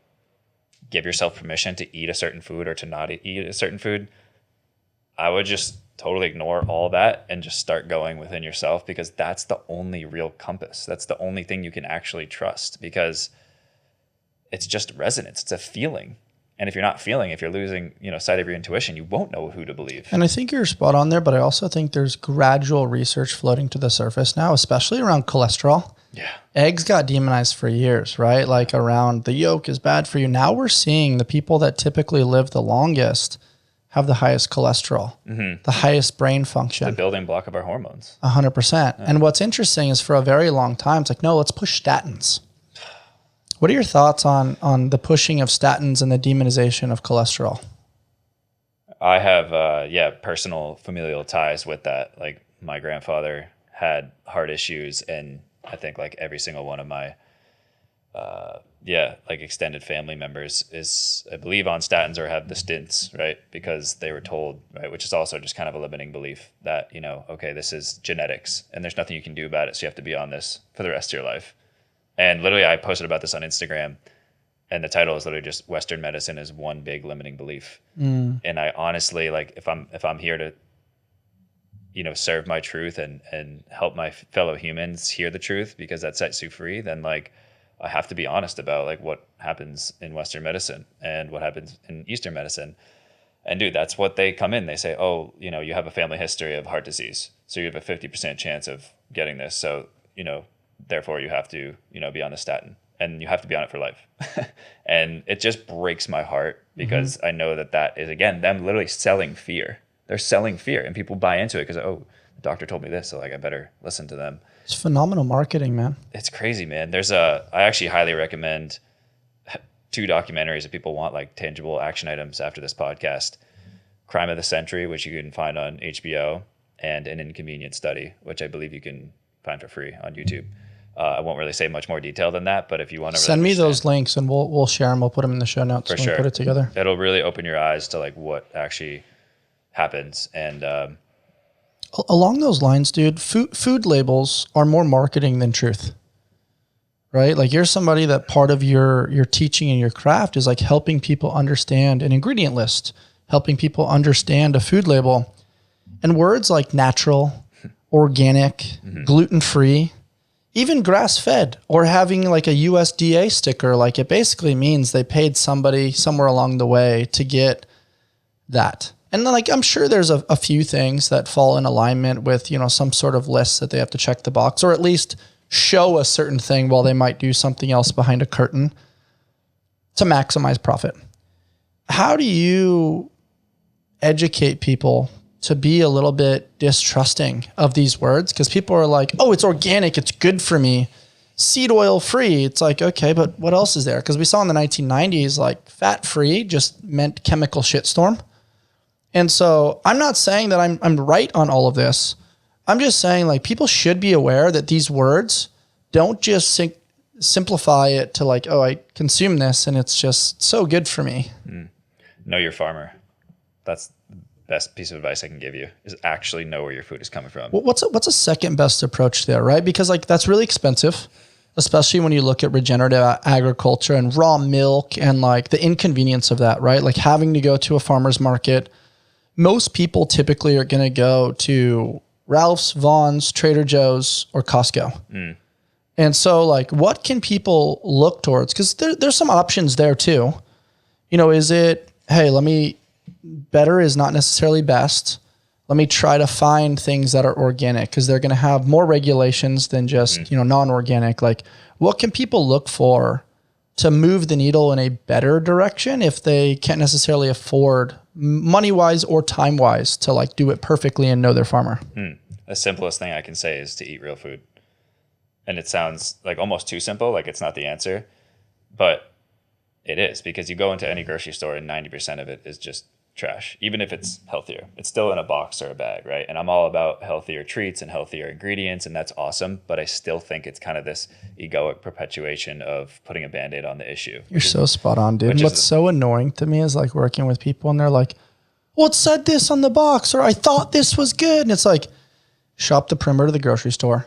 give yourself permission to eat a certain food or to not eat a certain food, I would just totally ignore all that and just start going within yourself, because that's the only real compass. That's the only thing you can actually trust, because it's just resonance. It's a feeling. And if you're not feeling, if you're losing, sight of your intuition, you won't know who to believe.
And I think you're spot on there, but I also think there's gradual research floating to the surface now, especially around cholesterol.
Yeah.
Eggs got demonized for years, right? Like around the yolk is bad for you. Now we're seeing the people that typically live the longest have the highest cholesterol, the highest brain function.
The building block of our hormones.
100%. And what's interesting is for a very long time, it's like, no, let's push statins. What are your thoughts on the pushing of statins and the demonization of cholesterol?
I have, personal familial ties with that. Like my grandfather had heart issues, and I think like every single one of my, extended family members is, I believe, on statins or have the stints, right? Because they were told, right, which is also just kind of a limiting belief that, okay, this is genetics and there's nothing you can do about it. So you have to be on this for the rest of your life. And literally I posted about this on Instagram, and the title is literally just Western medicine is one big limiting belief. And I honestly, like, if I'm here to, serve my truth and help my fellow humans hear the truth, because that sets you free, then like I have to be honest about like what happens in Western medicine and what happens in Eastern medicine. And dude, that's what they come in. They say, oh, you have a family history of heart disease, so you have a 50% chance of getting this. So, therefore you have to, be on the statin, and you have to be on it for life. And it just breaks my heart, because I know that is, again, them literally selling fear. They're selling fear, and people buy into it because, oh, the doctor told me this, so like I better listen to them.
It's phenomenal marketing, man.
It's crazy, man. I actually highly recommend 2 documentaries if people want like tangible action items after this podcast. Crime of the Century, which you can find on HBO, and An Inconvenient Study, which I believe you can find for free on YouTube. I won't really say much more detail than that, but if you want to
send me those links and we'll share them. We'll put them in the show notes
for sure.
Put it together.
It'll really open your eyes to like what actually happens. And
along those lines, dude, food labels are more marketing than truth, right? Like you're somebody that part of your teaching and your craft is like helping people understand an ingredient list, helping people understand a food label, and words like natural, organic, gluten-free, even grass-fed, or having like a USDA sticker. Like it basically means they paid somebody somewhere along the way to get that. And then like, I'm sure there's a few things that fall in alignment with, some sort of list that they have to check the box, or at least show a certain thing while they might do something else behind a curtain to maximize profit. How do you educate people to be a little bit distrusting of these words? Because people are like, oh, it's organic, it's good for me, seed oil free. It's like, okay, but what else is there? Because we saw in the 1990s, like fat free just meant chemical shitstorm. And so I'm not saying that I'm right on all of this. I'm just saying like people should be aware that these words don't just simplify it to like, oh, I consume this and it's just so good for me.
Know your farmer. That's the best piece of advice I can give you, is actually know where your food is coming from.
What's a second best approach there, right? Because like that's really expensive, especially when you look at regenerative agriculture and raw milk and like the inconvenience of that, right? Like having to go to a farmer's market. Most people typically are going to go to Ralph's, Vaughn's, Trader Joe's, or Costco. And so like, what can people look towards? Because there's some options there too. Is it, hey, better is not necessarily best. Let me try to find things that are organic, because they're going to have more regulations than just, non-organic. Like what can people look for to move the needle in a better direction if they can't necessarily afford money-wise or time-wise to like do it perfectly and know their farmer?
The simplest thing I can say is to eat real food. And it sounds like almost too simple, like it's not the answer, but it is, because you go into any grocery store and 90% of it is just trash. Even if it's healthier, it's still in a box or a bag, right? And I'm all about healthier treats and healthier ingredients, and that's awesome, but I still think it's kind of this egoic perpetuation of putting a Band-Aid on the issue.
You're so spot on, dude. What's so annoying to me is like working with people and they're like, well, it said this on the box, or I thought this was good. And it's like, shop the perimeter of the grocery store.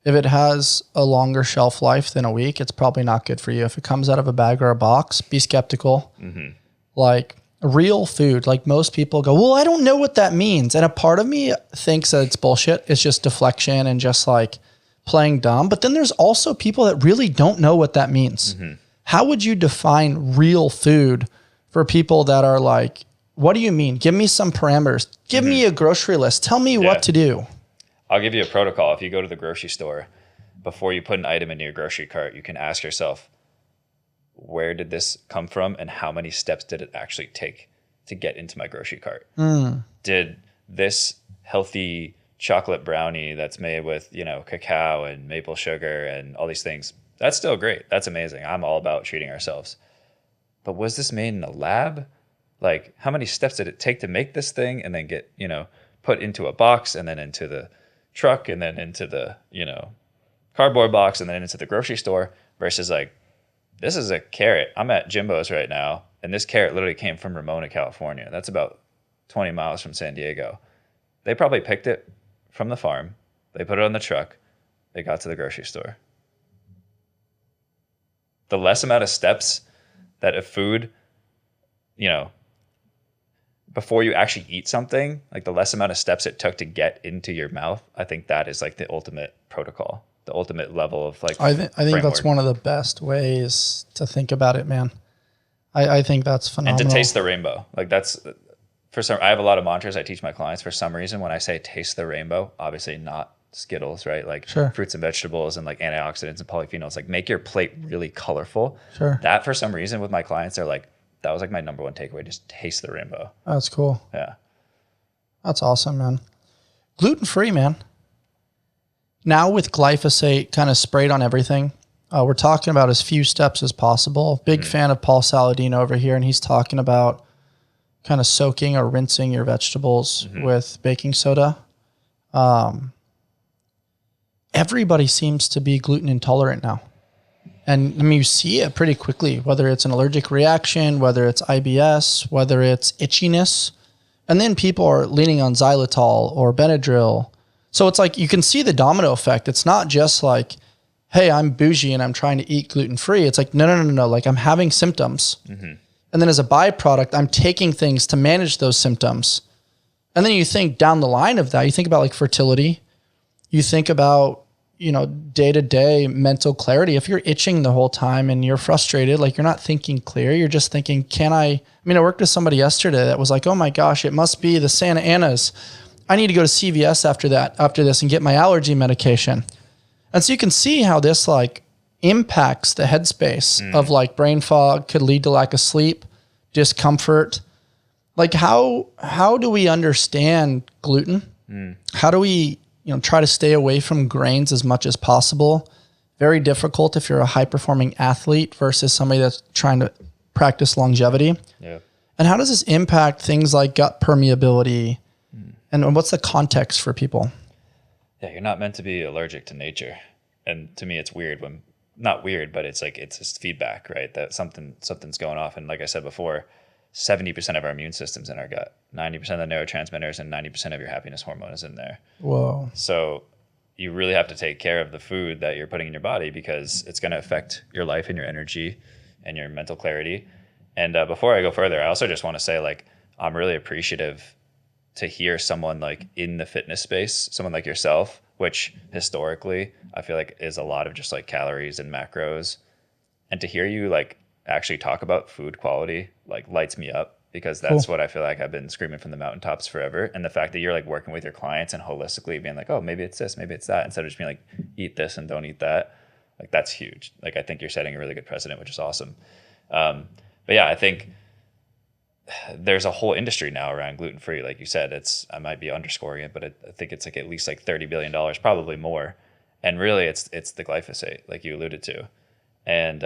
If it has a longer shelf life than a week, it's probably not good for you. If it comes out of a bag or a box, be skeptical. Like real food, like most people go, well, I don't know what that means. And a part of me thinks that it's bullshit. It's just deflection and just like playing dumb. But then there's also people that really don't know what that means. How would you define real food for people that are like, what do you mean? Give me some parameters. Give me a grocery list. Tell me what to do.
I'll give you a protocol. If you go to the grocery store, before you put an item into your grocery cart, you can ask yourself, where did this come from and how many steps did it actually take to get into my grocery cart? Did this healthy chocolate brownie that's made with, cacao and maple sugar and all these things, that's still great. That's amazing. I'm all about treating ourselves. But was this made in a lab? Like, how many steps did it take to make this thing and then get, put into a box and then into the truck and then into the, cardboard box and then into the grocery store versus like, this is a carrot. I'm at Jimbo's right now, and this carrot literally came from Ramona, California. That's about 20 miles from San Diego. They probably picked it from the farm. They put it on the truck. They got to the grocery store. The less amount of steps that a food, before you actually eat something, like the less amount of steps it took to get into your mouth, I think that is like the ultimate protocol, the ultimate level of like
I think that's one of the best ways to think about it, man. I think that's phenomenal.
And to taste the rainbow. Like that's, I have a lot of mantras I teach my clients. For some reason, when I say taste the rainbow, obviously not Skittles, right? Like fruits and vegetables and like antioxidants and polyphenols, like make your plate really colorful. That for some reason with my clients, they're like, that was like my number one takeaway, just taste the rainbow.
That's cool.
Yeah.
That's awesome, man. Gluten-free, man. Now with glyphosate kind of sprayed on everything, we're talking about as few steps as possible. Big fan of Paul Saladino over here, and he's talking about kind of soaking or rinsing your vegetables with baking soda. Everybody seems to be gluten intolerant now. And I mean, you see it pretty quickly, whether it's an allergic reaction, whether it's IBS, whether it's itchiness. And then people are leaning on xylitol or Benadryl. So it's like you can see the domino effect. It's not just like, hey, I'm bougie and I'm trying to eat gluten-free. It's like, no. Like I'm having symptoms. And then as a byproduct, I'm taking things to manage those symptoms. And then you think down the line of that, you think about like fertility. You think about, day-to-day mental clarity. If you're itching the whole time and you're frustrated, like you're not thinking clear, you're just thinking, I worked with somebody yesterday that was like, oh my gosh, it must be the Santa Anas. I need to go to CVS after this and get my allergy medication. And so you can see how this like impacts the headspace of like brain fog, could lead to lack of sleep, discomfort. Like how do we understand gluten? How do we, try to stay away from grains as much as possible? Very difficult if you're a high performing athlete versus somebody that's trying to practice longevity. Yeah. And how does this impact things like gut permeability? And what's the context for people?
Yeah, you're not meant to be allergic to nature. And to me, it's weird when, not weird, but it's like, it's just feedback, right? That something's going off. And like I said before, 70% of our immune system's in our gut, 90% of the neurotransmitters and 90% of your happiness hormone is in there.
Whoa.
So you really have to take care of the food that you're putting in your body because it's going to affect your life and your energy and your mental clarity. And before I go further, I also just want to say, like, I'm really appreciative to hear someone like in the fitness space, someone like yourself, which historically I feel like is a lot of just like calories and macros. And to hear you like actually talk about food quality, like lights me up because that's what I feel like I've been screaming from the mountaintops forever. And the fact that you're like working with your clients and holistically being like, oh, maybe it's this, maybe it's that, instead of just being like, eat this and don't eat that. Like that's huge. Like I think you're setting a really good precedent, which is awesome. But yeah, I think there's a whole industry now around gluten-free. Like you said, I might be underscoring it, but I think it's like at least like $30 billion, probably more. And really it's the glyphosate, like you alluded to. And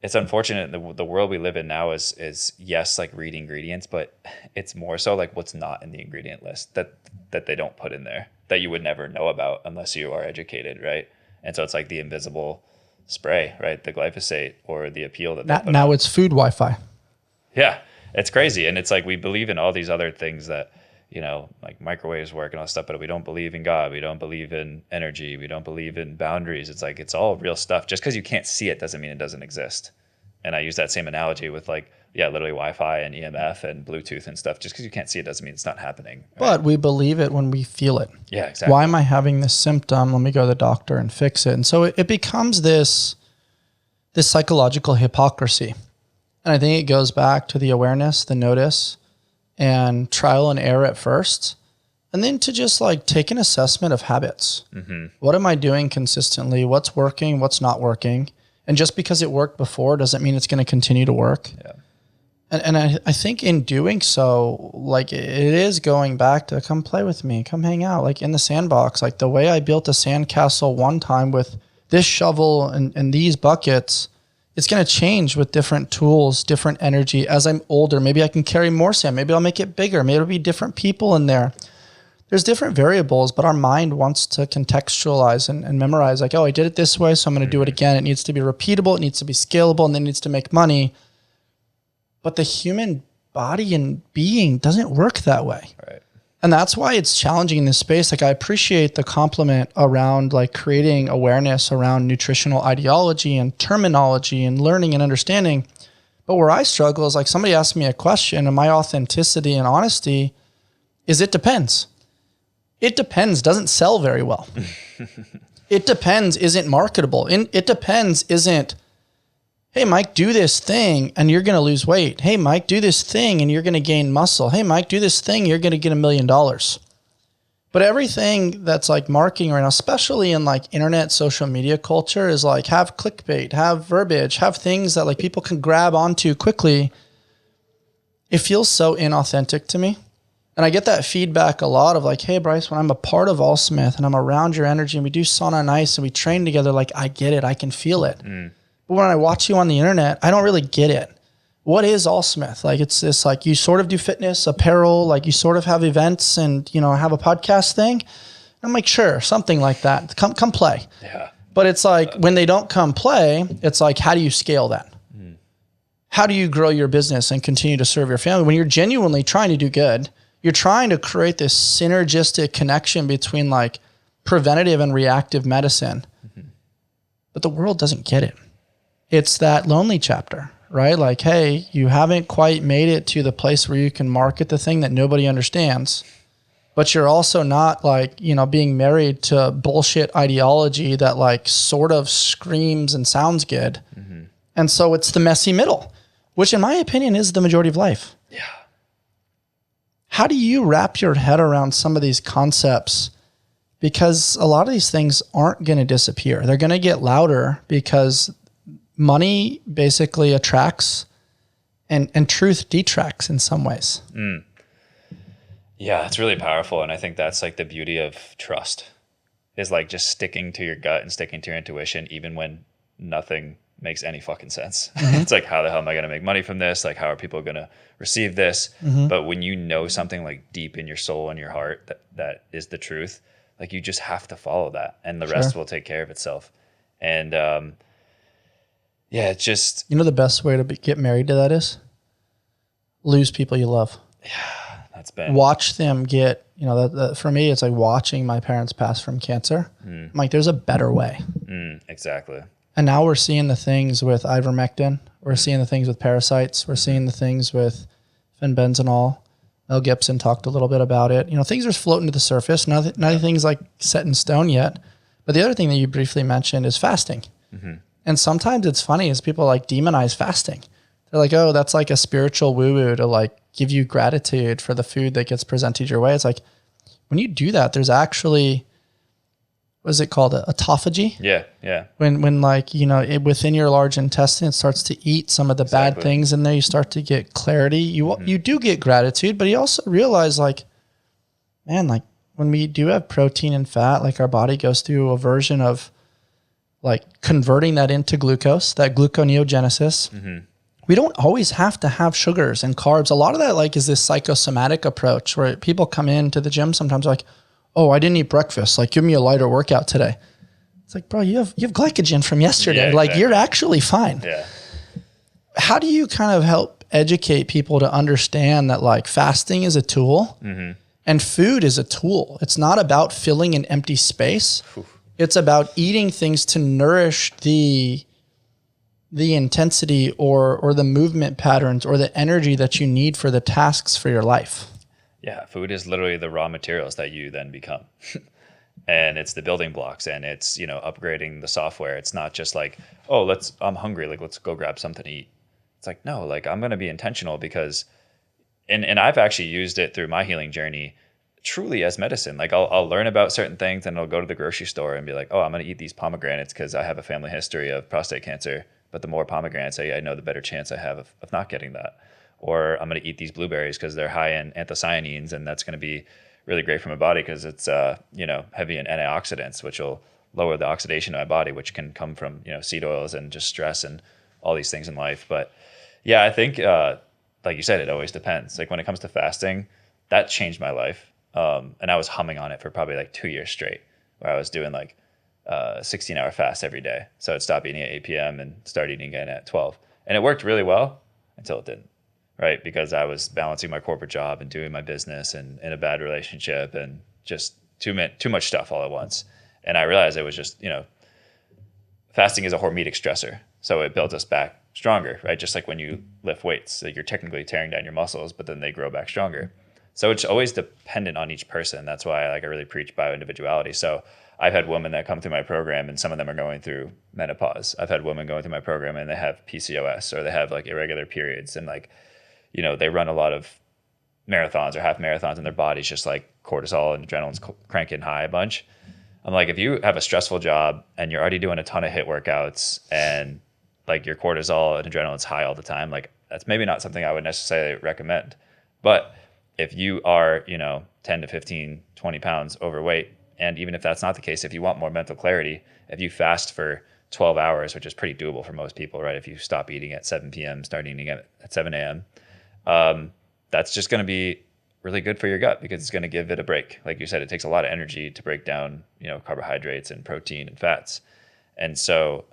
it's unfortunate the world we live in now is yes, like read ingredients, but it's more so like what's not in the ingredient list that they don't put in there that you would never know about unless you are educated, right? And so it's like the invisible spray, right? The glyphosate or the Apeel that
now it's food Wi-Fi.
Yeah, it's crazy. And it's like we believe in all these other things that, like microwaves work and all that stuff, but we don't believe in God. We don't believe in energy. We don't believe in boundaries. It's like, it's all real stuff. Just because you can't see it doesn't mean it doesn't exist. And I use that same analogy with like, yeah, literally Wi-Fi and EMF and Bluetooth and stuff. Just because you can't see it doesn't mean it's not happening. Right?
But we believe it when we feel it.
Yeah, exactly.
Why am I having this symptom? Let me go to the doctor and fix it. And so it becomes this psychological hypocrisy. And I think it goes back to the awareness, the notice, and trial and error at first. And then to just like take an assessment of habits.
Mm-hmm.
What am I doing consistently? What's working? What's not working? And just because it worked before doesn't mean it's going to continue to work.
Yeah.
And I think in doing so, like it is going back to come play with me, come hang out, like in the sandbox. Like the way I built a sandcastle one time with this shovel and these buckets, it's going to change with different tools, different energy. As I'm older, maybe I can carry more sand. Maybe I'll make it bigger. Maybe it'll be different people in there. There's different variables, but our mind wants to contextualize and memorize like, oh, I did it this way, so I'm going to do it again. It needs to be repeatable. It needs to be scalable, and then it needs to make money. But the human body and being doesn't work that way.
Right.
And that's why it's challenging in this space. Like I appreciate the compliment around like creating awareness around nutritional ideology and terminology and learning and understanding. But where I struggle is like somebody asked me a question and my authenticity and honesty is it depends. It depends doesn't sell very well. It depends isn't marketable. It depends isn't, hey, Mike, do this thing and you're going to lose weight. Hey, Mike, do this thing and you're going to gain muscle. Hey, Mike, do this thing, you're going to get $1 million. But everything that's like marketing right now, especially in like internet, social media culture is like have clickbait, have verbiage, have things that like people can grab onto quickly. It feels so inauthentic to me. And I get that feedback a lot of like, hey, Bryce, when I'm a part of ALLSMITH and I'm around your energy and we do sauna and ice and we train together, like I get it, I can feel it. But when I watch you on the internet, I don't really get it. What is ALLSMITH? Like it's this like you sort of do fitness, apparel, like you sort of have events and you know have a podcast thing. I'm like, sure, something like that. Come play.
Yeah.
But it's like when they don't come play, it's like how do you scale that? How do you grow your business and continue to serve your family? When you're genuinely trying to do good, you're trying to create this synergistic connection between like preventative and reactive medicine. But the world doesn't get it. It's that lonely chapter, right? Like, hey, you haven't quite made it to the place where you can market the thing that nobody understands, but you're also not like, you know, being married to bullshit ideology that like sort of screams and sounds good. And so it's the messy middle, which in my opinion is the majority of life.
Yeah.
How do you wrap your head around some of these concepts? Because a lot of these things aren't going to disappear. They're going to get louder because money basically attracts and truth detracts in some ways.
Yeah, it's really powerful. And I think that's like the beauty of trust is like just sticking to your gut and sticking to your intuition, even when nothing makes any fucking sense. It's like, how the hell am I going to make money from this? Like, how are people going to receive this? But when you know something like deep in your soul and your heart that is the truth, like you just have to follow that and the rest will take care of itself. And, yeah, it's just...
You know the best way to get married to that is? Lose people you love.
Yeah, that's been...
Watch them get, you know, for me, it's like watching my parents pass from cancer. I'm like, there's a better way.
Exactly.
And now we're seeing the things with ivermectin. We're seeing the things with parasites. We're seeing the things with fenbenzanol. Mel Gibson talked a little bit about it. You know, things are floating to the surface. Nothing's like set in stone yet. But the other thing that you briefly mentioned is fasting. And sometimes it's funny is people like demonize fasting. They're like, oh, that's like a spiritual woo-woo to like give you gratitude for the food that gets presented your way. It's like when you do that, there's actually, what is it called? Autophagy?
Yeah.
When like, you know, within your large intestine, it starts to eat some of the bad things in there. You start to get clarity. You do get gratitude, but you also realize like, man, like when we do have protein and fat, like our body goes through a version of like converting that into glucose, that gluconeogenesis. We don't always have to have sugars and carbs. A lot of that like is this psychosomatic approach where people come into the gym sometimes like, oh, I didn't eat breakfast. Like give me a lighter workout today. It's like, bro, you have glycogen from yesterday.
Yeah,
like you're actually fine.
Yeah.
How do you kind of help educate people to understand that like fasting is a tool and food is a tool? It's not about filling an empty space. It's about eating things to nourish the intensity or the movement patterns or the energy that you need for the tasks for your life.
Yeah, food is literally the raw materials that you then become. And it's the building blocks and it's, you know, upgrading the software. It's not just like, oh, I'm hungry, like let's go grab something to eat. It's like, no, like I'm going to be intentional because and I've actually used it through my healing journey, truly as medicine. Like I'll learn about certain things and I'll go to the grocery store and be like, oh, I'm going to eat these pomegranates because I have a family history of prostate cancer. But the more pomegranates I know, the better chance I have of not getting that. Or I'm going to eat these blueberries because they're high in anthocyanins, and that's going to be really great for my body because it's heavy in antioxidants, which will lower the oxidation in my body, which can come from seed oils and just stress and all these things in life. But yeah, I think like you said, it always depends. Like when it comes to fasting, that changed my life, and I was humming on it for probably like 2 years straight, where I was doing like 16-hour fast every day. So I'd stop eating at 8 p.m. and start eating again at 12, and it worked really well until it didn't. Right, because I was balancing my corporate job and doing my business and in a bad relationship and just too much stuff all at once. And I realized it was just, fasting is a hormetic stressor. So it builds us back stronger, right? Just like when you lift weights, so you're technically tearing down your muscles, but then they grow back stronger. So it's always dependent on each person. That's why I really preach bioindividuality. So I've had women that come through my program and some of them are going through menopause. I've had women going through my program and they have PCOS or they have like irregular periods and like, they run a lot of marathons or half marathons and their body's just like cortisol and adrenaline's cranking high a bunch. I'm like, if you have a stressful job and you're already doing a ton of HIIT workouts and like your cortisol and adrenaline's high all the time, like that's maybe not something I would necessarily recommend. But if you are, 10 to 15, 20 pounds overweight, and even if that's not the case, if you want more mental clarity, if you fast for 12 hours, which is pretty doable for most people, right? If you stop eating at 7 p.m., start eating at 7 a.m., that's just going to be really good for your gut because it's going to give it a break. Like you said, it takes a lot of energy to break down, carbohydrates and protein and fats. And so,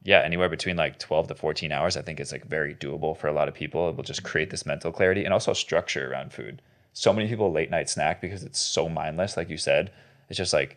anywhere between like 12 to 14 hours, I think is like very doable for a lot of people. It will just create this mental clarity and also structure around food. So many people late night snack because it's so mindless. Like you said, it's just like,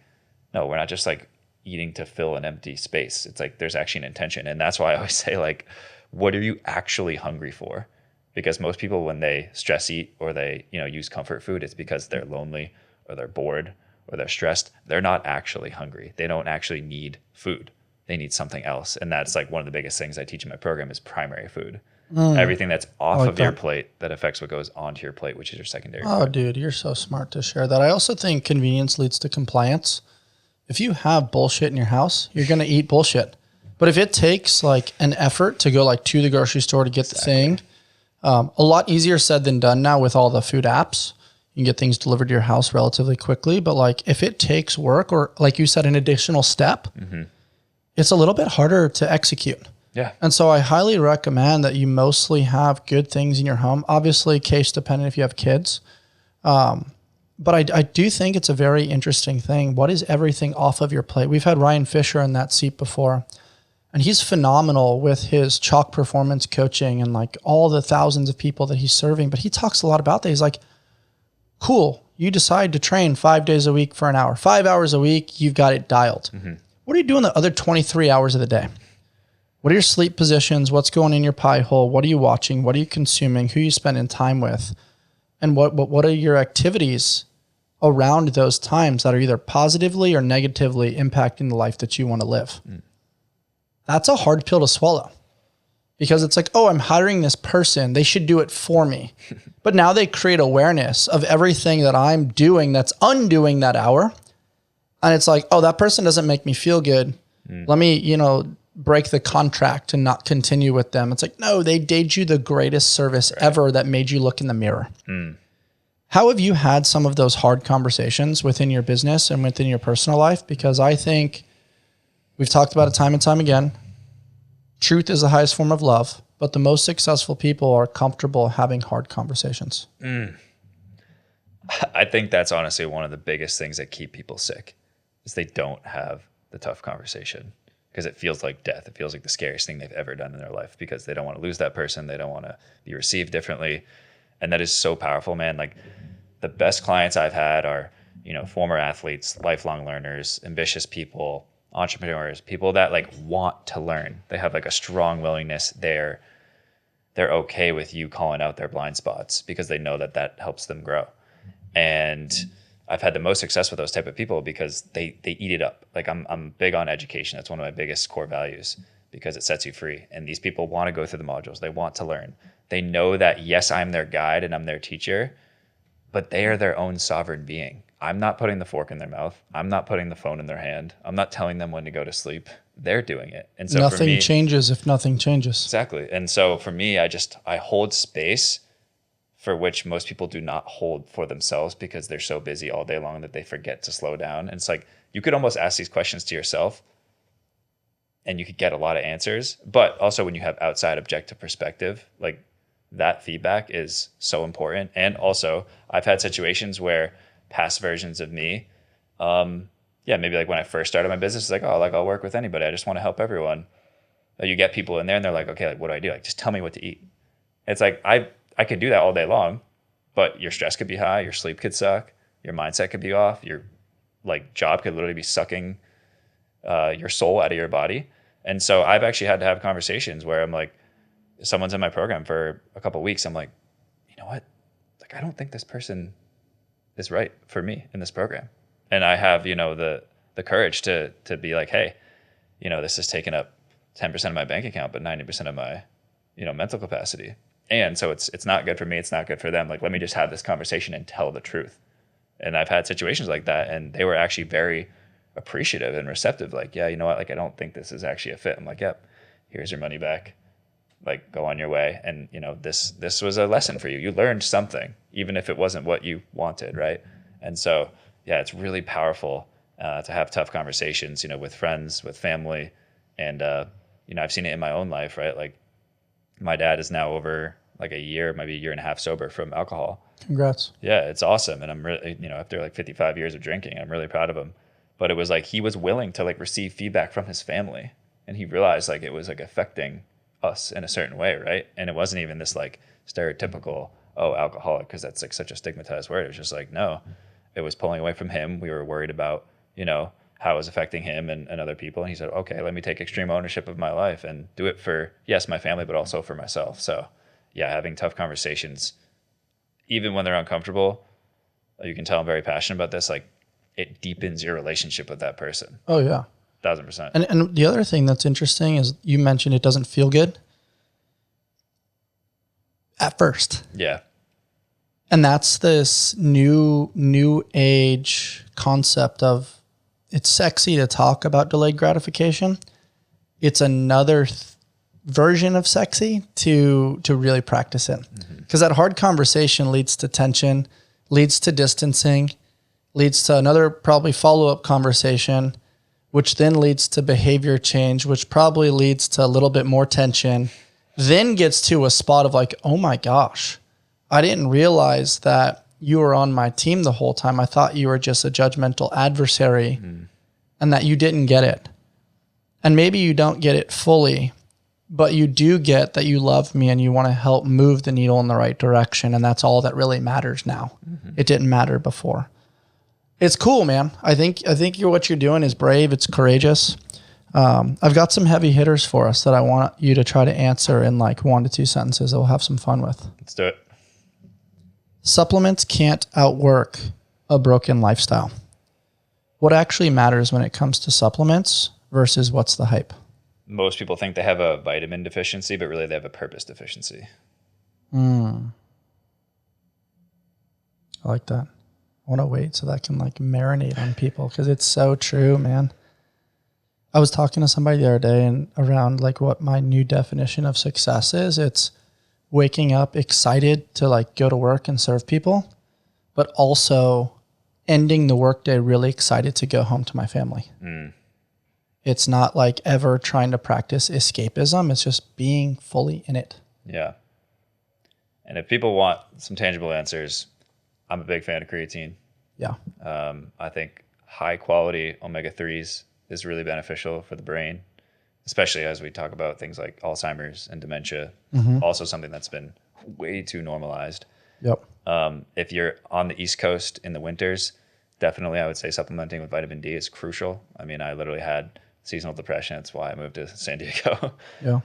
no, we're not just like eating to fill an empty space. It's like, there's actually an intention. And that's why I always say like, what are you actually hungry for? Because most people, when they stress eat or they, use comfort food, it's because they're lonely or they're bored or they're stressed. They're not actually hungry. They don't actually need food. They need something else. And that's like one of the biggest things I teach in my program is primary food. Everything that's off of your plate that affects what goes onto your plate, which is your secondary food.
Dude, you're so smart to share that. I also think convenience leads to compliance. If you have bullshit in your house, you're going to eat bullshit. But if it takes like an effort to go like to the grocery store to get the thing, a lot easier said than done now with all the food apps. You can get things delivered to your house relatively quickly. But like if it takes work or like you said, an additional step, it's a little bit harder to execute.
Yeah.
And so I highly recommend that you mostly have good things in your home. Obviously case dependent if you have kids. But I do think it's a very interesting thing. What is everything off of your plate? We've had Ryan Fisher in that seat before. And he's phenomenal with his chalk performance coaching and like all the thousands of people that he's serving. But he talks a lot about that. He's like, cool, you decide to train 5 days a week for an hour. 5 hours a week, you've got it dialed. What are you doing the other 23 hours of the day? What are your sleep positions? What's going in your pie hole? What are you watching? What are you consuming? Who are you spending time with? And what are your activities around those times that are either positively or negatively impacting the life that you want to live? That's a hard pill to swallow because it's like, oh, I'm hiring this person. They should do it for me. But now they create awareness of everything that I'm doing that's undoing that hour. And it's like, oh, that person doesn't make me feel good. Let me, break the contract and not continue with them. It's like, no, they did you the greatest service ever that made you look in the mirror. How have you had some of those hard conversations within your business and within your personal life? Because I think we've talked about it time and time again. Truth is the highest form of love, but the most successful people are comfortable having hard conversations.
I think that's honestly one of the biggest things that keep people sick is they don't have the tough conversation because it feels like death. It feels like the scariest thing they've ever done in their life because they don't want to lose that person. They don't want to be received differently. And that is so powerful, man. Like the best clients I've had are, former athletes, lifelong learners, ambitious people, entrepreneurs, people that like want to learn. They have like a strong willingness. They're okay with you calling out their blind spots because they know that helps them grow. And I've had the most success with those type of people because they eat it up. Like I'm big on education. That's one of my biggest core values because it sets you free. And these people want to go through the modules. They want to learn. They know that, yes, I'm their guide and I'm their teacher, but they are their own sovereign being. I'm not putting the fork in their mouth. I'm not putting the phone in their hand. I'm not telling them when to go to sleep. They're doing it. And so
nothing
for me,
changes if nothing changes.
Exactly. And so for me, I hold space for which most people do not hold for themselves because they're so busy all day long that they forget to slow down. And it's like, you could almost ask these questions to yourself and you could get a lot of answers. But also when you have outside objective perspective, like that feedback is so important. And also I've had situations where past versions of me, maybe like when I first started my business, it's like, oh, like I'll work with anybody. I just want to help everyone. You get people in there and they're like, okay, like what do I do? Like, just tell me what to eat. It's like, I could do that all day long, but your stress could be high. Your sleep could suck. Your mindset could be off. Your like job could literally be sucking your soul out of your body. And so I've actually had to have conversations where I'm like, someone's in my program for a couple of weeks. I'm like, you know what? Like, I don't think this person is right for me in this program. And I have, the courage to be like, hey, this has taken up 10% of my bank account, but 90% of my, mental capacity. And so it's not good for me. It's not good for them. Like, let me just have this conversation and tell the truth. And I've had situations like that, and they were actually very appreciative and receptive. Like, yeah, you know what? Like, I don't think this is actually a fit. I'm like, yep, here's your money back. Like, go on your way. And, this was a lesson for you. You learned something, even if it wasn't what you wanted, right? And so, yeah, it's really powerful to have tough conversations, with friends, with family. And, I've seen it in my own life, right? Like, my dad is now over like a year, maybe a year and a half sober from alcohol.
Congrats.
Yeah, it's awesome. And I'm really, after like 55 years of drinking, I'm really proud of him. But it was like he was willing to like receive feedback from his family. And he realized like it was like affecting us in a certain way, right? And it wasn't even this like stereotypical, oh, alcoholic, because that's like such a stigmatized word. It was just like, no, it was pulling away from him. We were worried about, how it was affecting him and other people. And he said, okay, let me take extreme ownership of my life and do it for, yes, my family, but also for myself. So yeah, having tough conversations, even when they're uncomfortable, you can tell I'm very passionate about this. Like, it deepens your relationship with that person.
Oh yeah.
1,000%.
And the other thing that's interesting is you mentioned it doesn't feel good at first.
Yeah.
And that's this new age concept of, it's sexy to talk about delayed gratification. It's another version of sexy to really practice it. Because that hard conversation leads to tension, leads to distancing, leads to another probably follow-up conversation, which then leads to behavior change, which probably leads to a little bit more tension, then gets to a spot of like, oh my gosh, I didn't realize that you were on my team the whole time. I thought you were just a judgmental adversary and that you didn't get it. And maybe you don't get it fully, but you do get that you love me and you want to help move the needle in the right direction. And that's all that really matters now. It didn't matter before. It's cool, man. I think what you're doing is brave. It's courageous. I've got some heavy hitters for us that I want you to try to answer in like 1 to 2 sentences that we'll have some fun with.
Let's do it.
Supplements can't outwork a broken lifestyle. What actually matters when it comes to supplements versus what's the hype?
Most people think they have a vitamin deficiency, but really they have a purpose deficiency.
I like that. I want to wait so that can like marinate on people because it's so true, man. I was talking to somebody the other day and around like what my new definition of success is. It's waking up excited to like go to work and serve people, but also ending the workday really excited to go home to my family. It's not like ever trying to practice escapism. It's just being fully in it.
Yeah. And if people want some tangible answers, I'm a big fan of creatine.
Yeah.
I think high quality omega-3s is really beneficial for the brain, especially as we talk about things like Alzheimer's and dementia. Also something that's been way too normalized.
Yep.
If you're on the East Coast in the winters, definitely I would say supplementing with vitamin D is crucial. I mean, I literally had seasonal depression. That's why I moved to San Diego.
Yeah.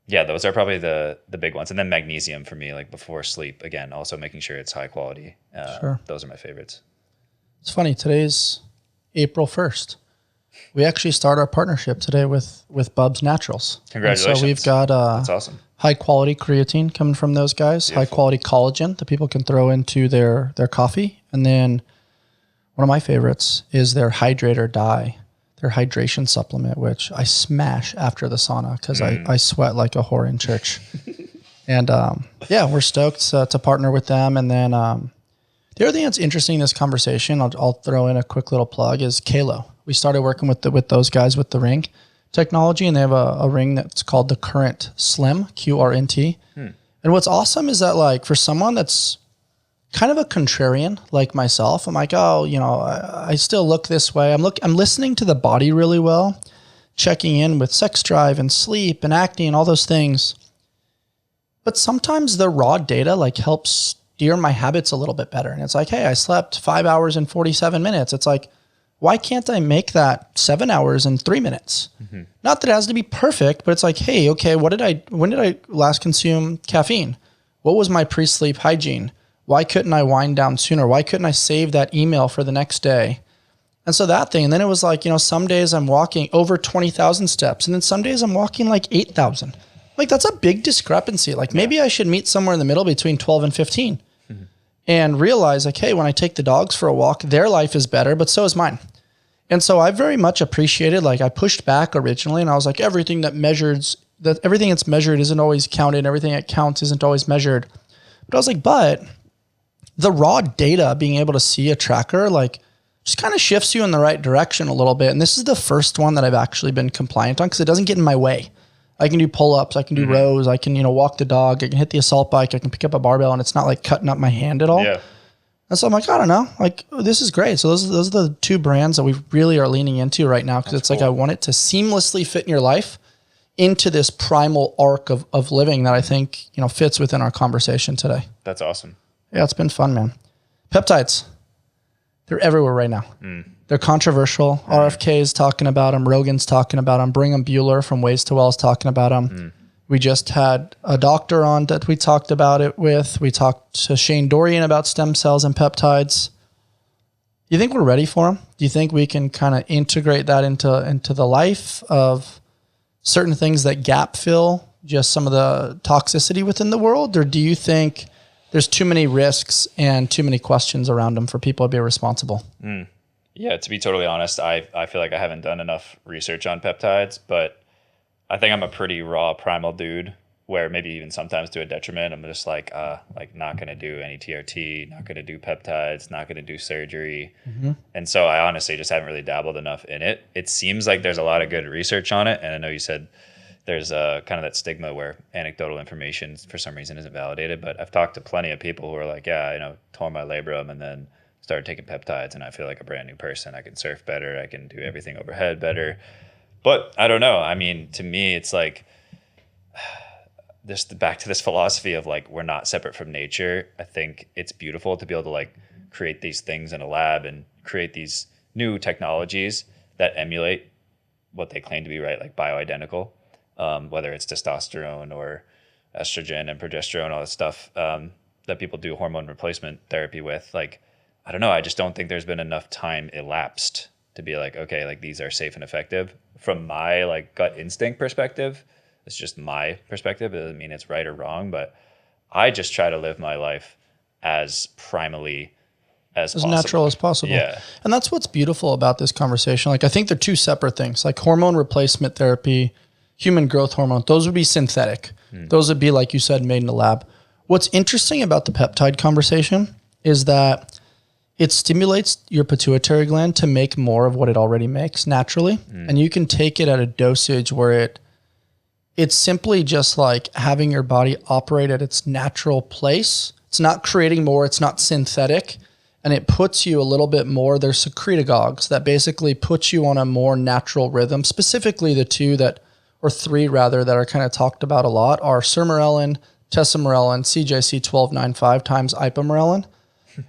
Yeah, those are probably the big ones. And then magnesium for me, like before sleep, again, also making sure it's high quality.
Sure.
Those are my favorites.
It's funny. Today's April 1st. We actually start our partnership today with Bub's Naturals.
Congratulations.
And so we've got
That's awesome.
high quality creatine coming from those guys, high quality collagen that people can throw into their coffee. And then one of my favorites is their hydrate or die, their hydration supplement, which I smash after the sauna because I sweat like a whore in church. And yeah, we're stoked to partner with them. And then the other thing that's interesting in this conversation, I'll throw in a quick little plug, is Kalo. We started working with those guys with the ring technology, and they have a ring that's called the Current Slim, QRNT. And what's awesome is that, like, for someone that's kind of a contrarian like myself, I'm like, oh, you know, I still look this way. I'm listening to the body really well, checking in with sex drive and sleep and acne and all those things. But sometimes the raw data like helps steer my habits a little bit better. And it's like, hey, I slept 5 hours and 47 minutes. It's like, why can't I make that 7 hours and 3 minutes? Not that it has to be perfect, but it's like, hey, okay, when did I last consume caffeine? What was my pre-sleep hygiene? Why couldn't I wind down sooner? Why couldn't I save that email for the next day? And so that thing, and then it was like, you know, some days I'm walking over 20,000 steps, and then some days I'm walking like 8,000. Like, that's a big discrepancy. Like, maybe I should meet somewhere in the middle between 12 and 15 and realize, like, hey, when I take the dogs for a walk, their life is better, but so is mine. And so I very much appreciated, like, I pushed back originally, and I was like, everything that's measured isn't always counted. Everything that counts isn't always measured. But I was like, but the raw data, being able to see a tracker, like, just kind of shifts you in the right direction a little bit. And this is the first one that I've actually been compliant on because it doesn't get in my way. I can do pull-ups, I can do rows, I can, you know, walk the dog, I can hit the assault bike, I can pick up a barbell, and it's not like cutting up my hand at all. Yeah. And so I'm like, I don't know, like, this is great. So those are the two brands that we really are leaning into right now because it's cool. Like, I want it to seamlessly fit in your life into this primal arc of living that I think, you know, fits within our conversation today.
That's awesome.
Yeah, it's been fun, man. Peptides, they're everywhere right now. They're controversial. RFK is talking about them. Rogan's talking about them. Brigham Bueller from Ways to Well is talking about them. We just had a doctor on that we talked about it with. We talked to Shane Dorian about stem cells and peptides. Do you think we're ready for them? Do you think we can kind of integrate that into the life of certain things that gap fill just some of the toxicity within the world? Or do you think there's too many risks and too many questions around them for people to be responsible?
Yeah, to be totally honest, I feel like I haven't done enough research on peptides, but I think I'm a pretty raw primal dude where maybe even sometimes to a detriment, I'm just like not going to do any TRT, not going to do peptides, not going to do surgery. And so I honestly just haven't really dabbled enough in it. It seems like there's a lot of good research on it. And I know you said there's kind of that stigma where anecdotal information for some reason isn't validated, but I've talked to plenty of people who are like, yeah, you know, tore my labrum and then started taking peptides and I feel like a brand new person. I can surf better. I can do everything overhead better. But I don't know. I mean, to me, it's like just back to this philosophy of like, we're not separate from nature. I think it's beautiful to be able to like create these things in a lab and create these new technologies that emulate what they claim to be, right? Like bioidentical, whether it's testosterone or estrogen and progesterone, all this stuff that people do hormone replacement therapy with. Like, I don't know. I just don't think there's been enough time elapsed to be like, okay, like these are safe and effective. From my like gut instinct perspective, it's just my perspective. It doesn't mean it's right or wrong, but I just try to live my life as primally as possible.
Natural as possible.
Yeah.
And that's what's beautiful about this conversation. Like, I think they're two separate things. Like hormone replacement therapy, human growth hormone, those would be synthetic. Those would be, like you said, made in the lab. What's interesting about the peptide conversation is that it stimulates your pituitary gland to make more of what it already makes naturally. And you can take it at a dosage where it's simply just like having your body operate at its natural place. It's not creating more. It's not synthetic. And it puts you a little bit more. There's secretagogues that basically put you on a more natural rhythm. Specifically the three that are kind of talked about a lot are sermorelin, tesamorelin, CJC 1295 times ipamorelin.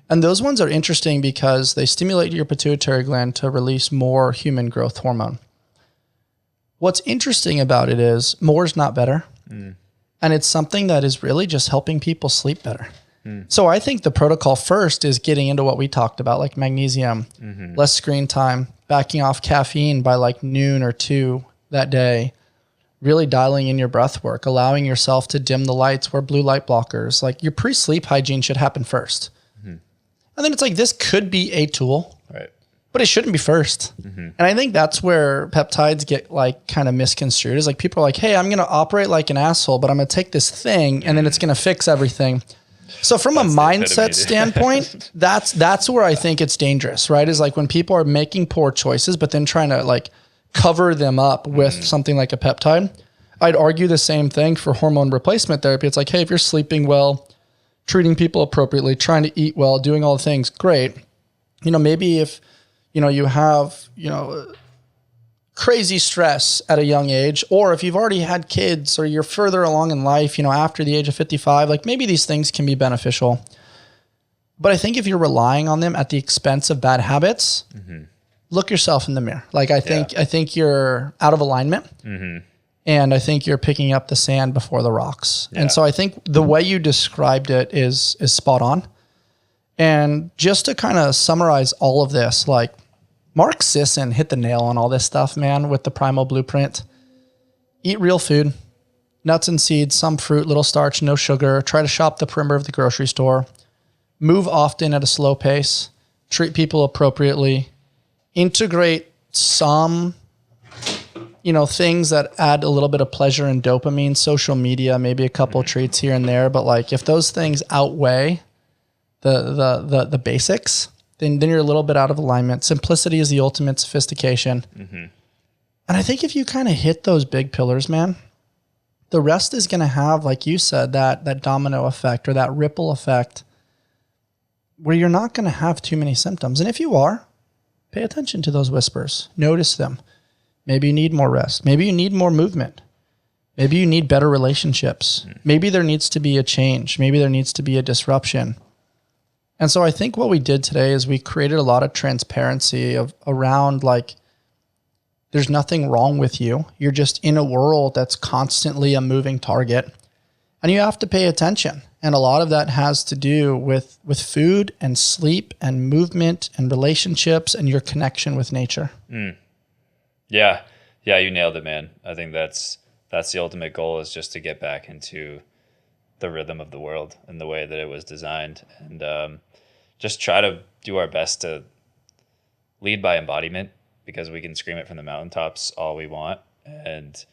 And those ones are interesting because they stimulate your pituitary gland to release more human growth hormone. What's interesting about it is more is not better. And it's something that is really just helping people sleep better. So I think the protocol first is getting into what we talked about, like magnesium, less screen time, backing off caffeine by like noon or 2 that day, really dialing in your breath work, allowing yourself to dim the lights, wear blue light blockers. Like your pre-sleep hygiene should happen first. And then it's like, this could be a tool,
Right.
but it shouldn't be first. And I think that's where peptides get like kind of misconstrued, is like people are like, hey, I'm going to operate like an asshole, but I'm going to take this thing and then it's going to fix everything. So from a mindset standpoint, that's where I think it's dangerous, right? Is like when people are making poor choices, but then trying to like cover them up with something like a peptide. I'd argue the same thing for hormone replacement therapy. It's like, hey, if you're sleeping well, treating people appropriately, trying to eat well, doing all the things, great. You know, maybe if, you know, you have, you know, crazy stress at a young age, or if you've already had kids or you're further along in life, you know, after the age of 55, like maybe these things can be beneficial. But I think if you're relying on them at the expense of bad habits, look yourself in the mirror. Like I think you're out of alignment. And I think you're picking up the sand before the rocks. And so I think the way you described it is spot on. And just to kind of summarize all of this, like Mark Sisson hit the nail on all this stuff, man, with the Primal Blueprint. Eat real food, nuts and seeds, some fruit, little starch, no sugar. Try to shop the perimeter of the grocery store. Move often at a slow pace. Treat people appropriately. Integrate some, you know, things that add a little bit of pleasure and dopamine, social media, maybe a couple treats here and there. But like if those things outweigh the basics, then you're a little bit out of alignment. Simplicity is the ultimate sophistication. And I think if you kind of hit those big pillars, man, the rest is going to have, like you said, that domino effect or that ripple effect where you're not going to have too many symptoms. And if you are, pay attention to those whispers. Notice them. Maybe you need more rest. Maybe you need more movement. Maybe you need better relationships. Maybe there needs to be a change. Maybe there needs to be a disruption. And so I think what we did today is we created a lot of transparency around like, there's nothing wrong with you. You're just in a world that's constantly a moving target and you have to pay attention. And a lot of that has to do with food and sleep and movement and relationships and your connection with nature.
Yeah. Yeah. You nailed it, man. I think that's the ultimate goal, is just to get back into the rhythm of the world and the way that it was designed, and just try to do our best to lead by embodiment, because we can scream it from the mountaintops all we want and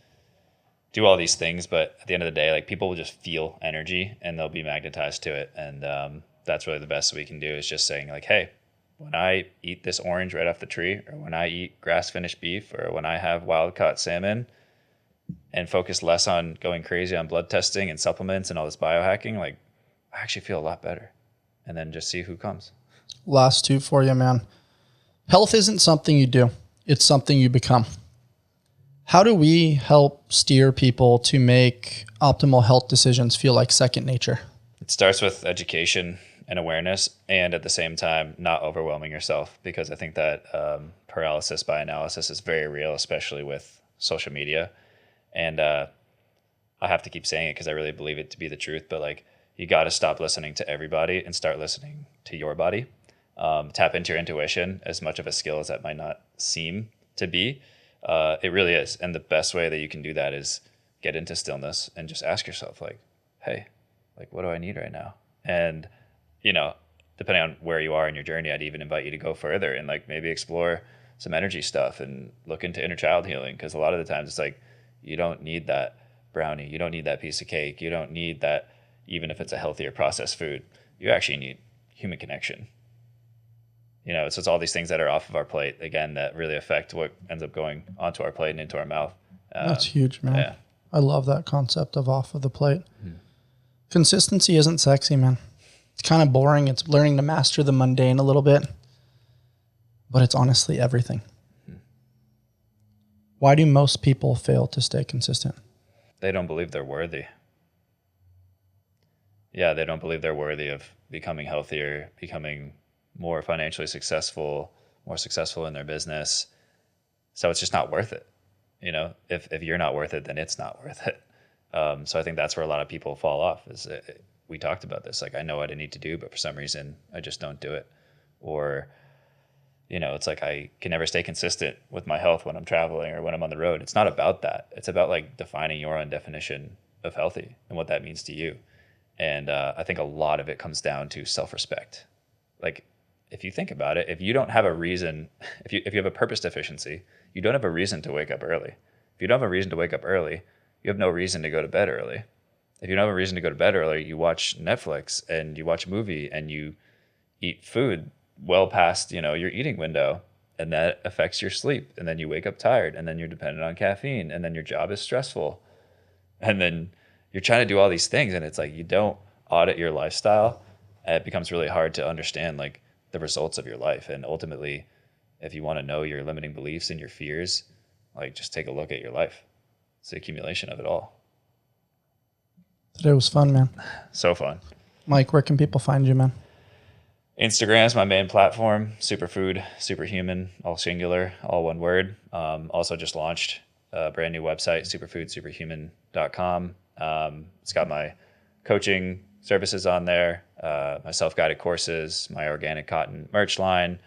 do all these things, but at the end of the day, like people will just feel energy and they'll be magnetized to it. And that's really the best we can do, is just saying like, hey, when I eat this orange right off the tree, or when I eat grass-finished beef, or when I have wild-caught salmon, and focus less on going crazy on blood testing and supplements and all this biohacking, like I actually feel a lot better. And then just see who comes.
Last two for you, man. Health isn't something you do. It's something you become. How do we help steer people to make optimal health decisions feel like second nature?
It starts with education and awareness, and at the same time, not overwhelming yourself, because I think that paralysis by analysis is very real, especially with social media. And I have to keep saying it because I really believe it to be the truth, but like, you got to stop listening to everybody and start listening to your body. Tap into your intuition, as much of a skill as that might not seem to be. It really is. And the best way that you can do that is get into stillness and just ask yourself like, hey, like, what do I need right now? And, you know, depending on where you are in your journey, I'd even invite you to go further and like maybe explore some energy stuff and look into inner child healing. Because a lot of the times it's like, you don't need that brownie. You don't need that piece of cake. You don't need that, even if it's a healthier processed food. You actually need human connection. You know, so it's all these things that are off of our plate, again, that really affect what ends up going onto our plate and into our mouth.
That's huge, man.
Yeah.
I love that concept of off of the plate. Consistency isn't sexy, man. It's kind of boring. It's learning to master the mundane a little bit, but it's honestly everything. Why do most people fail to stay consistent?
They don't believe they're worthy. Yeah, they don't believe they're worthy of becoming healthier, becoming more financially successful, more successful in their business. So it's just not worth it. You know, if you're not worth it, then it's not worth it. So I think that's where a lot of people fall off. We talked about this. Like, I know what I need to do, but for some reason I just don't do it. Or, it's like I can never stay consistent with my health when I'm traveling or when I'm on the road. It's not about that. It's about like defining your own definition of healthy and what that means to you. And I think a lot of it comes down to self-respect. Like, if you think about it, if you don't have a reason, if you have a purpose deficiency, you don't have a reason to wake up early. If you don't have a reason to wake up early, you have no reason to go to bed early. If you don't have a reason to go to bed early, you watch Netflix and you watch a movie and you eat food well past, your eating window, and that affects your sleep. And then you wake up tired, and then you're dependent on caffeine, and then your job is stressful. And then you're trying to do all these things, and it's like you don't audit your lifestyle, and it becomes really hard to understand like the results of your life. And ultimately, if you want to know your limiting beliefs and your fears, like just take a look at your life. It's the accumulation of it all.
Today was fun, man.
So fun.
Mike, where can people find you, man?
Instagram is my main platform. Superfood, superhuman, all singular, all one word. Also just launched a brand new website, superfoodsuperhuman.com. It's got my coaching services on there, my self-guided courses, my organic cotton merch line,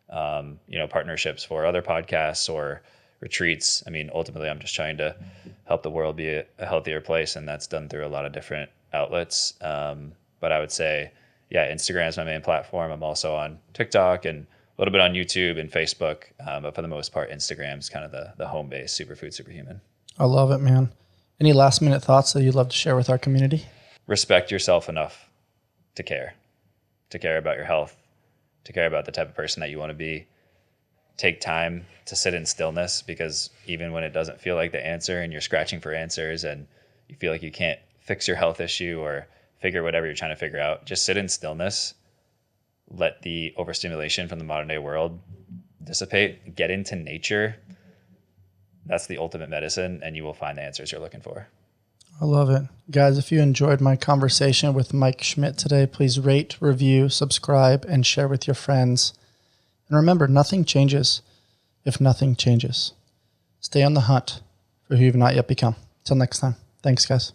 partnerships for other podcasts or retreats. I mean, ultimately, I'm just trying to help the world be a healthier place, and that's done through a lot of different outlets. But I would say, yeah, Instagram is my main platform. I'm also on TikTok and a little bit on YouTube and Facebook. But for the most part, Instagram is kind of the home base, Superfood Superhuman.
I love it, man. Any last minute thoughts that you'd love to share with our community?
Respect yourself enough to care about your health, to care about the type of person that you want to be. Take time to sit in stillness, because even when it doesn't feel like the answer and you're scratching for answers and you feel like you can't fix your health issue or figure whatever you're trying to figure out, just sit in stillness. Let the overstimulation from the modern day world dissipate. Get into nature. That's the ultimate medicine, and you will find the answers you're looking for.
I love it. Guys, if you enjoyed my conversation with Mike Schmidt today, please rate, review, subscribe, and share with your friends. And remember, nothing changes if nothing changes. Stay on the hunt for who you've not yet become. Till next time. Thanks, guys.